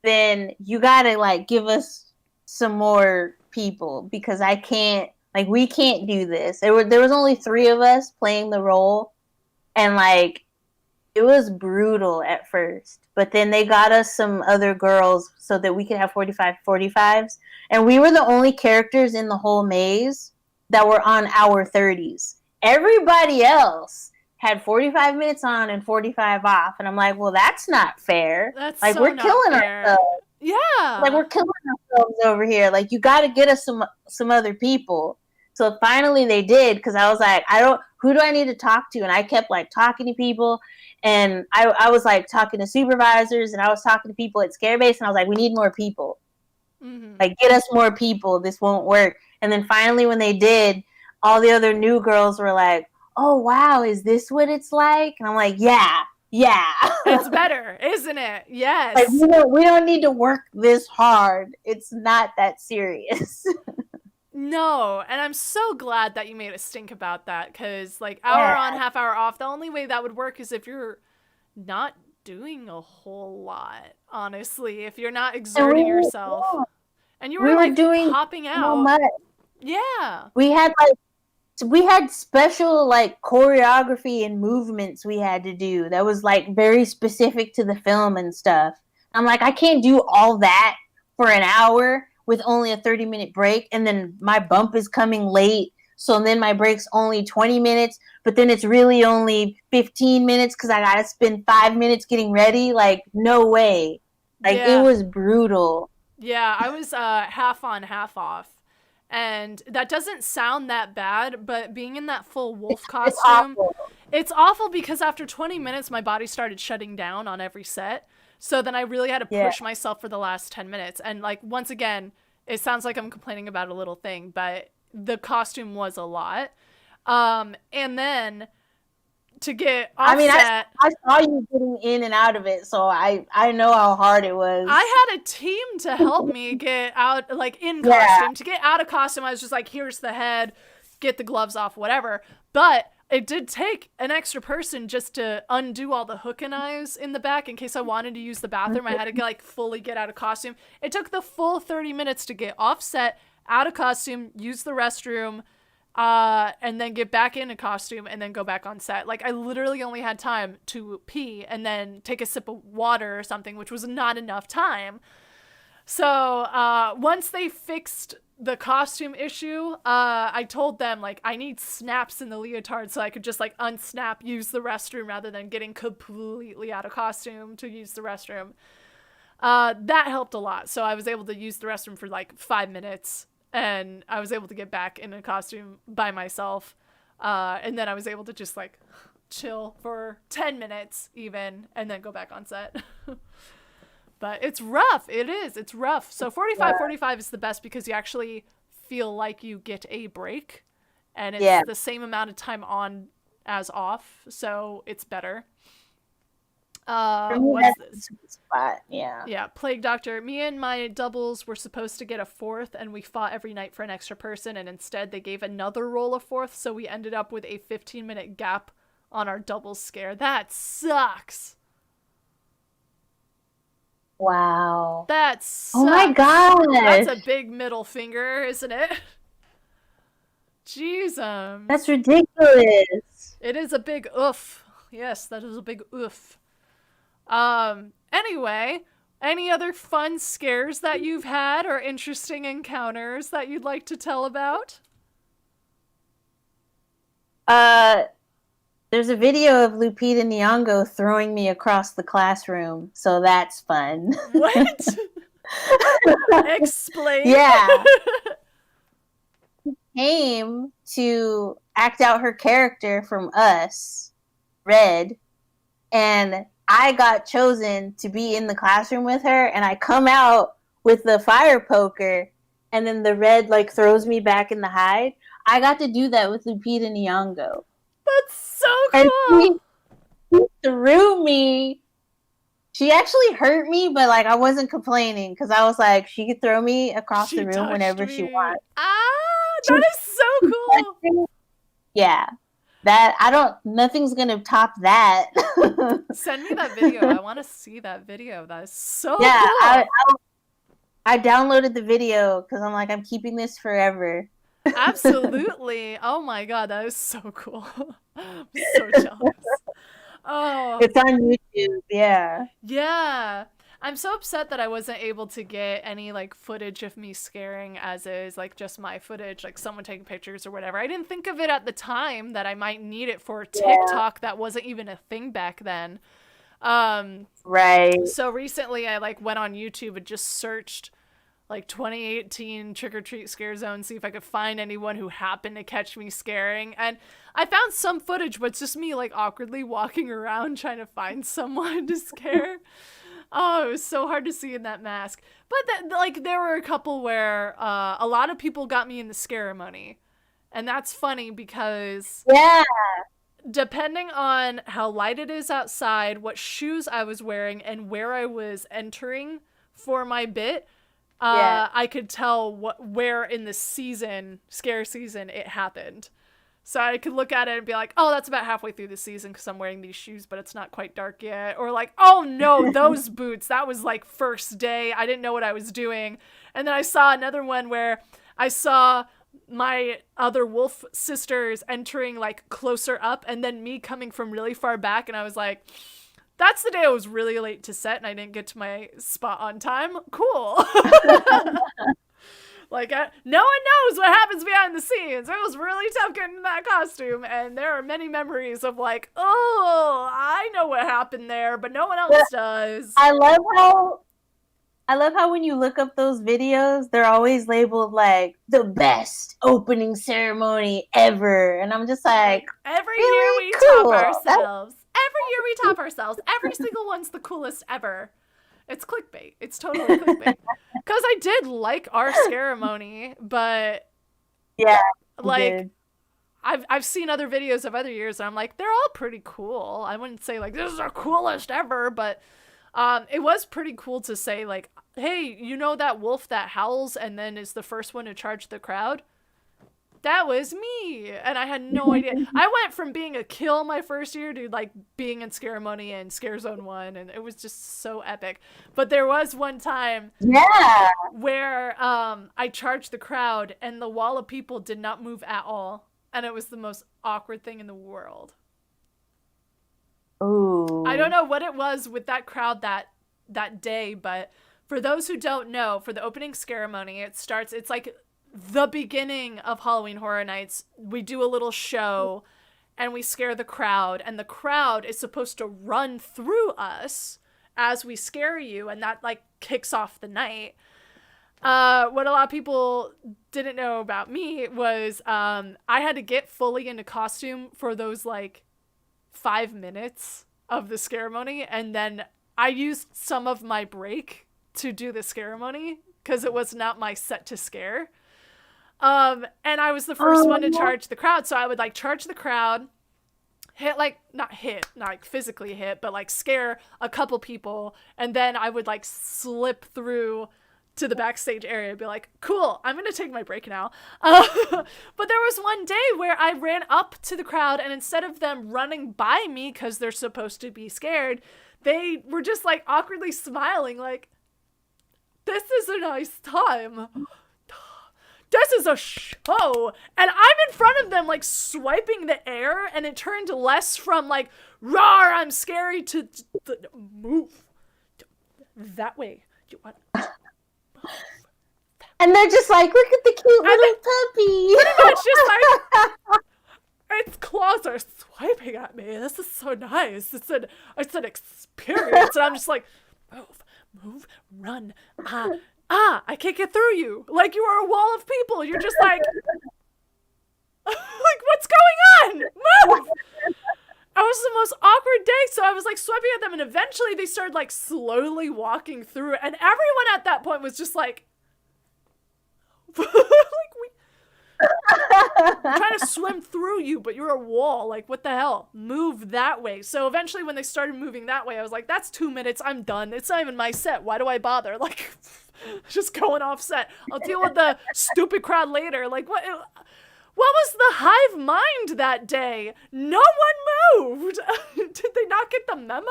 then you gotta like give us some more people because I can't, like, we can't do this. There was only 3 of us playing the role, and like, it was brutal at first, but then they got us some other girls so that we could have 45-45s. And we were the only characters in the whole maze that were on our 30s. Everybody else had 45 minutes on and 45 off. And I'm like, well, that's not fair. That's like, so we're killing fair. ourselves. Yeah. Like, we're killing ourselves over here. Like, you got to get us some other people. So finally they did, because I was like, who do I need to talk to? And I kept like talking to people, and I was like talking to supervisors, and I was talking to people at Scarebase, and I was like, we need more people. Mm-hmm. Like, get us more people. This won't work. And then finally when they did, all the other new girls were like, oh wow, is this what it's like? And I'm like, yeah. It's better, isn't it? Yes. Like, we don't need to work this hard. It's not that serious. No, and I'm so glad that you made us think about that, because like hour on, half hour off, the only way that would work is if you're not doing a whole lot, honestly, if you're not exerting yourself. And you were like doing popping out. So much. Yeah. We had special like choreography and movements we had to do that was like very specific to the film and stuff. I'm like, I can't do all that for an hour with only a 30-minute break, and then my bump is coming late, so then my break's only 20 minutes, but then it's really only 15 minutes because I gotta spend 5 minutes getting ready. Like, no way. Like, It was brutal. Yeah, I was half on, half off. And that doesn't sound that bad, but being in that full wolf costume, it's awful because after 20 minutes, my body started shutting down on every set. So then I really had to push myself for the last 10 minutes. And like, once again, it sounds like I'm complaining about a little thing, but the costume was a lot. And then to get offset. I mean, I saw you getting in and out of it, so I know how hard it was. I had a team to help me get out, like in costume. To get out of costume, I was just like, here's the head, get the gloves off, whatever. But it did take an extra person just to undo all the hook and eyes in the back in case I wanted to use the bathroom. I had to like fully get out of costume. It took the full 30 minutes to get offset, out of costume, use the restroom, and then get back into costume and then go back on set. Like, I literally only had time to pee and then take a sip of water or something, which was not enough time. So once they fixed the costume issue, I told them, like, I need snaps in the leotard so I could just, like, unsnap, use the restroom rather than getting completely out of costume to use the restroom. That helped a lot. So I was able to use the restroom for, like, 5 minutes, and I was able to get back in a costume by myself. And then I was able to just, like, chill for 10 minutes even, and then go back on set. But it's rough. It is. It's rough. So 45 is the best because you actually feel like you get a break. And it's the same amount of time on as off. So it's better. What's this? Spot. Yeah. Yeah. Plague Doctor. Me and my doubles were supposed to get a fourth, and we fought every night for an extra person. And instead they gave another roll a fourth. So we ended up with a 15-minute gap on our doubles scare. That sucks. Wow. That's oh my god. That's a big middle finger, isn't it? Jeez. That's ridiculous. It is a big oof. Yes, that is a big oof. Anyway, any other fun scares that you've had or interesting encounters that you'd like to tell about? There's a video of Lupita Nyong'o throwing me across the classroom, so that's fun. What? Explain. Yeah. She came to act out her character from Us, Red, and I got chosen to be in the classroom with her, and I come out with the fire poker, and then the Red like throws me back in the hide. I got to do that with Lupita Nyong'o. That's so cool. And she threw me. She actually hurt me, but like I wasn't complaining because I was like, she could throw me across the room whenever she wants. That is so cool. Yeah. Nothing's gonna top that. Send me that video. I want to see that video. That is so cool. I downloaded the video because I'm like, I'm keeping this forever. Absolutely. Oh my god, that is so cool. I'm so jealous. Oh, it's on YouTube. Yeah. I'm so upset that I wasn't able to get any like footage of me scaring as is, like just my footage, like someone taking pictures or whatever. I didn't think of it at the time that I might need it for TikTok. That wasn't even a thing back then. Right. So recently I like went on YouTube and just searched like 2018 trick or treat scare zone, see if I could find anyone who happened to catch me scaring. And I found some footage, but it's just me like awkwardly walking around trying to find someone to scare. Oh, it was so hard to see in that mask. But like there were a couple where a lot of people got me in the ceremony. And that's funny because Yeah. depending on how light it is outside, what shoes I was wearing, and where I was entering for my bit, I could tell where in the scare season, it happened. So I could look at it and be like, oh, that's about halfway through the season because I'm wearing these shoes, but it's not quite dark yet. Or like, oh no, those boots, that was like first day. I didn't know what I was doing. And then I saw another one where I saw my other wolf sisters entering like closer up and then me coming from really far back. And I was like, that's the day I was really late to set and I didn't get to my spot on time. Cool. Like, no one knows what happens behind the scenes. It was really tough getting in that costume. And there are many memories of like, oh, I know what happened there, but no one else does. I love how when you look up those videos, they're always labeled like the best opening ceremony ever. And I'm just like, every really? year we Cool. top ourselves. Every year we top ourselves. Every single one's the coolest ever. It's clickbait. It's totally clickbait. Because I did like our ceremony, but yeah, like I've seen other videos of other years and I'm like, they're all pretty cool. I wouldn't say like this is the coolest ever, but it was pretty cool to say like, hey, you know that wolf that howls and then is the first one to charge the crowd? That was me. And I had no idea. I went from being a kill my first year to like being in Ceremony and Scare Zone 1 and it was just so epic. But there was one time where I charged the crowd and the wall of people did not move at all. And it was the most awkward thing in the world. Ooh. I don't know what it was with that crowd that day, but for those who don't know, for the opening ceremony, it's like the beginning of Halloween Horror Nights. We do a little show and we scare the crowd, and the crowd is supposed to run through us as we scare you, and that like kicks off the night. What a lot of people didn't know about me was I had to get fully into costume for those like 5 minutes of the ceremony, and then I used some of my break to do the ceremony because it was not my set to scare. And I was the first one to charge the crowd, so I would like charge the crowd, not like physically hit, but like scare a couple people, and then I would like slip through to the backstage area and be like, cool, I'm gonna take my break now. But there was one day where I ran up to the crowd, and instead of them running by me because they're supposed to be scared, they were just like awkwardly smiling like, this is a nice time. This is a show. And I'm in front of them like swiping the air, and it turned less from like, rawr, I'm scary to move that way. And they're just like, look at the cute little puppy. Pretty much just like, its claws are swiping at me. This is so nice. It's an experience. And I'm just like, move, run. I can't get through you. Like you are a wall of people. You're just like, like, what's going on? Move. It was the most awkward day. So I was like swiping at them, and eventually they started like slowly walking through, and everyone at that point was just like, I'm trying to swim through you, but you're a wall. Like, what the hell? Move that way. So eventually when they started moving that way, I was like, that's 2 minutes. I'm done. It's not even my set. Why do I bother? Like, just going off set. I'll deal with the stupid crowd later. Like, what was the hive mind that day? No one moved. Did they not get the memo?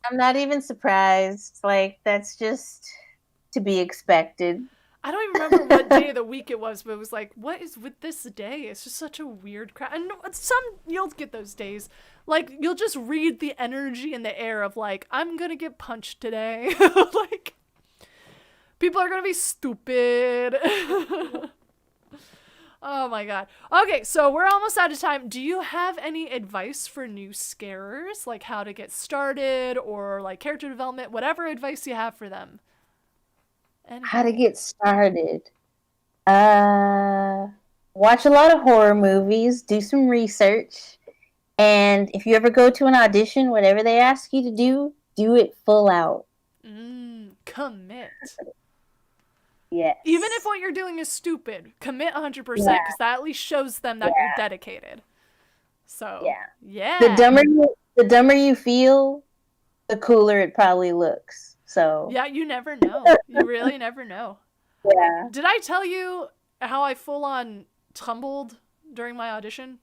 I'm not even surprised. Like, that's just to be expected. I don't even remember what day of the week it was, but it was like, what is with this day? It's just such a weird crowd. And you'll get those days. Like, you'll just read the energy in the air of like, I'm gonna get punched today. Like, people are gonna be stupid. Oh my god. Okay, so we're almost out of time. Do you have any advice for new scarers? Like how to get started or like character development, whatever advice you have for them? How to get started? Watch a lot of horror movies, do some research, and if you ever go to an audition, whatever they ask you to do it full out. Commit. Yes. Even if what you're doing is stupid, commit 100%, because that at least shows them that you're dedicated. So, yeah. The dumber you feel, the cooler it probably looks. So yeah, you never know. You really never know. Yeah. Did I tell you how I full on tumbled during my audition?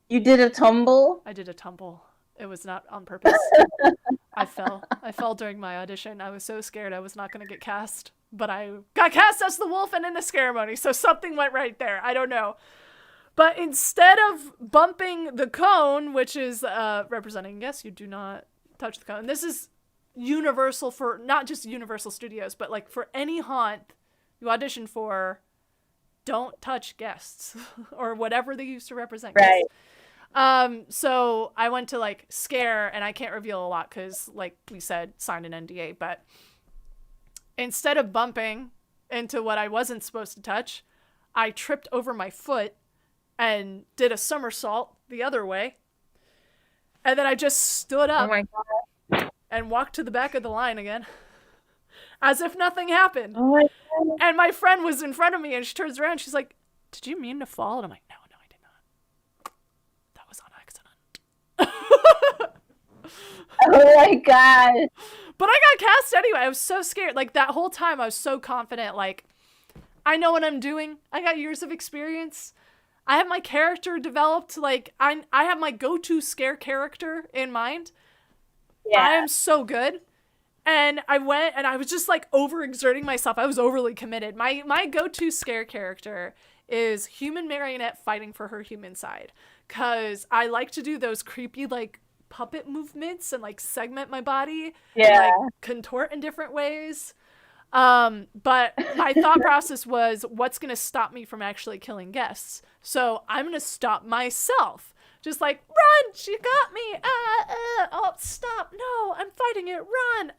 You did a tumble? I did a tumble. It was not on purpose. I fell. I fell during my audition. I was so scared I was not going to get cast. But I got cast as the wolf and in the ceremony, so something went right there. I don't know. But instead of bumping the cone, which is representing, yes, you do not touch the cone. This is universal for not just Universal Studios, but like for any haunt you audition for, don't touch guests or whatever they used to represent guests. Right. So I went to like Scare, and I can't reveal a lot because, like we said, signed an NDA, but instead of bumping into what I wasn't supposed to touch, I tripped over my foot and did a somersault the other way. And then I just stood up and walked to the back of the line again as if nothing happened. Oh my God. And my friend was in front of me, and she turns around. She's like, "Did you mean to fall?" And I'm like, no, I did not. That was on accident. Oh my God. But I got cast anyway. I was so scared. Like, that whole time I was so confident. Like, I know what I'm doing. I got years of experience. I have my character developed. Like, I have my go-to scare character in mind. Yeah. I am so good. And I went and I was just like overexerting myself. I was overly committed. My go-to scare character is human marionette fighting for her human side. 'Cause I like to do those creepy like puppet movements and like segment my body. Yeah. And, like contort in different ways. But my thought process was, what's going to stop me from actually killing guests? So I'm going to stop myself. Just like, run, she got me, oh, stop, no, I'm fighting it, run,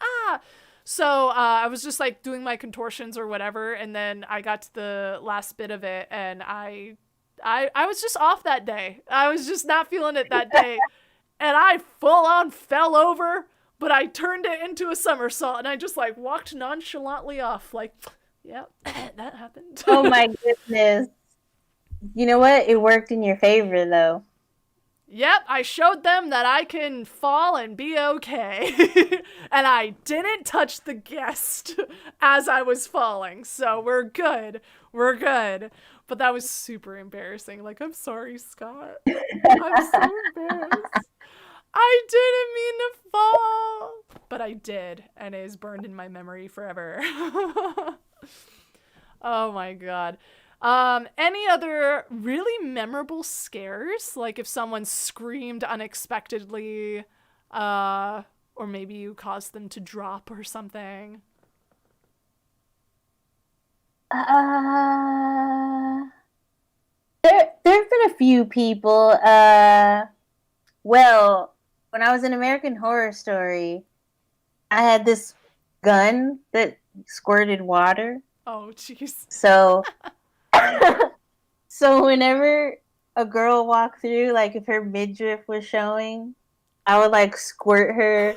So I was just like doing my contortions or whatever, and then I got to the last bit of it, and I was just off that day. I was just not feeling it that day, and I full on fell over, but I turned it into a somersault, and I just like walked nonchalantly off, like, yeah, that happened. Oh my goodness. You know what? It worked in your favor, though. Yep, I showed them that I can fall and be okay. And I didn't touch the guest as I was falling. So we're good. We're good. But that was super embarrassing. Like, I'm sorry, Scott. I'm so embarrassed. I didn't mean to fall. But I did. And it is burned in my memory forever. Oh my God. Any other really memorable scares? Like if someone screamed unexpectedly, or maybe you caused them to drop or something. There've been a few people. Well, when I was in American Horror Story, I had this gun that squirted water. Oh, jeez. So whenever a girl walked through, like if her midriff was showing, I would like squirt her,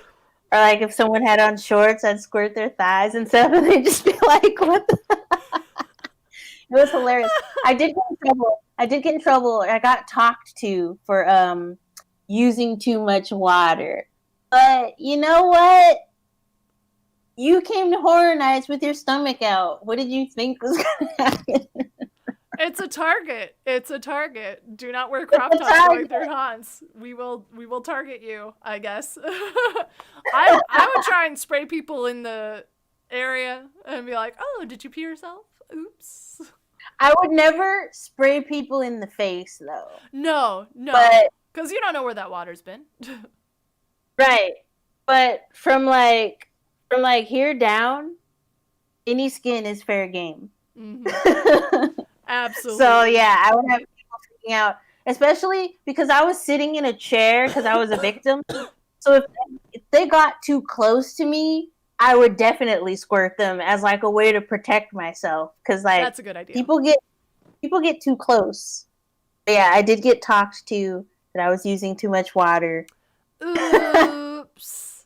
or like if someone had on shorts, I'd squirt their thighs and stuff, and they'd just be like, "What?" It was hilarious. I did get in trouble. I got talked to for using too much water. But you know what? You came to Horror Nights with your stomach out. What did you think was going to happen? It's a target. It's a target. Do not wear crop tops going through haunts. We will target you, I guess. I would try and spray people in the area and be like, "Oh, did you pee yourself? Oops." I would never spray people in the face, though. No, because you don't know where that water's been. Right, but from here down, any skin is fair game. Mm-hmm. Absolutely. So yeah, I would have people freaking out, especially because I was sitting in a chair because I was a victim. So if they got too close to me, I would definitely squirt them as like a way to protect myself, because like That's a good idea. people get too close. But yeah, I did get talked to that I was using too much water. Oops.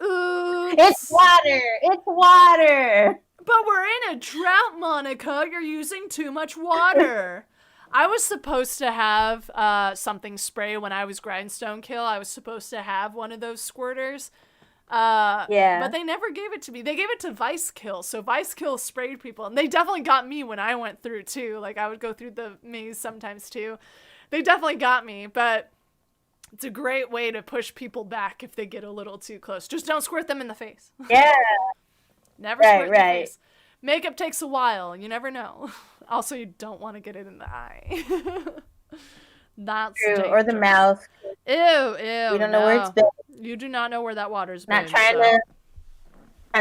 Oops. It's water. It's water. But we're in a drought, Monica. You're using too much water. I was supposed to have something spray when I was Grindstone Kill. I was supposed to have one of those squirters. Yeah. But they never gave it to me. They gave it to Vice Kill. So Vice Kill sprayed people. And they definitely got me when I went through, too. Like, I would go through the maze sometimes, too. They definitely got me. But it's a great way to push people back if they get a little too close. Just don't squirt them in the face. Yeah. Never squirt in the face. Makeup takes a while. You never know. Also, you don't want to get it in the eye. That's true. dangerous. Or the mouth. Ew. We don't know where it's been. You do not know where that water's been. Not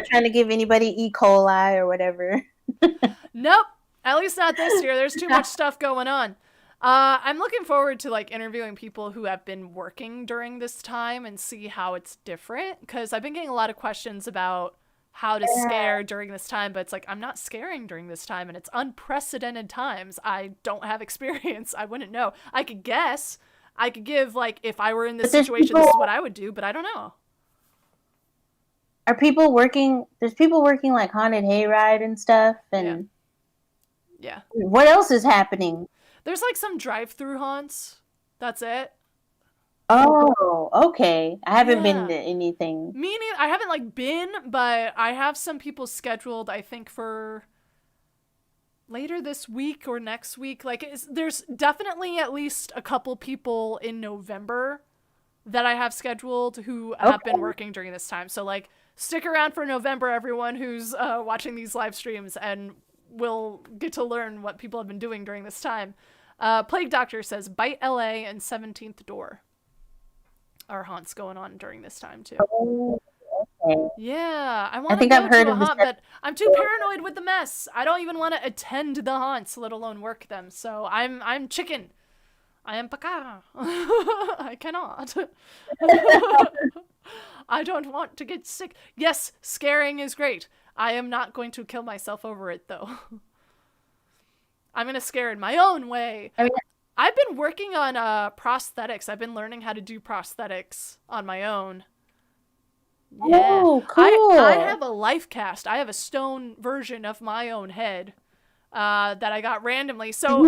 trying to give anybody E. coli or whatever. Nope. At least not this year. There's too much stuff going on. I'm looking forward to like interviewing people who have been working during this time and see how it's different. Because I've been getting a lot of questions about how to scare during this time, but it's like, I'm not scaring during this time, and it's unprecedented times. I don't have experience. I wouldn't know. I could guess. I could give, like, if I were in this situation, this is what I would do, but I don't know. Are people working? There's people working like Haunted Hayride and stuff, and yeah. What else is happening? There's like some drive-through haunts. That's it. Oh, okay. I haven't been to anything. Me neither. I haven't like been, but I have some people scheduled, I think, for later this week or next week. Like, there's definitely at least a couple people in November that I have scheduled who have been working during this time. So, like, stick around for November, everyone who's watching these live streams, and we'll get to learn what people have been doing during this time. Plague Doctor says, Bite LA and 17th Door are haunts going on during this time, too. Oh, okay. Yeah, I want to go to a haunt, but I'm too paranoid with the mess. I don't even want to attend the haunts, let alone work them. So I'm chicken. I am paca. I cannot. I don't want to get sick. Yes, scaring is great. I am not going to kill myself over it, though. I'm going to scare in my own way. I've been working on prosthetics. I've been learning how to do prosthetics on my own. Yeah. Oh, cool. I have a life cast. I have a stone version of my own head that I got randomly. So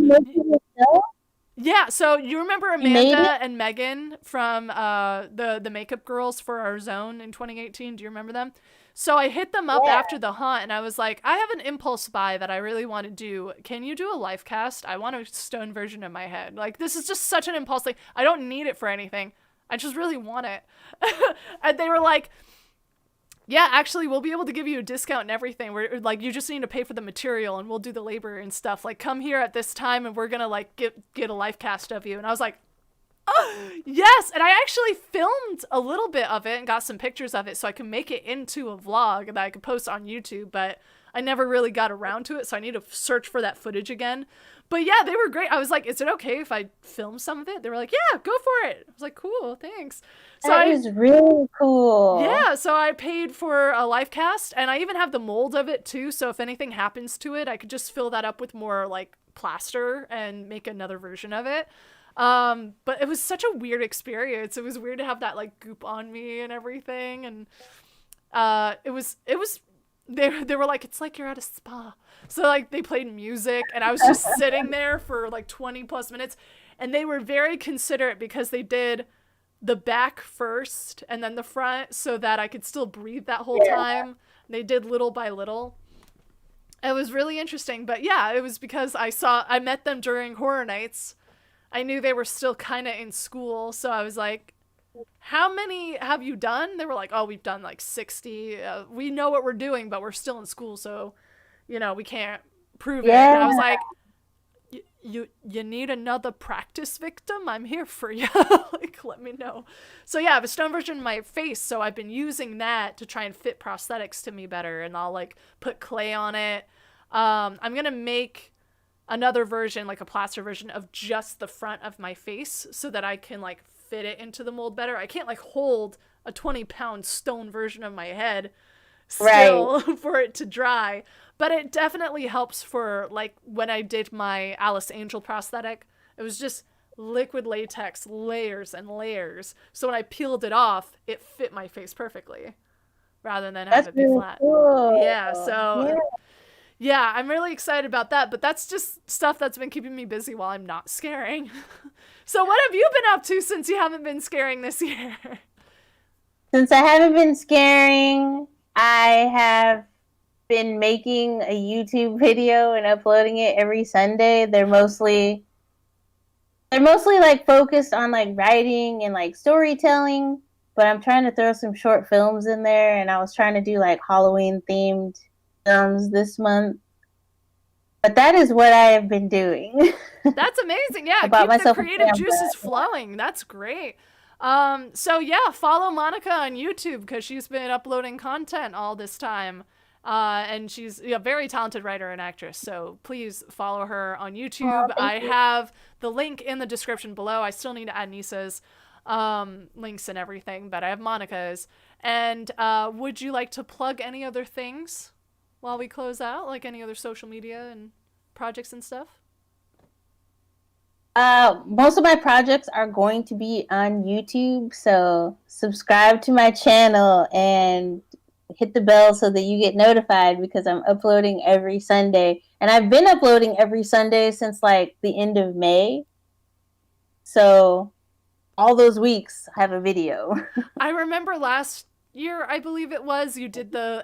yeah, so you remember Amanda and Megan from the Makeup Girls for our zone in 2018? Do you remember them? So I hit them up after the haunt, and I was like, I have an impulse buy that I really want to do. Can you do a life cast? I want a stone version of my head. Like, this is just such an impulse thing. I don't need it for anything. I just really want it. And they were like, yeah, actually, we'll be able to give you a discount and everything. We're like, you just need to pay for the material, and we'll do the labor and stuff. Like, come here at this time, and we're gonna like get a life cast of you. And I was like, oh, yes. And I actually filmed a little bit of it and got some pictures of it so I can make it into a vlog that I could post on YouTube, but I never really got around to it, so I need to search for that footage again. But yeah, they were great. I was like, is it okay if I film some of it? They were like, yeah, go for it. I was like, cool, thanks. So that is really cool. Yeah, so I paid for a life cast, and I even have the mold of it too, so if anything happens to it, I could just fill that up with more like plaster and make another version of it. But it was such a weird experience. It was weird to have that like goop on me and everything, and it was they were like, it's like you're at a spa. So like they played music, and I was just sitting there for like 20 plus minutes, and they were very considerate because they did the back first and then the front so that I could still breathe that whole time. They did little by little. It was really interesting, but yeah, it was because I met them during Horror Nights. I knew they were still kind of in school, so I was like, how many have you done? They were like, oh, we've done like 60. We know what we're doing, but we're still in school, so, you know, we can't prove it. And I was like, you need another practice victim? I'm here for you. Like, let me know. So yeah, I have a stone version of my face, so I've been using that to try and fit prosthetics to me better, and I'll like put clay on it. I'm gonna make another version, like a plaster version of just the front of my face so that I can like fit it into the mold better. I can't like hold a 20-pound stone version of my head Right. still for it to dry. But it definitely helps for, like, when I did my Alice Angel prosthetic. It was just liquid latex, layers and layers. So when I peeled it off, it fit my face perfectly rather than have That's it be really flat. Yeah, cool. Yeah. so yeah, I'm really excited about that, but that's just stuff that's been keeping me busy while I'm not scaring. So what have you been up to since you haven't been scaring this year? Since I haven't been scaring, I have been making a YouTube video and uploading it every Sunday. They're mostly like focused on like writing and like storytelling, but I'm trying to throw some short films in there, and I was trying to do like Halloween themed films this month. But that is what I have been doing. That's amazing. Yeah, I bought keep the myself a creative camera. juices flowing. That's great. So yeah, follow Monica on YouTube because she's been uploading content all this time. And she's a very talented writer and actress. So please follow her on YouTube. Oh, thank I you. have the link in the description below. I still need to add Nissa's links and everything, but I have Monica's. And would you like to plug any other things while we close out, like any other social media and projects and stuff? Most of my projects are going to be on YouTube, so subscribe to my channel and hit the bell so that you get notified because I'm uploading every Sunday. And I've been uploading every Sunday since like the end of May. So all those weeks I have a video. I remember last year, I believe it was, you did the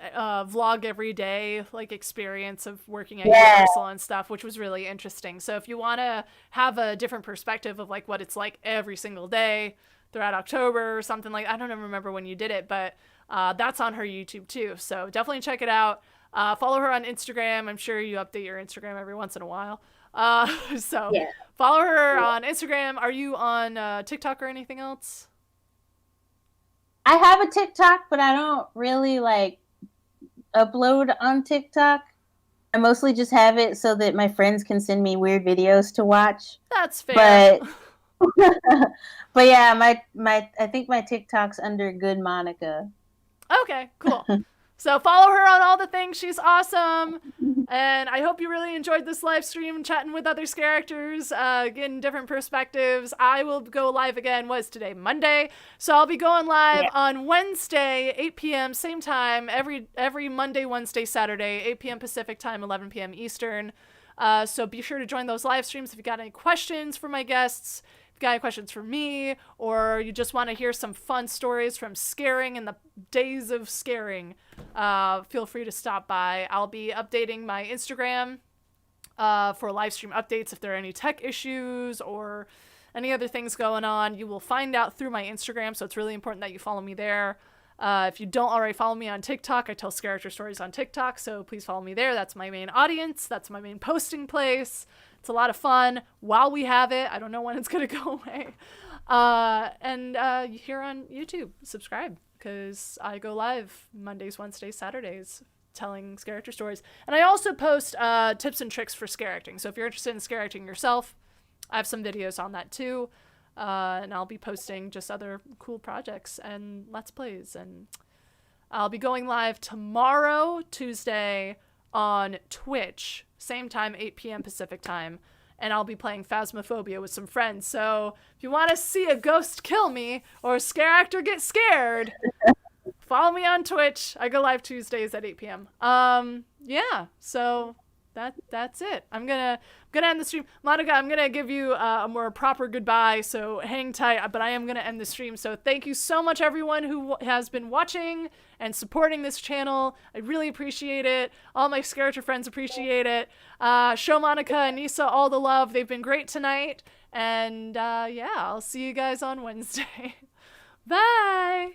vlog every day, like experience of working at Yeah. Universal and stuff, which was really interesting. So if you want to have a different perspective of like what it's like every single day throughout October or something like, I don't even remember when you did it, but that's on her YouTube too. So definitely check it out. Follow her on Instagram. I'm sure you update your Instagram every once in a while. So Yeah. follow her on Instagram. Are you on TikTok or anything else? I have a TikTok, but I don't really like upload on TikTok. I mostly just have it so that my friends can send me weird videos to watch. That's fair. But but yeah, my I think my TikTok's under Good Monica. Okay, cool. So follow her on all the things. She's awesome. And I hope you really enjoyed this live stream, chatting with other characters, getting different perspectives. I will go live again. What is today? Monday. So I'll be going live on Wednesday, 8 p.m. same time, every Monday, Wednesday, Saturday, 8 p.m. Pacific time, 11 p.m. Eastern. So be sure to join those live streams if you got any questions for my guests. Got any questions for me, or you just want to hear some fun stories from scaring and the days of scaring, feel free to stop by. I'll be updating my Instagram for live stream updates if there are any tech issues or any other things going on. You will find out through my Instagram, so it's really important that you follow me there. If you don't already follow me on TikTok, I tell Scareactor Stories on TikTok, so please follow me there. That's my main audience. That's my main posting place. It's a lot of fun while we have it. I don't know when it's going to go away. And here on YouTube, subscribe because I go live Mondays, Wednesdays, Saturdays telling Scareactor stories. And I also post tips and tricks for scare acting. So if you're interested in scare acting yourself, I have some videos on that too. And I'll be posting just other cool projects and Let's Plays. And I'll be going live tomorrow, Tuesday, on Twitch, same time, 8 p.m. Pacific time, and I'll be playing Phasmophobia with some friends. So if you want to see a ghost kill me or a scare actor get scared, follow me on Twitch. I go live Tuesdays at 8 p.m. Yeah, so that's it. I'm gonna end the stream. Monica, I'm gonna give you a more proper goodbye, so hang tight, but I am gonna end the stream. So thank you so much, everyone who has been watching and supporting this channel. I really appreciate it. All my Scareactor friends appreciate it. Show Monica and Nyssa all the love. They've been great tonight. And yeah, I'll see you guys on Wednesday. Bye!